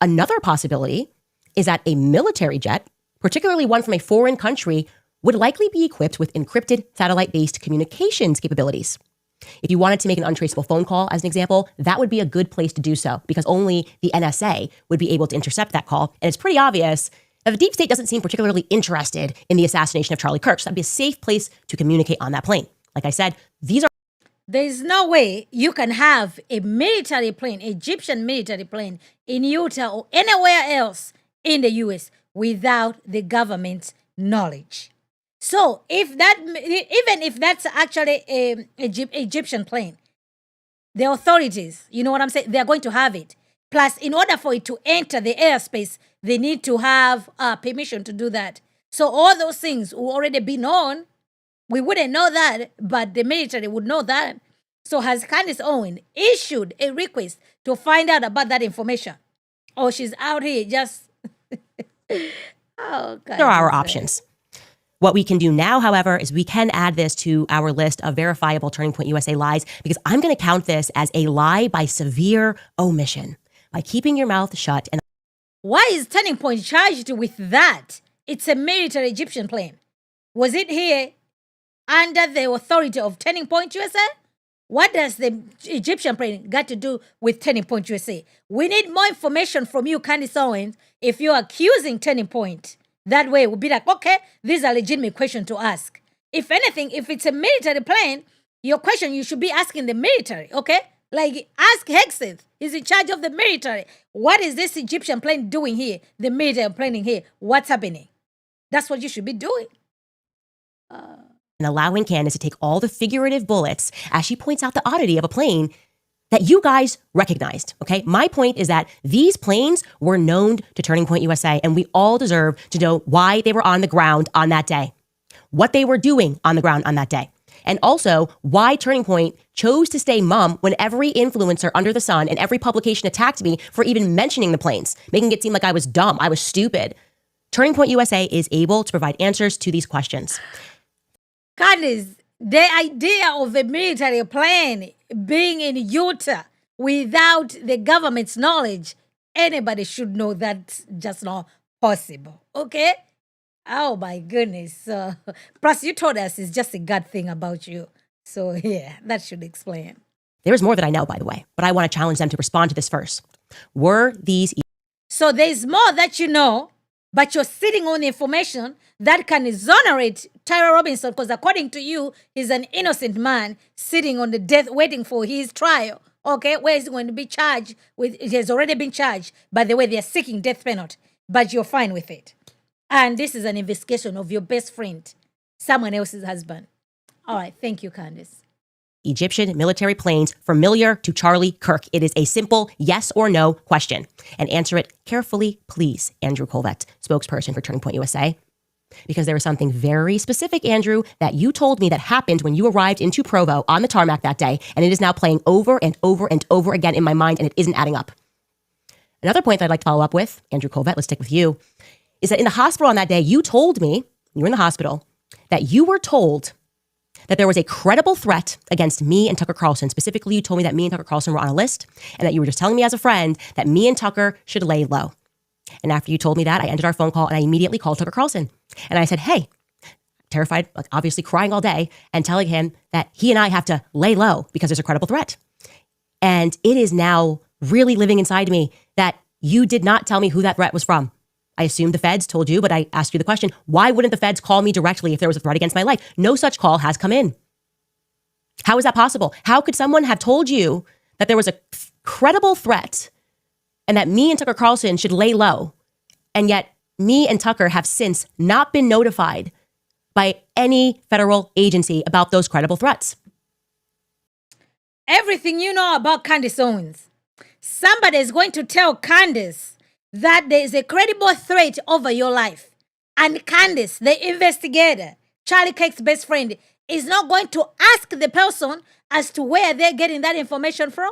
Another possibility is that a military jet, particularly one from a foreign country, would likely be equipped with encrypted satellite-based communications capabilities. If you wanted to make an untraceable phone call, as an example, that would be a good place to do so because only the NSA would be able to intercept that call. And it's pretty obvious that the deep state doesn't seem particularly interested in the assassination of Charlie Kirk. So that'd be a safe place to communicate on that plane. Like I said, these are... There's no way you can have a military plane, Egyptian military plane in Utah or anywhere else in the U.S. without the government's knowledge. So if that, even if that's actually an Egyptian plane, the authorities, you know what I'm saying, they're going to have it. Plus, in order for it to enter the airspace, they need to have permission to do that. So all those things will already be known. We wouldn't know that, but the military would know that. So has Candace Owens issued a request to find out about that information? Or she's out here just... oh, God. There are our options. What we can do now, however, is we can add this to our list of verifiable Turning Point USA lies because I'm going to count this as a lie by severe omission, by keeping your mouth shut. And why is Turning Point charged with that? It's a military Egyptian plane. Was it here under the authority of Turning Point USA? What does the Egyptian plane got to do with Turning Point USA? We need more information from you, Candace Owens, if you're accusing Turning Point. That way, we'll be like, okay, these are legitimate questions to ask. If anything, if it's a military plane, your question, you should be asking the military, okay? Like, ask Hexeth. He's in charge of the military. What is this Egyptian plane doing here? The military plane here. What's happening? That's what you should be doing. And allowing Candace to take all the figurative bullets as she points out the oddity of a plane that you guys recognized, okay? My point is that these planes were known to Turning Point USA, and we all deserve to know why they were on the ground on that day, what they were doing on the ground on that day, and also why Turning Point chose to stay mum when every influencer under the sun and every publication attacked me for even mentioning the planes, making it seem like I was dumb, I was stupid. Turning Point USA is able to provide answers to these questions. Candace, the idea of a military plane being in Utah without the government's knowledge, anybody should know that's just not possible, okay? Oh, my goodness. Plus, you told us it's just a gut thing about you. So, yeah, that should explain. There is more that I know, by the way, but I want to challenge them to respond to this first. Were these... So there's more that you know, but you're sitting on information that can exonerate Tyra Robinson because according to you, he's an innocent man sitting on the death, waiting for his trial. Okay, where is he going to be charged with? It has already been charged. By the way, they're seeking death penalty, but you're fine with it. And this is an investigation of your best friend, someone else's husband. All right, thank you, Candace. Egyptian military planes familiar to Charlie Kirk? It is a simple yes or no question. And answer it carefully, please, Andrew Colvett, spokesperson for Turning Point USA. Because there was something very specific, Andrew, that you told me that happened when you arrived into Provo on the tarmac that day, and it is now playing over and over and over again in my mind, and it isn't adding up. Another point that I'd like to follow up with, Andrew Colvett, let's stick with you, is that in the hospital on that day, you told me, you were in the hospital, that you were told that there was a credible threat against me and Tucker Carlson. Specifically, you told me that me and Tucker Carlson were on a list and that you were just telling me as a friend that me and Tucker should lay low. And after you told me that, I ended our phone call and I immediately called Tucker Carlson. And I said, hey, terrified, like obviously crying all day and telling him that he and I have to lay low because there's a credible threat. And it is now really living inside me that you did not tell me who that threat was from. I assumed the feds told you, but I asked you the question, why wouldn't the feds call me directly if there was a threat against my life? No such call has come in. How is that possible? How could someone have told you that there was a credible threat and that me and Tucker Carlson should lay low, and yet me and Tucker have since not been notified by any federal agency about those credible threats? Everything you know about Candace Owens, somebody is going to tell Candace that there is a credible threat over your life. And Candace, the investigator, Charlie Kirk's best friend, is not going to ask the person as to where they're getting that information from.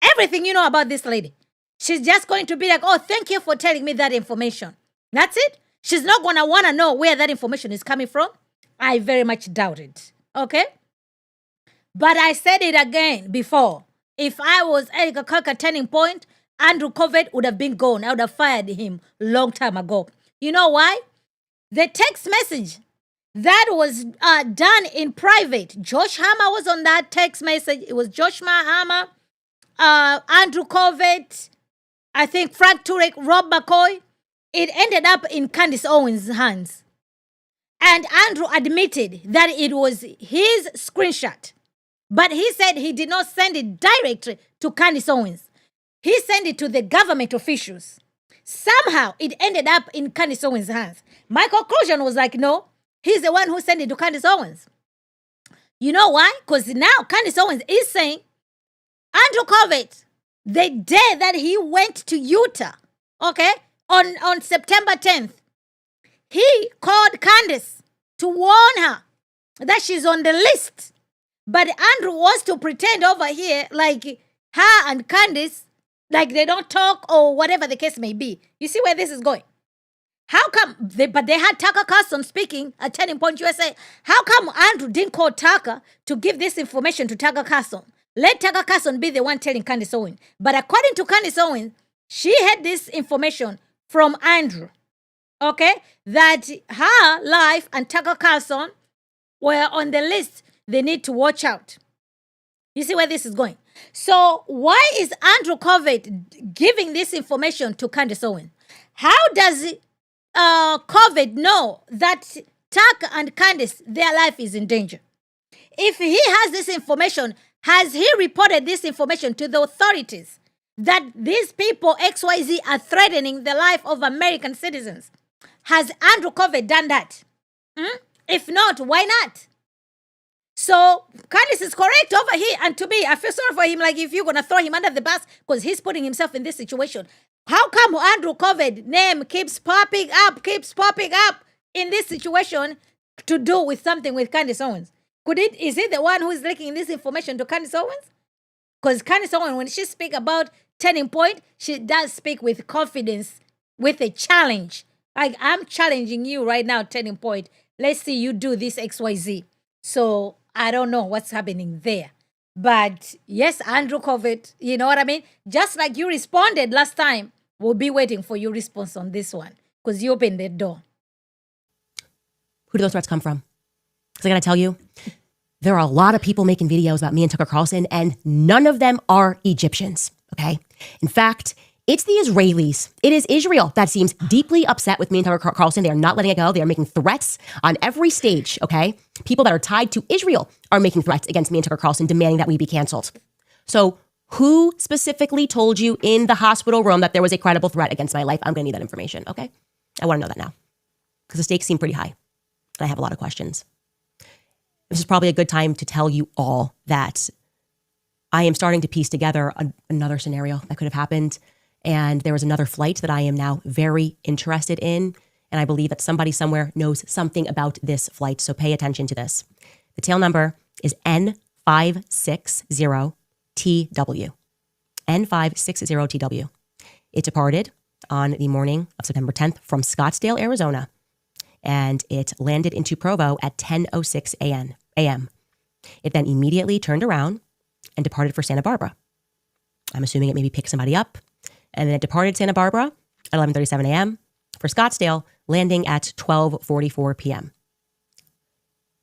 Everything you know about this lady, she's just going to be like, oh, thank you for telling me that information. That's it. She's not going to want to know where that information is coming from. I very much doubt it. Okay? But I said it again before. If I was Eric Kirk at Turning Point, Andrew Covert would have been gone. I would have fired him long time ago. You know why? The text message that was done in private. Josh Hammer was on that text message. It was Josh Hammer, Andrew Covert, I think Frank Turek, Rob McCoy. It ended up in Candace Owens' hands. And Andrew admitted that it was his screenshot. But he said he did not send it directly to Candace Owens. He sent it to the government officials. Somehow, it ended up in Candace Owens' hands. My conclusion was like, no, he's the one who sent it to Candace Owens. You know why? Because now Candace Owens is saying, Andrew Covert, the day that he went to Utah, okay, on September 10th, he called Candace to warn her that she's on the list. But Andrew wants to pretend over here like her and Candace, like they don't talk or whatever the case may be. You see where this is going? How come, but they had Tucker Carlson speaking at Turning Point USA. How come Andrew didn't call Tucker to give this information to Tucker Carlson? Let Tucker Carlson be the one telling Candace Owens. But according to Candace Owens, she had this information from Andrew, okay, that her life and Tucker Carlson were on the list. They need to watch out. You see where this is going? So why is Andrew Covert giving this information to Candace Owens? How does Covert know that Tucker and Candace, their life is in danger? If he has this information, has he reported this information to the authorities that these people, XYZ, are threatening the life of American citizens? Has Andrew Covert done that? If not, why not? So Candace is correct over here. And to me, I feel sorry for him. Like if you're going to throw him under the bus because he's putting himself in this situation. How come Andrew Covert name keeps popping up in this situation to do with something with Candace Owens? Is it the one who is leaking this information to Candace Owens? Because Candace Owens, when she speaks about Turning Point, she does speak with confidence, with a challenge. Like, I'm challenging you right now, Turning Point. Let's see you do this XYZ. So I don't know what's happening there. But yes, Andrew Covert, you know what I mean? Just like you responded last time, we'll be waiting for your response on this one because you opened the door. Who do those threats come from? Because I got to tell you, there are a lot of people making videos about me and Tucker Carlson, and none of them are Egyptians, okay? In fact, it's the Israelis. It is Israel that seems deeply upset with me and Tucker Carlson. They are not letting it go. They are making threats on every stage, okay? People that are tied to Israel are making threats against me and Tucker Carlson, demanding that we be canceled. So who specifically told you in the hospital room that there was a credible threat against my life? I'm going to need that information, okay? I want to know that now because the stakes seem pretty high. And I have a lot of questions. This is probably a good time to tell you all that I am starting to piece together another scenario that could have happened. And there was another flight that I am now very interested in. And I believe that somebody somewhere knows something about this flight. So pay attention to this. The tail number is N560TW. N560TW. It departed on the morning of September 10th from Scottsdale, Arizona. And it landed into Provo at 10:06 a.m. It then immediately turned around and departed for Santa Barbara. I'm assuming it maybe picked somebody up. And then it departed Santa Barbara at 11:37 a.m. for Scottsdale, landing at 12:44 p.m.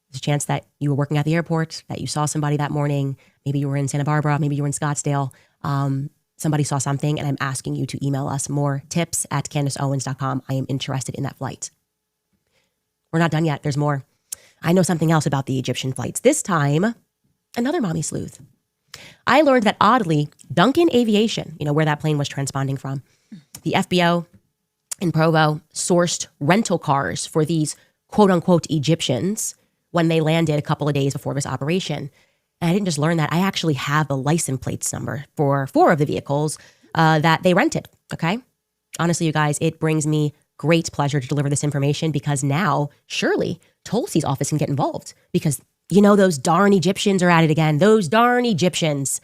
There's a chance that you were working at the airport, that you saw somebody that morning. Maybe you were in Santa Barbara, maybe you were in Scottsdale. Somebody saw something, and I'm asking you to email us more tips at CandaceOwens.com. I am interested in that flight. We're not done yet. There's more. I know something else about the Egyptian flights. This time, another mommy sleuth. I learned that oddly, Duncan Aviation, where that plane was transponding from, the FBO in Provo sourced rental cars for these quote unquote Egyptians when they landed a couple of days before this operation. And I didn't just learn that. I actually have the license plates number for 4 of the vehicles that they rented. Okay. Honestly, you guys, it brings me great pleasure to deliver this information because now, surely, Tulsi's office can get involved because, those darn Egyptians are at it again. Those darn Egyptians.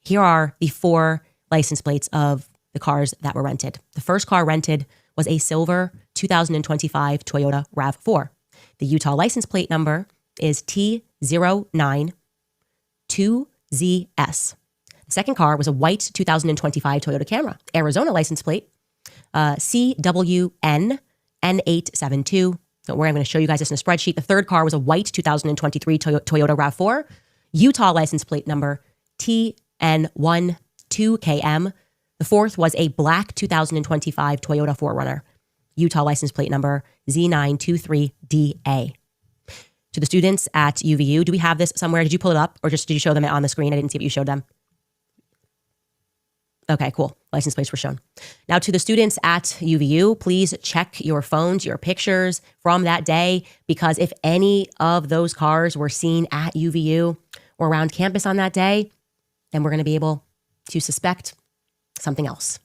Here are the 4 license plates of the cars that were rented. The first car rented was a silver 2025 Toyota RAV4. The Utah license plate number is T092ZS. The second car was a white 2025 Toyota Camry. Arizona license plate, CWN N872. Don't worry, I'm going to show you guys this in a spreadsheet. The third car was a white 2023 Toyota RAV4. Utah license plate number TN12KM. The fourth was a black 2025 Toyota 4Runner. Utah license plate number Z923DA. To the students at UVU, do we have this somewhere? Did you pull it up or just did you show them it on the screen? I didn't see what you showed them. Okay, cool. License plates were shown. Now to the students at UVU, please check your phones, your pictures from that day, because if any of those cars were seen at UVU or around campus on that day, then we're going to be able to suspect something else.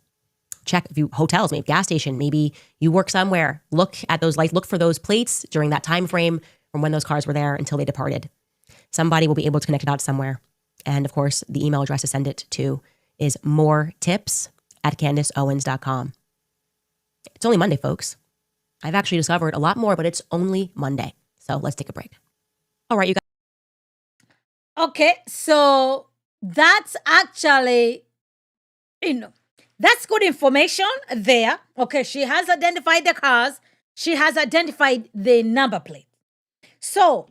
Check if you hotels, maybe gas station, maybe you work somewhere. Look at those lights, look for those plates during that time frame from when those cars were there until they departed. Somebody will be able to connect it out somewhere. And of course, the email address to send it to is moretips@CandaceOwens.com. It's only Monday, folks. I've actually discovered a lot more, but it's only Monday. So let's take a break. All right, you guys. Okay, so that's actually, that's good information there. Okay, she has identified the cars. She has identified the number plate. So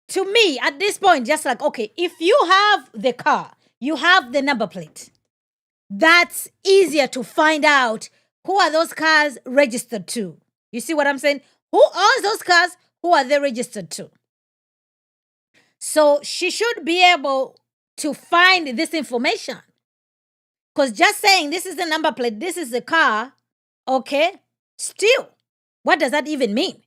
to me, at this point, just like, okay, if you have the car, you have the number plate, that's easier to find out who are those cars registered to. You see what I'm saying? Who owns those cars? Who are they registered to? So she should be able to find this information. Because just saying this is the number plate, this is the car, okay, still, what does that even mean?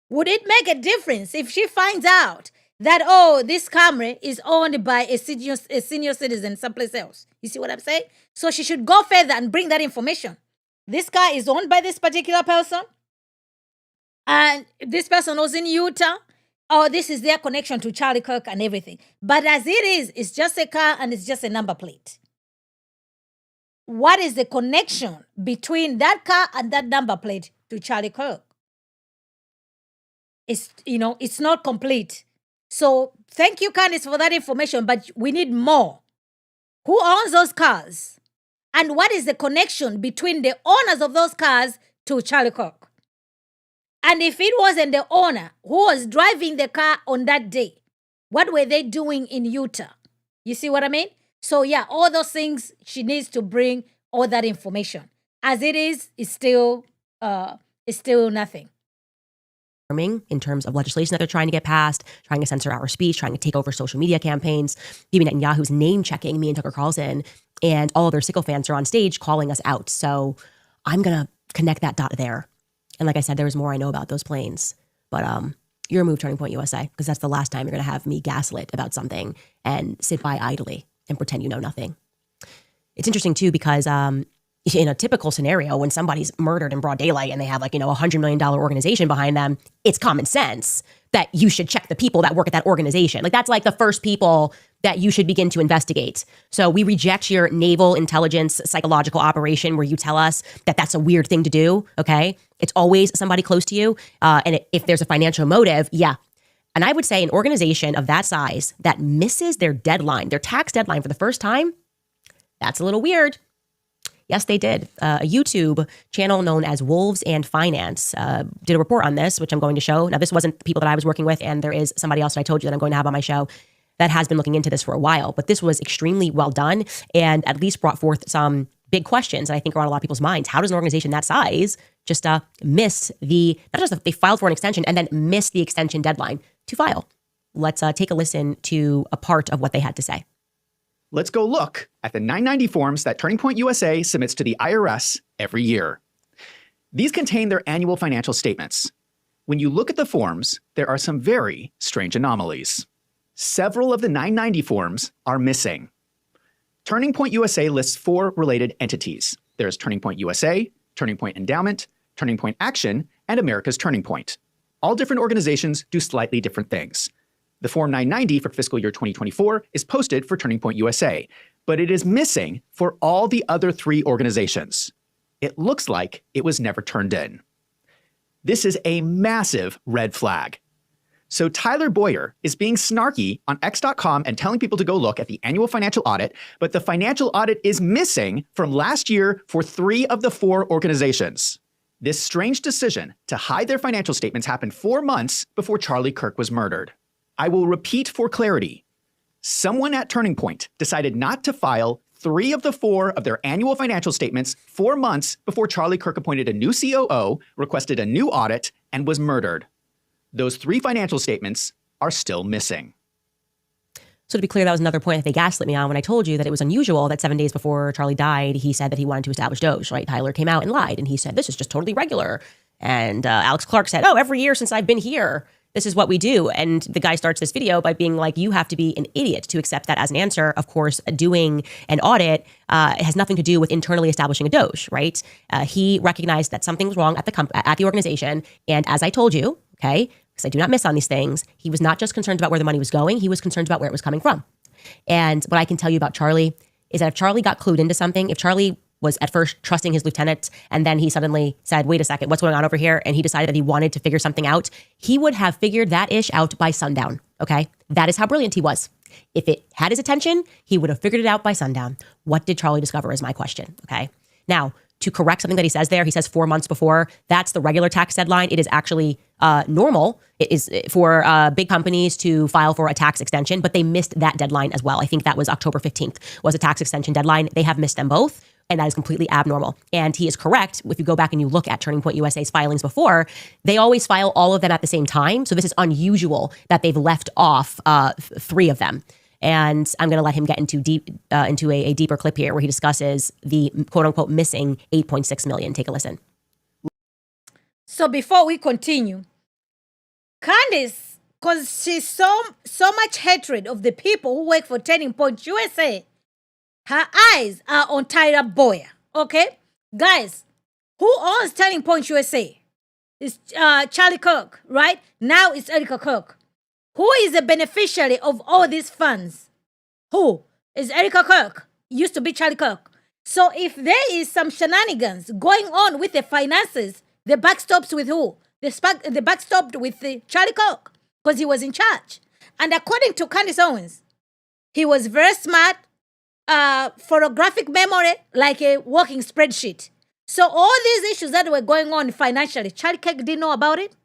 Would it make a difference if she finds out that, oh, this Camry is owned by a senior citizen someplace else? You see what I'm saying? So she should go further and bring that information. This car is owned by this particular person, and this person was in Utah. Oh, this is their connection to Charlie Kirk and everything. But as it is, it's just a car and it's just a number plate. What is the connection between that car and that number plate to Charlie Kirk? It's not complete. So thank you, Candace, for that information, but we need more. Who owns those cars? And what is the connection between the owners of those cars to Charlie Kirk? And if it wasn't the owner who was driving the car on that day, what were they doing in Utah? You see what I mean? So yeah, all those things, she needs to bring all that information. As it is, it's still nothing. In terms of legislation that they're trying to get passed, trying to censor our speech, trying to take over social media campaigns. Bibi Netanyahu's name checking me and Tucker Carlson, and all of their sycophants are on stage calling us out. So I'm going to connect that dot there. And like I said, there's more I know about those planes. But your move, Turning Point USA, because that's the last time you're going to have me gaslit about something and sit by idly and pretend you know nothing. It's interesting, too, because in a typical scenario, when somebody's murdered in broad daylight and they have like, $100 million organization behind them, it's common sense that you should check the people that work at that organization. Like that's like the first people that you should begin to investigate. So we reject your naval intelligence psychological operation where you tell us that that's a weird thing to do. Okay. It's always somebody close to you. And if there's a financial motive, yeah. And I would say an organization of that size that misses their deadline, their tax deadline for the first time, that's a little weird. Yes, they did. A YouTube channel known as Wolves and Finance did a report on this, which I'm going to show. Now, this wasn't the people that I was working with, and there is somebody else that I told you that I'm going to have on my show that has been looking into this for a while. But this was extremely well done and at least brought forth some big questions that I think are on a lot of people's minds. How does an organization that size just miss not just they filed for an extension and then miss the extension deadline to file? Let's take a listen to a part of what they had to say. Let's go look at the 990 forms that Turning Point USA submits to the IRS every year. These contain their annual financial statements. When you look at the forms, there are some very strange anomalies. Several of the 990 forms are missing. Turning Point USA lists 4 related entities. There's Turning Point USA, Turning Point Endowment, Turning Point Action, and America's Turning Point. All different organizations do slightly different things. The Form 990 for fiscal year 2024 is posted for Turning Point USA, but it is missing for all the other 3 organizations. It looks like it was never turned in. This is a massive red flag. So Tyler Boyer is being snarky on X.com and telling people to go look at the annual financial audit, but the financial audit is missing from last year for 3 of the 4 organizations. This strange decision to hide their financial statements happened 4 months before Charlie Kirk was murdered. I will repeat for clarity. Someone at Turning Point decided not to file 3 of the 4 of their annual financial statements 4 months before Charlie Kirk appointed a new COO, requested a new audit, and was murdered. Those 3 financial statements are still missing. So to be clear, that was another point that they gaslit me on when I told you that it was unusual that 7 days before Charlie died, he said that he wanted to establish Doge, right? Tyler came out and lied, and he said, this is just totally regular. And Alex Clark said, oh, every year since I've been here, this is what we do. And the guy starts this video by being like, you have to be an idiot to accept that as an answer. Of course, doing an audit has nothing to do with internally establishing a Doge, right? He recognized that something was wrong at the organization. And as I told you, okay, because I do not miss on these things, he was not just concerned about where the money was going, he was concerned about where it was coming from. And what I can tell you about Charlie is that if Charlie got clued into something, if Charlie was at first trusting his lieutenant, and then he suddenly said, wait a second, what's going on over here? And he decided that he wanted to figure something out, he would have figured that ish out by sundown, okay? That is how brilliant he was. If it had his attention, he would have figured it out by sundown. What did Charlie discover is my question, okay? Now, to correct something that he says there, he says 4 months before, that's the regular tax deadline. It is actually normal. It is for big companies to file for a tax extension, but they missed that deadline as well. I think that was October 15th was a tax extension deadline. They have missed them both. And that is completely abnormal. And he is correct. If you go back and you look at Turning Point USA's filings before, they always file all of them at the same time. So this is unusual that they've left off 3 of them. And I'm going to let him get into a deeper clip here where he discusses the quote unquote missing 8.6 million. Take a listen. So before we continue, Candace, because she's so much hatred of the people who work for Turning Point USA, her eyes are on Tyler Boyer, okay? Guys, who owns Turning Point USA? It's Charlie Kirk, right? Now it's Erica Kirk. Who is the beneficiary of all these funds? Who? Is Erica Kirk. Used to be Charlie Kirk. So if there is some shenanigans going on with the finances, the buck stops with who? The buck stopped with Charlie Kirk because he was in charge. And according to Candace Owens, he was very smart, photographic memory, like a working spreadsheet. So all these issues that were going on financially, Charlie Kirk didn't know about it?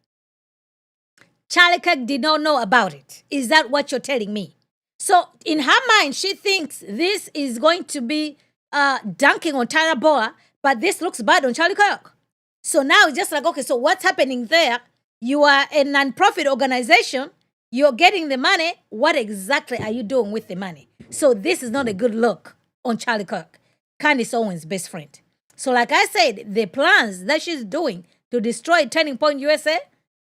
Charlie Kirk did not know about it. Is that what you're telling me? So in her mind, she thinks this is going to be dunking on Tyler Boyer, but this looks bad on Charlie Kirk. So now it's just like, okay, so what's happening there? You are a non-profit organization. You're getting the money. What exactly are you doing with the money? So this is not a good look on Charlie Kirk, Candace Owens' best friend. So like I said, the plans that she's doing to destroy Turning Point USA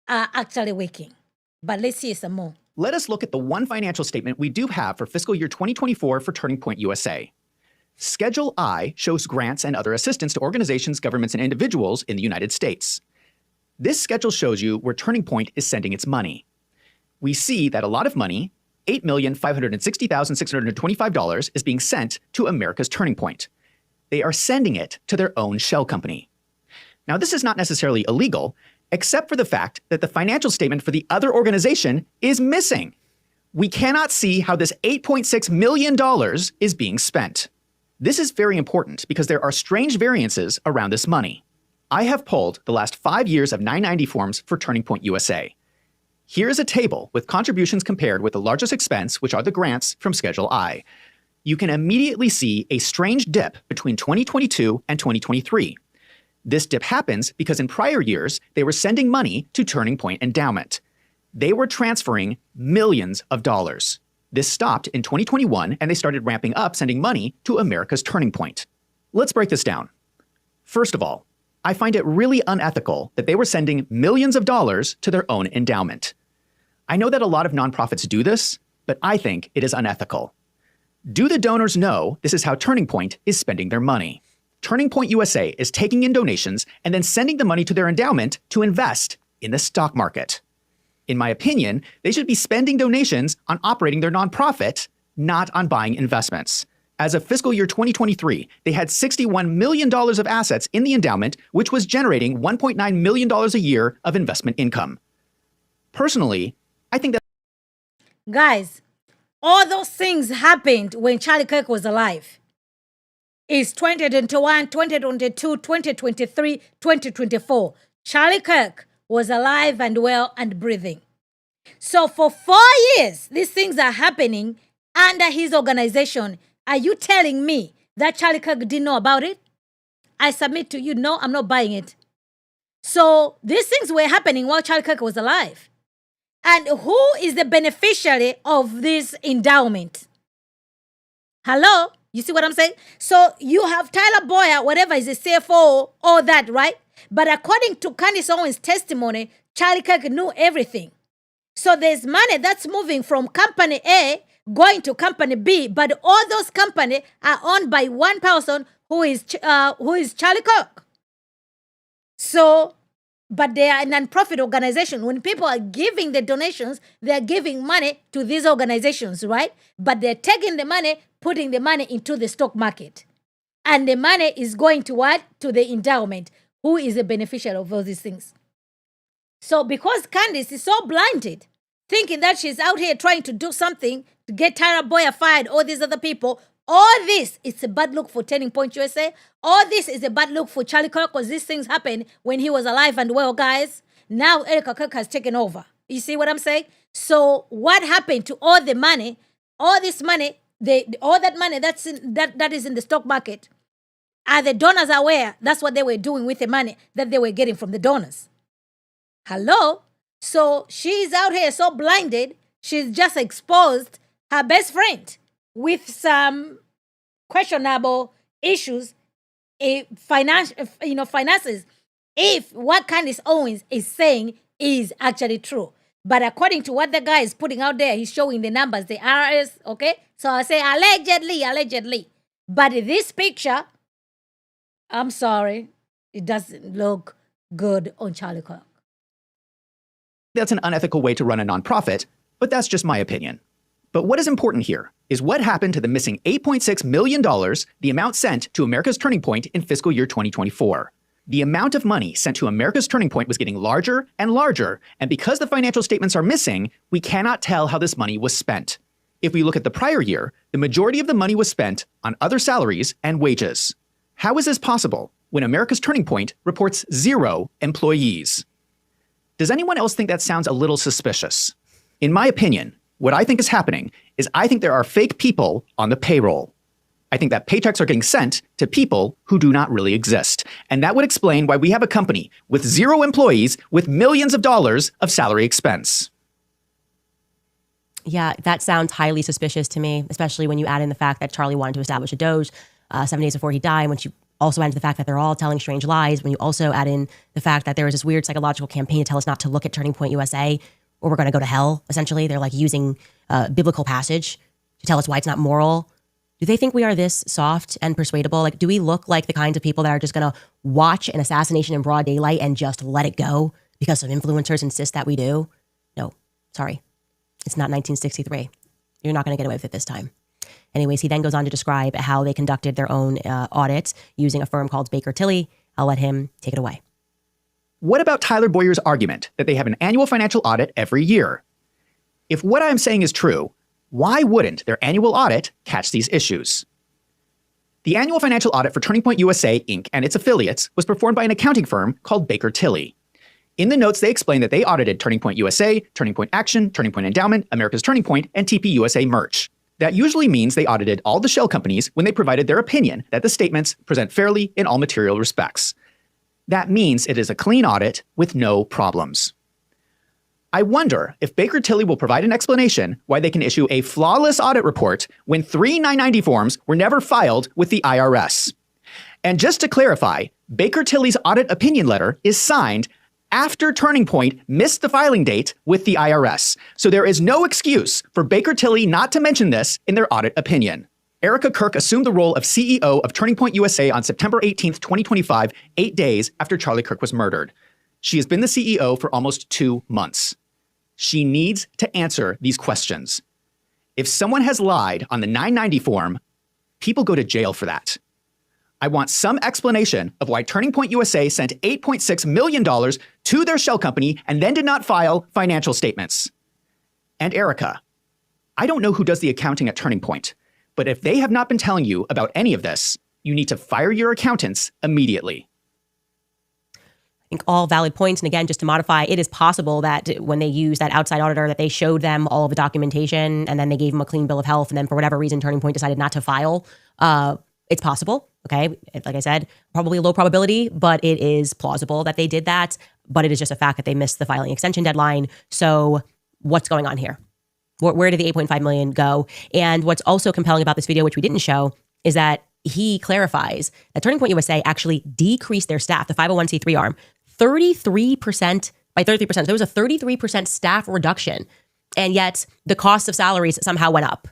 are actually working. But let's see some more. Let us look at the one financial statement we do have for fiscal year 2024 for Turning Point USA. Schedule I shows grants and other assistance to organizations, governments, and individuals in the United States. This schedule shows you where Turning Point is sending its money. We see that a lot of money, $8,560,625, is being sent to America's Turning Point. They are sending it to their own shell company. Now, this is not necessarily illegal, except for the fact that the financial statement for the other organization is missing. We cannot see how this $8.6 million is being spent. This is very important because there are strange variances around this money. I have pulled the last 5 years of 990 forms for Turning Point USA. Here is a table with contributions compared with the largest expense, which are the grants from Schedule I. You can immediately see a strange dip between 2022 and 2023. This dip happens because in prior years, they were sending money to Turning Point Endowment. They were transferring millions of dollars. This stopped in 2021, and they started ramping up sending money to America's Turning Point. Let's break this down. First of all, I find it really unethical that they were sending millions of dollars to their own endowment. I know that a lot of nonprofits do this, but I think it is unethical. Do the donors know this is how Turning Point is spending their money? Turning Point USA is taking in donations and then sending the money to their endowment to invest in the stock market. In my opinion, they should be spending donations on operating their nonprofit, not on buying investments. As of fiscal year 2023, they had $61 million of assets in the endowment, which was generating $1.9 million a year of investment income. Personally, I think that... Guys, all those things happened when Charlie Kirk was alive. It's 2021, 2022, 2023, 2024. Charlie Kirk was alive and well and breathing. So for 4 years, these things are happening under his organization. Are you telling me that Charlie Kirk didn't know about it? I submit to you, no, I'm not buying it. So these things were happening while Charlie Kirk was alive. And who is the beneficiary of this endowment? Hello? You see what I'm saying? So you have Tyler Boyer, whatever is the CFO, all that, right? But according to Candace Owens' testimony, Charlie Kirk knew everything. So there's money that's moving from company A going to company B, but all those companies are owned by one person who is Charlie Kirk. So, but they are a non-profit organization. When people are giving the donations, they're giving money to these organizations, right? But they're taking the money, putting the money into the stock market. And the money is going to what? To the endowment. Who is the beneficiary of all these things? So because Candace is so blinded, thinking that she's out here trying to do something to get Tyler Boyer fired, all these other people, all this is a bad look for Turning Point USA. All this is a bad look for Charlie Kirk because these things happened when he was alive and well, guys. Now Erica Kirk has taken over. You see what I'm saying? So what happened to all the money, all this money, all that money that is in the stock market? Are the donors aware that's what they were doing with the money that they were getting from the donors? Hello? So she's out here so blinded, she's just exposed her best friend with some questionable issues, finances, if what Candace Owens is saying is actually true. But according to what the guy is putting out there, he's showing the numbers, the RS, okay? So I say allegedly. But this picture, I'm sorry, it doesn't look good on Charlie Kirk. That's an unethical way to run a nonprofit, but that's just my opinion. But what is important here is what happened to the missing $8.6 million, the amount sent to America's Turning Point in fiscal year 2024. The amount of money sent to America's Turning Point was getting larger and larger, and because the financial statements are missing, we cannot tell how this money was spent. If we look at the prior year, the majority of the money was spent on other salaries and wages. How is this possible when America's Turning Point reports 0 employees? Does anyone else think that sounds a little suspicious? In my opinion, what I think is happening is I think there are fake people on the payroll. I think that paychecks are getting sent to people who do not really exist. And that would explain why we have a company with 0 employees with millions of dollars of salary expense. Yeah, that sounds highly suspicious to me, especially when you add in the fact that Charlie wanted to establish a Doge 7 days before he died, when you also add in the fact that they're all telling strange lies, when you also add in the fact that there was this weird psychological campaign to tell us not to look at Turning Point USA, or we're going to go to hell, essentially. They're like using biblical passage to tell us why it's not moral Do they think we are this soft and persuadable? Like, do we look like the kinds of people that are just going to watch an assassination in broad daylight and just let it go because some influencers insist that we do? No, sorry. It's not 1963. You're not going to get away with it this time. Anyways, he then goes on to describe how they conducted their own audit using a firm called Baker Tilly. I'll let him take it away. What about Tyler Boyer's argument that they have an annual financial audit every year? If what I'm saying is true, why wouldn't their annual audit catch these issues? The annual financial audit for Turning Point USA, Inc. and its affiliates was performed by an accounting firm called Baker Tilly. In the notes, they explain that they audited Turning Point USA, Turning Point Action, Turning Point Endowment, America's Turning Point, and TP USA Merch. That usually means they audited all the shell companies when they provided their opinion that the statements present fairly in all material respects. That means it is a clean audit with no problems. I wonder if Baker Tilly will provide an explanation why they can issue a flawless audit report when 3 990 forms were never filed with the IRS. And just to clarify, Baker Tilly's audit opinion letter is signed after Turning Point missed the filing date with the IRS. So there is no excuse for Baker Tilly not to mention this in their audit opinion. Erica Kirk assumed the role of CEO of Turning Point USA on September 18th, 2025, 8 days after Charlie Kirk was murdered. She has been the CEO for almost 2 months. She needs to answer these questions. If someone has lied on the 990 form, people go to jail for that. I want some explanation of why Turning Point USA sent $8.6 million to their shell company and then did not file financial statements. And Erica, I don't know who does the accounting at Turning Point, but if they have not been telling you about any of this, you need to fire your accountants immediately. I think all valid points. And again, just to modify, it is possible that when they used that outside auditor, that they showed them all of the documentation and then they gave them a clean bill of health. And then for whatever reason, Turning Point decided not to file. It's possible. Okay. Like I said, probably low probability, but it is plausible that they did that. But it is just a fact that they missed the filing extension deadline. So what's going on here? Where did the 8.5 million go? And what's also compelling about this video, which we didn't show, is that he clarifies that Turning Point USA actually decreased their staff, the 501c3 arm, 33%, by 33%. So there was a 33% staff reduction. And yet the cost of salaries somehow went up.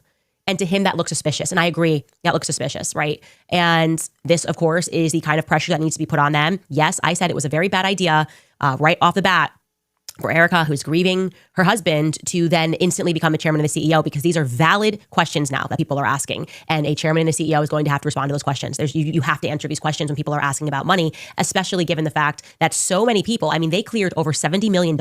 And to him, that looks suspicious. And I agree, that looks suspicious, right? And this, of course, is the kind of pressure that needs to be put on them. Yes, I said it was a very bad idea right off the bat for Erica, who's grieving her husband, to then instantly become the chairman and the CEO, because these are valid questions now that people are asking. And a chairman and a CEO is going to have to respond to those questions. You have to answer these questions when people are asking about money, especially given the fact that so many people, I mean, they cleared over $70 million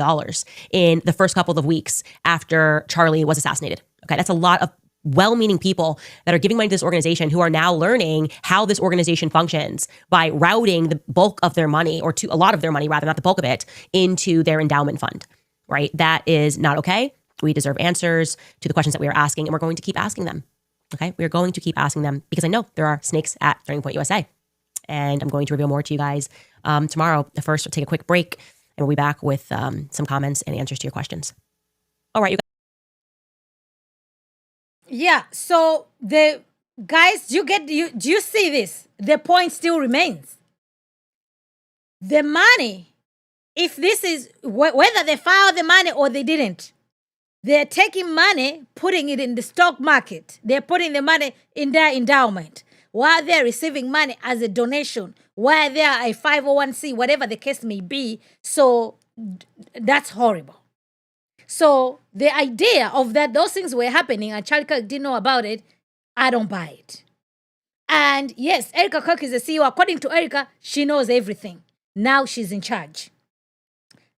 in the first couple of weeks after Charlie was assassinated. Okay, that's a lot of well-meaning people that are giving money to this organization who are now learning how this organization functions by routing the bulk of their money, or to a lot of their money, rather, not the bulk of it, into their endowment fund, right? That is not okay. We deserve answers to the questions that we are asking, and we're going to keep asking them, okay? We are going to keep asking them because I know there are snakes at Turning Point USA, and I'm going to reveal more to you guys tomorrow. First, we'll take a quick break, and we'll be back with some comments and answers to your questions. All right, you guys. Yeah, so the guys, do you see this? The point still remains. The money, if this is, whether they filed the money or they didn't, they're taking money, putting it in the stock market. They're putting the money in their endowment while they're receiving money as a donation, while they're a 501c, whatever the case may be. So that's horrible. So the idea of that those things were happening and Charlie Kirk didn't know about it, I don't buy it. And yes, Erica Kirk is the CEO. According to Erica, she knows everything. Now she's in charge.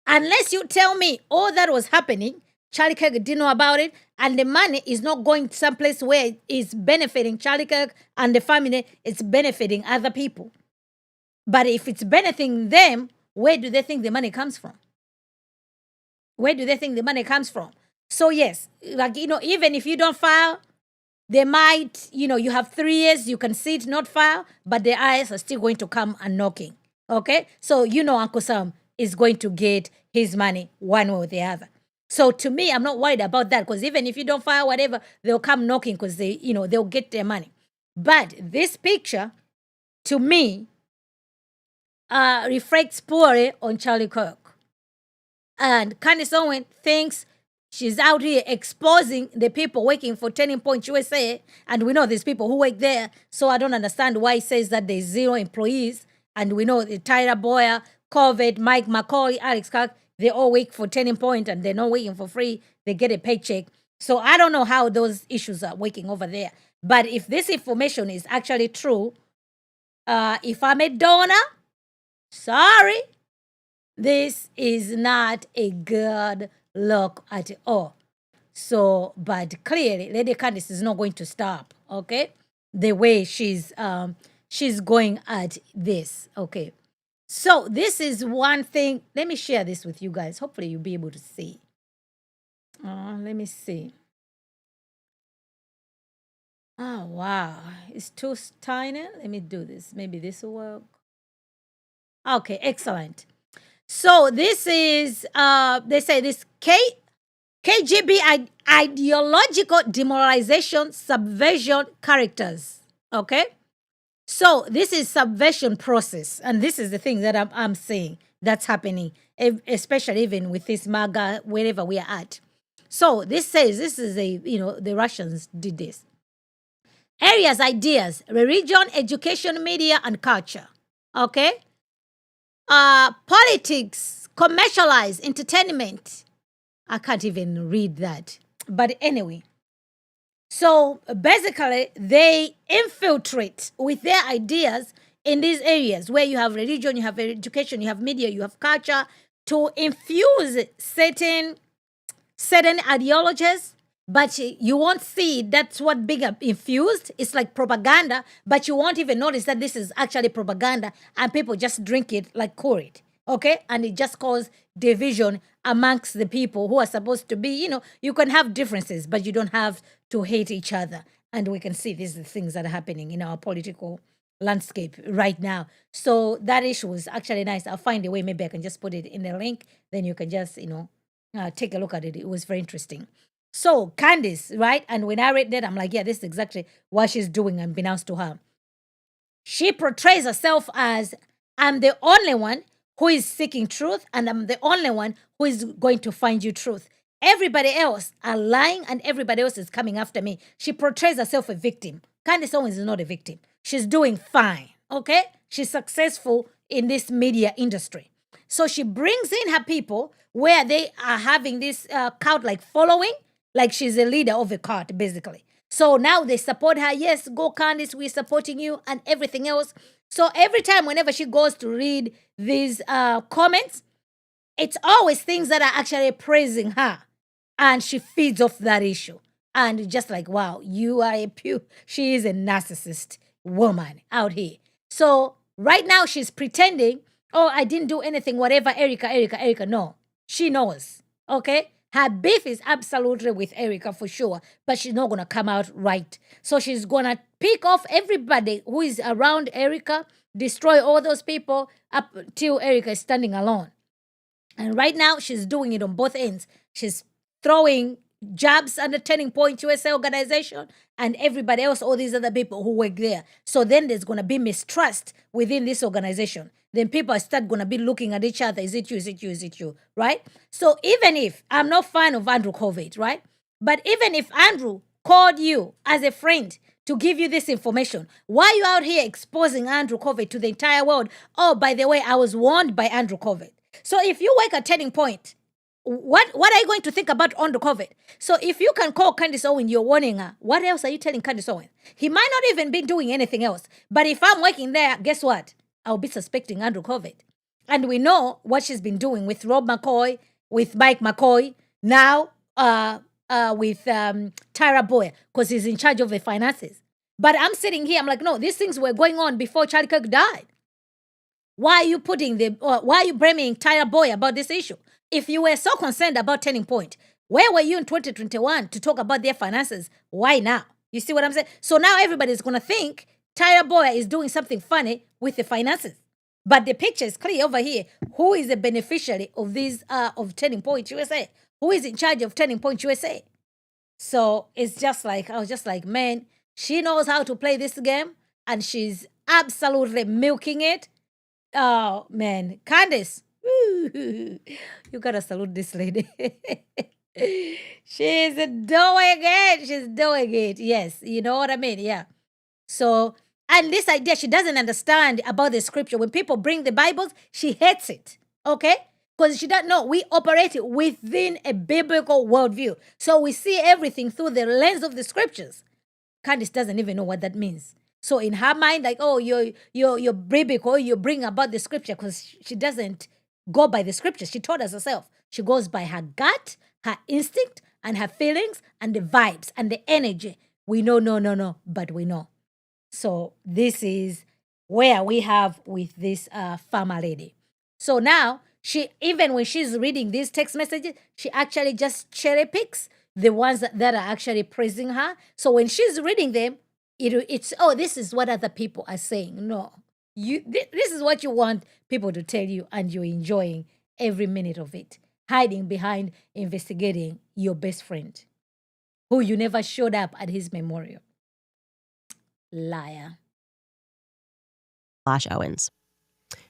Unless you tell me all that was happening, Charlie Kirk didn't know about it, and the money is not going someplace where it's benefiting Charlie Kirk and the family, it's benefiting other people. But if it's benefiting them, where do they think the money comes from? Where do they think the money comes from? So yes, like, even if you don't file, they might, you have 3 years, you can sit, not file, but the IRS are still going to come and knocking. Okay? So, Uncle Sam is going to get his money one way or the other. So to me, I'm not worried about that, because even if you don't file whatever, they'll come knocking because they'll get their money. But this picture, to me, reflects poorly on Charlie Kirk. And Candace Owens thinks She's out here exposing the people working for Turning Point USA, and we know there's people who work there. So I don't understand why he says that there's 0 employees, and we know Tyler Boyer, COVID, Mike McCoy, Alex Kirk, they all work for Turning Point, and they're not working for free. They get a paycheck. So I don't know how those issues are working over there. But if this information is actually true, if I'm a donor, sorry, this is not a good look at all. So, but clearly, Lady Candace is not going to stop, okay? The way she's going at this, okay? So this is one thing. Let me share this with you guys. Hopefully, you'll be able to see. Let me see. Oh, wow. It's too tiny. Let me do this. Maybe this will work. Okay, excellent. So this is, they say this KGB ideological demoralization, subversion characters. Okay? So this is subversion process. And this is the thing that I'm saying that's happening, especially even with this MAGA, wherever we are at. So this says, this is the Russians did this. Areas, ideas, religion, education, media, and culture. Okay? Politics, commercialized, entertainment. I can't even read that. But anyway. So basically, they infiltrate with their ideas in these areas where you have religion, you have education, you have media, you have culture, to infuse certain ideologies. But you won't see that's what bigger infused. It's like propaganda, but you won't even notice that this is actually propaganda, and people just drink it like Kool-Aid, okay? And it just causes division amongst the people who are supposed to be, you can have differences, but you don't have to hate each other. And we can see these are the things that are happening in our political landscape right now. So that issue is actually nice. I'll find a way. Maybe I can just put it in the link. Then you can just, take a look at it. It was very interesting. So Candace, right? And when I read that, I'm like, yeah, this is exactly what she's doing, unbeknownst to her. She portrays herself as, I'm the only one who is seeking truth, and I'm the only one who is going to find you truth. Everybody else are lying, and everybody else is coming after me. She portrays herself a victim. Candace Owens is not a victim. She's doing fine, okay? She's successful in this media industry. So she brings in her people where they are having this cult-like following, like she's a leader of a cult, basically. So now they support her. Yes, go Candace, we're supporting you, and everything else. So every time, whenever she goes to read these comments, it's always things that are actually praising her. And she feeds off that issue. And just like, wow, you are she is a narcissist woman out here. So right now she's pretending, oh, I didn't do anything, whatever, Erica. No, she knows, okay? Her beef is absolutely with Erica for sure, but she's not going to come out right. So she's going to pick off everybody who is around Erica, destroy all those people up till Erica is standing alone. And right now, she's doing it on both ends. She's throwing jabs at the Turning Point USA organization and everybody else, all these other people who work there. So then there's going to be mistrust within this organization. Then people start going to be looking at each other. Is it you? Is it you? Is it you? Right? So even if I'm not fan of Andrew COVID, right? But even if Andrew called you as a friend to give you this information, why are you out here exposing Andrew COVID to the entire world? Oh, by the way, I was warned by Andrew COVID. So if you work at Turning Point, what are you going to think about Andrew COVID? So if you can call Candace Owens, you're warning her. What else are you telling Candace Owens? He might not even be doing anything else. But if I'm working there, guess what? I'll be suspecting Andrew COVID. And we know what she's been doing with Rob McCoy, with Mike McCoy, now with Tyra Boyer, because he's in charge of the finances. But I'm sitting here, I'm like, no, these things were going on before Charlie Kirk died. Why are you blaming Tyra Boyer about this issue? If you were so concerned about Turning Point, where were you in 2021 to talk about their finances? Why now? You see what I'm saying? So now everybody's going to think Tyra Boyer is doing something funny with the finances. But the picture is clear over here. Who is the beneficiary of these of Turning Point USA? Who is in charge of Turning Point USA? So it's just like, I was just like, man, she knows how to play this game and she's absolutely milking it. Oh, man. Candace, you got to salute this lady. She's doing it. She's doing it. Yes. You know what I mean? Yeah. So, and this idea, she doesn't understand about the scripture. When people bring the Bibles, she hates it. Okay? Because she doesn't know. We operate within a biblical worldview. So we see everything through the lens of the scriptures. Candace doesn't even know what that means. So in her mind, like, oh, you're biblical, you bring about the scripture, because she doesn't go by the scriptures. She told us herself. She goes by her gut, her instinct, and her feelings, and the vibes, and the energy. We know, no, but we know. So this is where we have with this farmer lady. So now, even when she's reading these text messages, she actually just cherry picks the ones that are actually praising her. So when she's reading them, it's, oh, this is what other people are saying. No, this is what you want people to tell you, and you're enjoying every minute of it, hiding behind investigating your best friend, who you never showed up at his memorial. Liar. Owens.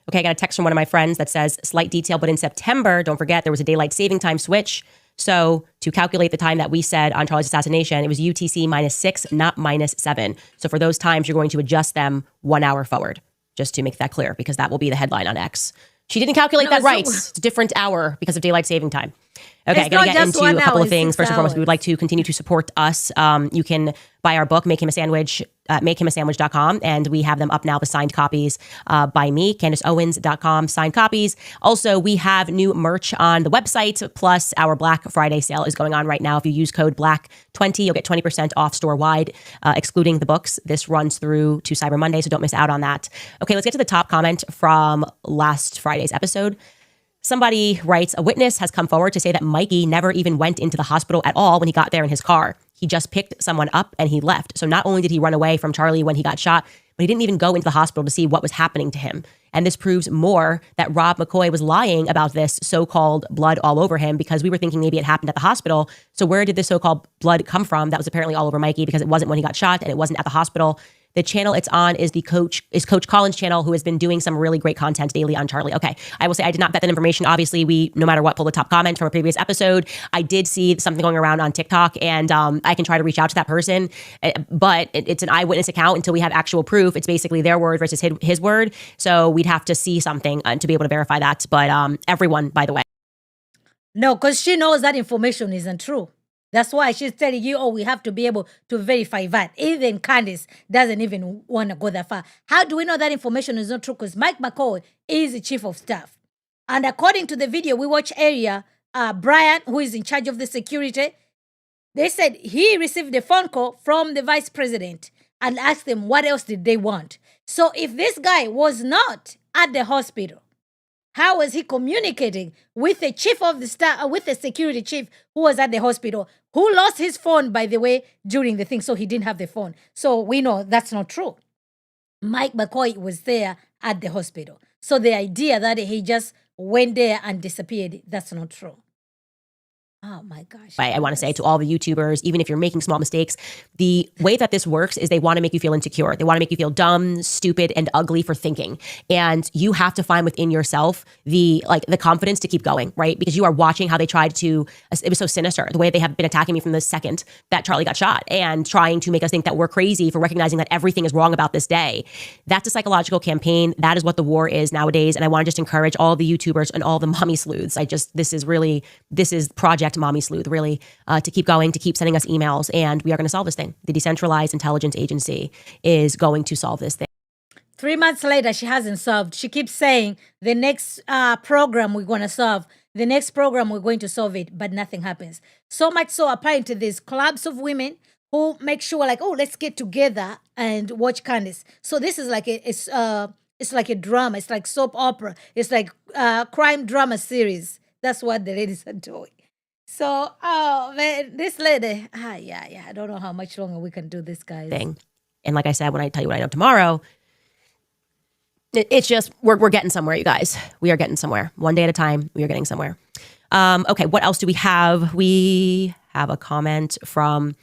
Okay, I got a text from one of my friends that says, slight detail, but in September, don't forget, there was a daylight saving time switch. So to calculate the time that we said on Charlie's assassination, it was UTC -6, not -7. So for those times, you're going to adjust them 1 hour forward, just to make that clear, because that will be the headline on X. She didn't calculate that right. It's a different hour because of daylight saving time. Okay, I'm going to get into a couple of things. First and foremost, we would like to continue to support us. You can buy our book, Make Him a Sandwich, makehim-a-sandwich.com. And we have them up now, the signed copies by me, CandaceOwens.com, signed copies. Also, we have new merch on the website, plus our Black Friday sale is going on right now. If you use code BLACK20, you'll get 20% off store-wide, excluding the books. This runs through to Cyber Monday, so don't miss out on that. Okay, let's get to the top comment from last Friday's episode. Somebody writes, a witness has come forward to say that Mikey never even went into the hospital at all when he got there in his car. He just picked someone up and he left. So not only did he run away from Charlie when he got shot, but he didn't even go into the hospital to see what was happening to him. And this proves more that Rob McCoy was lying about this so-called blood all over him, because we were thinking maybe it happened at the hospital. So where did this so-called blood come from? That was apparently all over Mikey, because it wasn't when he got shot and it wasn't at the hospital. The channel it's on is Coach Colin's channel, who has been doing some really great content daily on Charlie. Okay, I will say I did not vet that information. Obviously, we, no matter what, pull the top comment from a previous episode. I did see something going around on TikTok, and I can try to reach out to that person, but it's an eyewitness account until we have actual proof. It's basically their word versus his word. So we'd have to see something to be able to verify that. But everyone, by the way. No, because she knows that information isn't true. That's why she's telling you, oh, we have to be able to verify that. Even Candace doesn't even want to go that far. How do we know that information is not true? Because Mike McCoy is the chief of staff. And according to the video we watched earlier, Brian, who is in charge of the security, they said he received a phone call from the vice president and asked them what else did they want. So if this guy was not at the hospital, how was he communicating with the chief of the staff, with the security chief who was at the hospital, who lost his phone, by the way, during the thing, so he didn't have the phone. So we know that's not true. Mike McCoy was there at the hospital. So the idea that he just went there and disappeared, that's not true. Oh my gosh. I want to say to all the YouTubers, even if you're making small mistakes, the way that this works is they want to make you feel insecure. They want to make you feel dumb, stupid, and ugly for thinking. And you have to find within yourself the confidence to keep going, right? Because you are watching how they tried to, it was so sinister, the way they have been attacking me from the second that Charlie got shot, and trying to make us think that we're crazy for recognizing that everything is wrong about this day. That's a psychological campaign. That is what the war is nowadays. And I want to just encourage all the YouTubers and all the mommy sleuths. This is Project Mommy Sleuth, really, to keep going, to keep sending us emails, and we are going to solve this thing. The Decentralized Intelligence Agency is going to solve this thing. 3 months later, she hasn't solved. She keeps saying the next program we're going to solve, the next program we're going to solve it, but nothing happens. So much so, apparently, there's clubs of women who make sure, like, oh, let's get together and watch Candace. So this is like it's like a drama. It's like soap opera. It's like crime drama series. That's what the ladies are doing. So, oh man, this lady, yeah. I don't know how much longer we can do this, guys. Thing. And like I said, when I tell you what I know tomorrow, it's just, we're getting somewhere, you guys. We are getting somewhere. One day at a time, we are getting somewhere. Okay, what else do we have? We have a comment from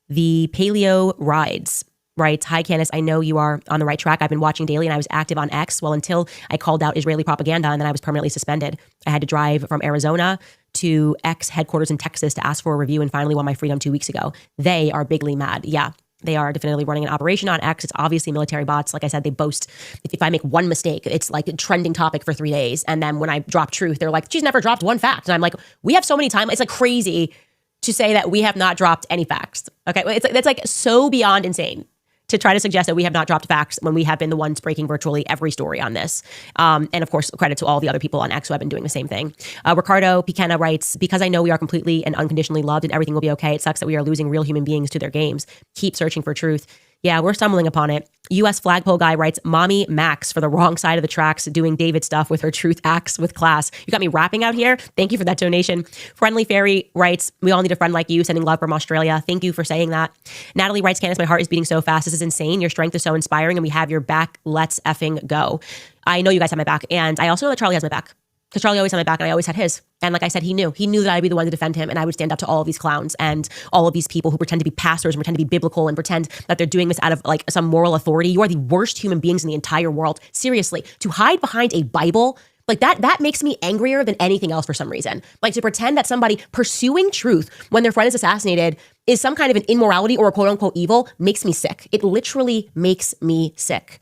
the Paleo Rides. writes, hi, Candace, I know you are on the right track. I've been watching daily and I was active on X. Well, until I called out Israeli propaganda and then I was permanently suspended. I had to drive from Arizona to X headquarters in Texas to ask for a review and finally won my freedom 2 weeks ago. They are bigly mad. Yeah, they are definitively running an operation on X. It's obviously military bots. Like I said, they boast if I make one mistake, it's like a trending topic for 3 days. And then when I drop truth, they're like, she's never dropped one fact. And I'm like, we have so many times. It's like crazy to say that we have not dropped any facts. Okay, it's like so beyond insane to try to suggest that we have not dropped facts when we have been the ones breaking virtually every story on this. And of course, credit to all the other people on X who have been doing the same thing. Ricardo Piquena writes, because I know we are completely and unconditionally loved and everything will be okay, it sucks that we are losing real human beings to their games. Keep searching for truth. Yeah, we're stumbling upon it. US flagpole guy writes, Mommy Max for the wrong side of the tracks doing David stuff with her truth acts with class. You got me rapping out here. Thank you for that donation. Friendly Fairy writes, we all need a friend like you, sending love from Australia. Thank you for saying that. Natalie writes, Candace, my heart is beating so fast. This is insane. Your strength is so inspiring and we have your back. Let's effing go. I know you guys have my back. And I also know that Charlie has my back. Because Charlie always had my back and I always had his. And like I said, he knew that I'd be the one to defend him and I would stand up to all of these clowns and all of these people who pretend to be pastors and pretend to be biblical and pretend that they're doing this out of like some moral authority. You are the worst human beings in the entire world. Seriously, to hide behind a Bible, like that makes me angrier than anything else for some reason. Like to pretend that somebody pursuing truth when their friend is assassinated is some kind of an immorality or a quote unquote evil makes me sick. It literally makes me sick.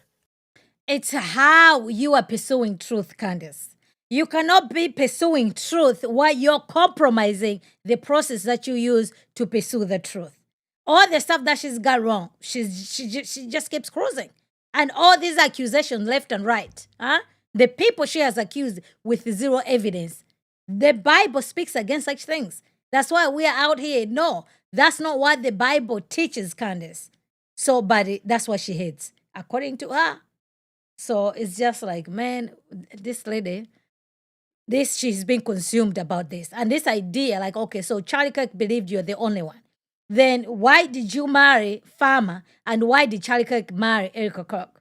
It's how you are pursuing truth, Candace. You cannot be pursuing truth while you're compromising the process that you use to pursue the truth. All the stuff that she's got wrong, she just keeps cruising. And all these accusations left and right, the people she has accused with zero evidence, the Bible speaks against such things. That's why we are out here. No, that's not what the Bible teaches, Candace. So, but that's what she hates, according to her. So it's just like, man, this lady... she's been consumed about this. And this idea, like, okay, so Charlie Kirk believed you're the only one. Then why did you marry Farmer? And why did Charlie Kirk marry Erica Kirk?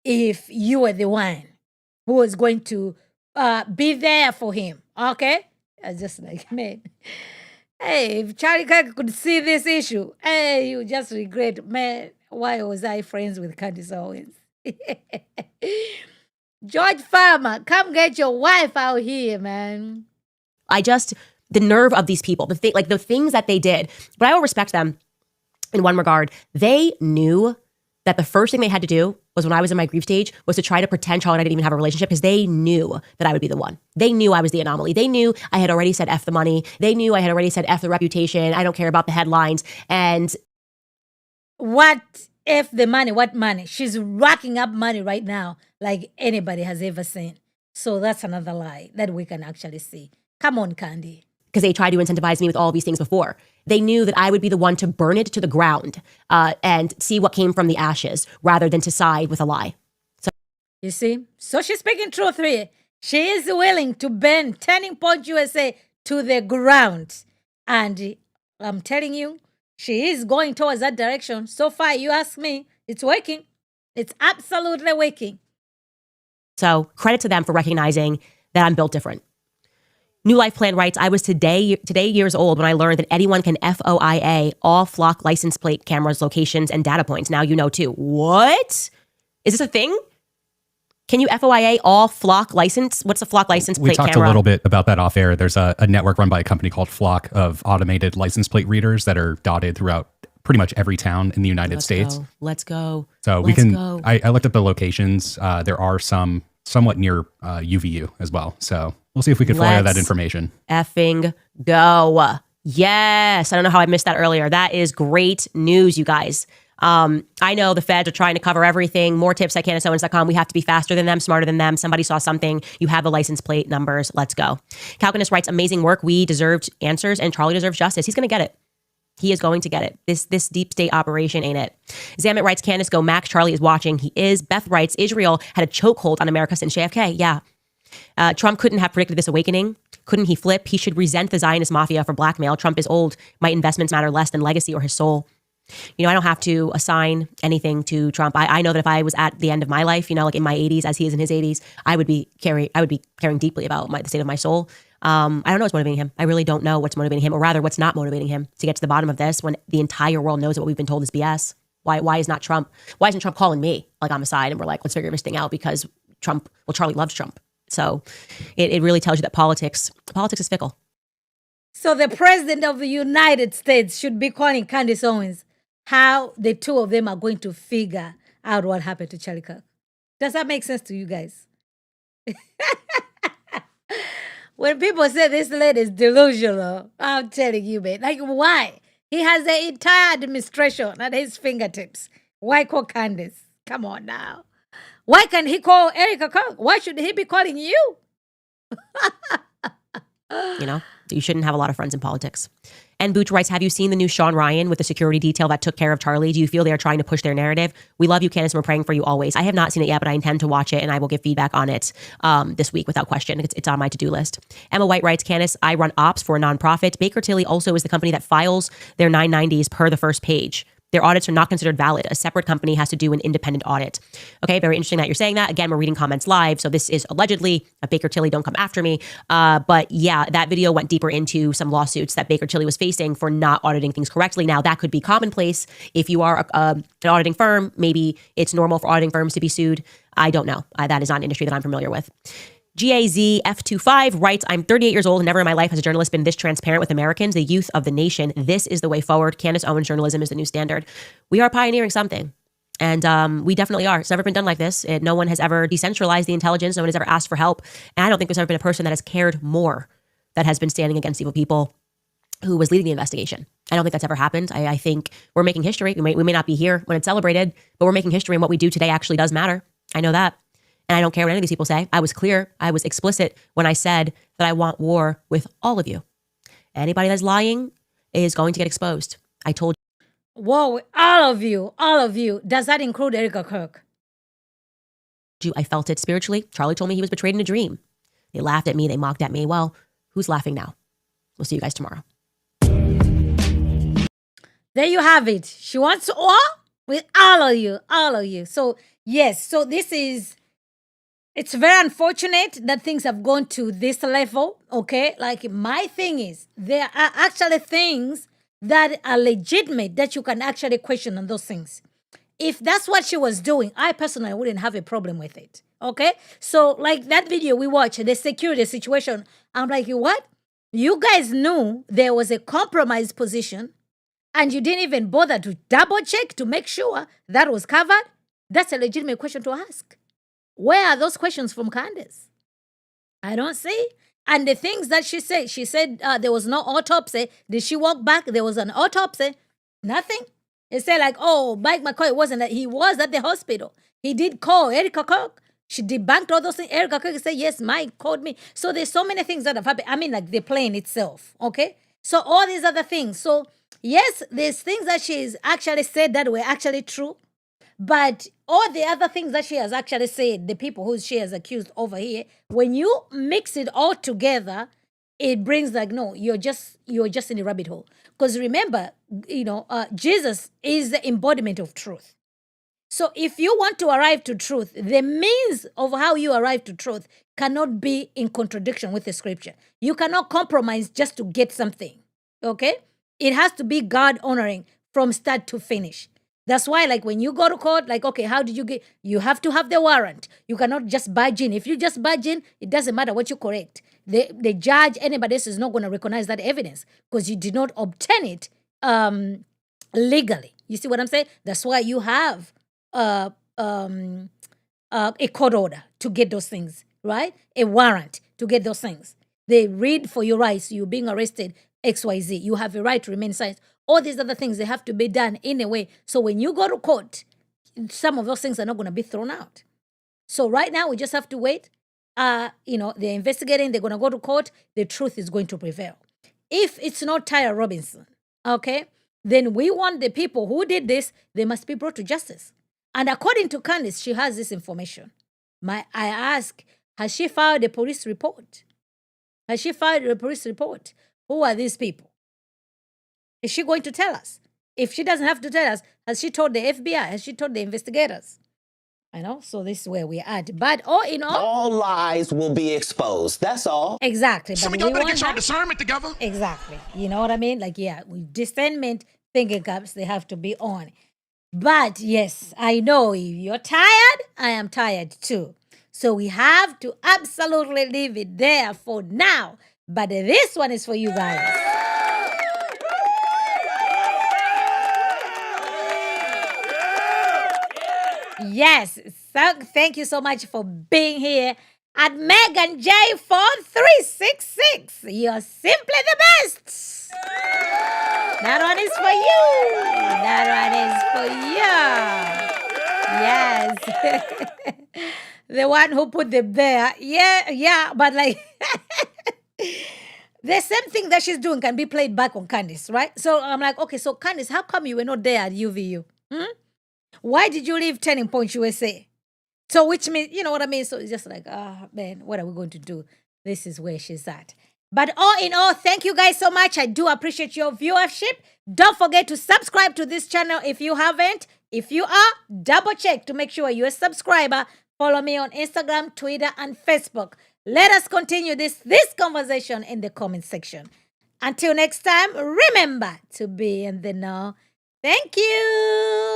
If you were the one who was going to be there for him, okay? I was just like, man, hey, if Charlie Kirk could see this issue, hey, you just regret, man, why was I friends with Candace Owens? George Farmer, come get your wife out here, man. The nerve of these people, the things that they did. But I will respect them in one regard. They knew that the first thing they had to do was when I was in my grief stage was to try to pretend Charlie and I didn't even have a relationship because they knew that I would be the one. They knew I was the anomaly. They knew I had already said F the money. They knew I had already said F the reputation. I don't care about the headlines. And what F the money? What money? She's racking up money right now like anybody has ever seen. So that's another lie that we can actually see. Come on, Candy. Because they tried to incentivize me with all these things before. They knew that I would be the one to burn it to the ground and see what came from the ashes rather than to side with a lie. So you see? So she's speaking truth here. She is willing to burn Turning Point USA to the ground. And I'm telling you, she is going towards that direction. So far, you ask me, it's working. It's absolutely working. So credit to them for recognizing that I'm built different. New Life Plan writes, I was today years old when I learned that anyone can FOIA all flock license plate cameras, locations, and data points. Now you know too. What? Is this a thing? Can you FOIA all flock license? What's a flock license plate camera? We talked a little bit about that off air. There's a network run by a company called Flock of automated license plate readers that are dotted throughout pretty much every town in the United States. Let's go. So we can, I looked up the locations. There are some somewhat near UVU as well. So we'll see if we could FOIA that information. Effing go. Yes. I don't know how I missed that earlier. That is great news, you guys. I know the feds are trying to cover everything. More tips at CandaceOwens.com. We have to be faster than them, smarter than them. Somebody saw something. You have the license plate numbers. Let's go. Calcanus writes, amazing work. We deserved answers and Charlie deserves justice. He's going to get it. He is going to get it. This deep state operation, ain't it? Zamet writes, Candace, go Max. Charlie is watching. He is. Beth writes, Israel had a chokehold on America since JFK. Yeah. Trump couldn't have predicted this awakening. Couldn't he flip? He should resent the Zionist mafia for blackmail. Trump is old. Might investments matter less than legacy or his soul? You know, I don't have to assign anything to Trump. I know that if I was at the end of my life, you know, like in my 80s, as he is in his 80s, I would be caring deeply about the state of my soul. I don't know what's motivating him. I really don't know what's motivating him, or rather what's not motivating him to get to the bottom of this when the entire world knows that what we've been told is BS. Why isn't Trump calling me like I'm a side and we're like, let's figure this thing out because Charlie loves Trump. So it really tells you that politics is fickle. So the president of the United States should be calling Candace Owens how the two of them are going to figure out what happened to Charlie Kirk. Does that make sense to you guys? When people say this lady is delusional, I'm telling you, man, like why? He has the entire administration at his fingertips. Why call Candace? Come on now. Why can't he call Erica Kirk? Why should he be calling you? You shouldn't have a lot of friends in politics. And Booch writes, have you seen the new Sean Ryan with the security detail that took care of Charlie? Do you feel they are trying to push their narrative? We love you, Candace, and we're praying for you always. I have not seen it yet, but I intend to watch it, and I will give feedback on it this week without question. It's on my to-do list. Emma White writes, Candace, I run ops for a nonprofit. Baker Tilly also is the company that files their 990s per the first page. Their audits are not considered valid. A separate company has to do an independent audit. Okay, very interesting that you're saying that. Again, we're reading comments live, so this is allegedly a Baker Tilly, don't come after me. But yeah, that video went deeper into some lawsuits that Baker Tilly was facing for not auditing things correctly. Now, that could be commonplace. If you are an auditing firm, maybe it's normal for auditing firms to be sued. I don't know. That is not an industry that I'm familiar with. GAZF25 writes, I'm 38 years old and never in my life has a journalist been this transparent with Americans, the youth of the nation. This is the way forward. Candace Owens journalism is the new standard. We are pioneering something. And we definitely are. It's never been done like this. No one has ever decentralized the intelligence. No one has ever asked for help. And I don't think there's ever been a person that has cared more, that has been standing against evil people, who was leading the investigation. I don't think that's ever happened. I think we're making history. We may not be here when it's celebrated, but we're making history, and what we do today actually does matter. I know that. And I don't care what any of these people say. I was clear. I was explicit when I said that I want war with all of you. Anybody that's lying is going to get exposed. I told you. War with all of you. Does that include Erica Kirk? I felt it spiritually. Charlie told me he was betrayed in a dream. They laughed at me. They mocked at me. Well, who's laughing now? We'll see you guys tomorrow. There you have it. She wants war with all of you. So, yes. So it's very unfortunate that things have gone to this level, okay? Like, my thing is, there are actually things that are legitimate that you can actually question on those things. If that's what she was doing, I personally wouldn't have a problem with it, okay? So, like that video we watched, the security situation, I'm like, what? You guys knew there was a compromised position, and you didn't even bother to double check to make sure that was covered? That's a legitimate question to ask. Where are those questions from Candace? I don't see. And the things that she said there was no autopsy. Did she walk back? There was an autopsy. Nothing. It said like, oh, Mike McCoy wasn't that. He was at the hospital. He did call Erica Kirk. She debunked all those things. Erica Kirk said, yes, Mike called me. So there's so many things that have happened. I mean, like the plane itself, okay? So all these other things. So yes, there's things that she's actually said that were actually true. But all the other things that she has actually said, the people who she has accused over here, when you mix it all together, it brings like, no, you're just in a rabbit hole. Because remember, Jesus is the embodiment of truth. So if you want to arrive to truth, the means of how you arrive to truth cannot be in contradiction with the scripture. You cannot compromise just to get something, okay? It has to be God honoring from start to finish. That's why, like, when you go to court, like, okay, how did you get? You have to have the warrant. You cannot just barge in. If you just barge in, it doesn't matter what you correct. The judge, anybody else is not going to recognize that evidence because you did not obtain it legally. You see what I'm saying? That's why you have a court order to get those things, right? A warrant to get those things. They read for your rights. You're being arrested, XYZ. You have a right to remain silent. All these other things, they have to be done in a way. So when you go to court, some of those things are not going to be thrown out. So right now, we just have to wait. They're investigating. They're going to go to court. The truth is going to prevail. If it's not Tyra Robinson, okay, then we want the people who did this, they must be brought to justice. And according to Candace, she has this information. I ask, has she filed a police report? Has she filed a police report? Who are these people? Is she going to tell us? If she doesn't have to tell us, has she told the FBI? Has she told the investigators? So this is where we're at. But all in all lies will be exposed. That's all. Exactly. Some of y'all better get your discernment together. Exactly. You know what I mean? Like, yeah, with discernment, thinking caps, they have to be on. But yes, I know if you're tired, I am tired too. So we have to absolutely leave it there for now. But this one is for you guys. Yes, so thank you so much for being here at Megan J4366. You're simply the best. That one is for you. That one is for you. Yes. The one who put them there. Yeah, but like the same thing that she's doing can be played back on Candace, right? So I'm like, okay, so Candace, how come you were not there at UVU? Why did you leave Turning Point USA? So which means, you know what I mean? So it's just like, man, what are we going to do? This is where she's at. But all in all, thank you guys so much. I do appreciate your viewership. Don't forget to subscribe to this channel if you haven't. If you are, double check to make sure you're a subscriber. Follow me on Instagram, Twitter, and Facebook. Let us continue this conversation in the comment section. Until next time, remember to be in the know. Thank you.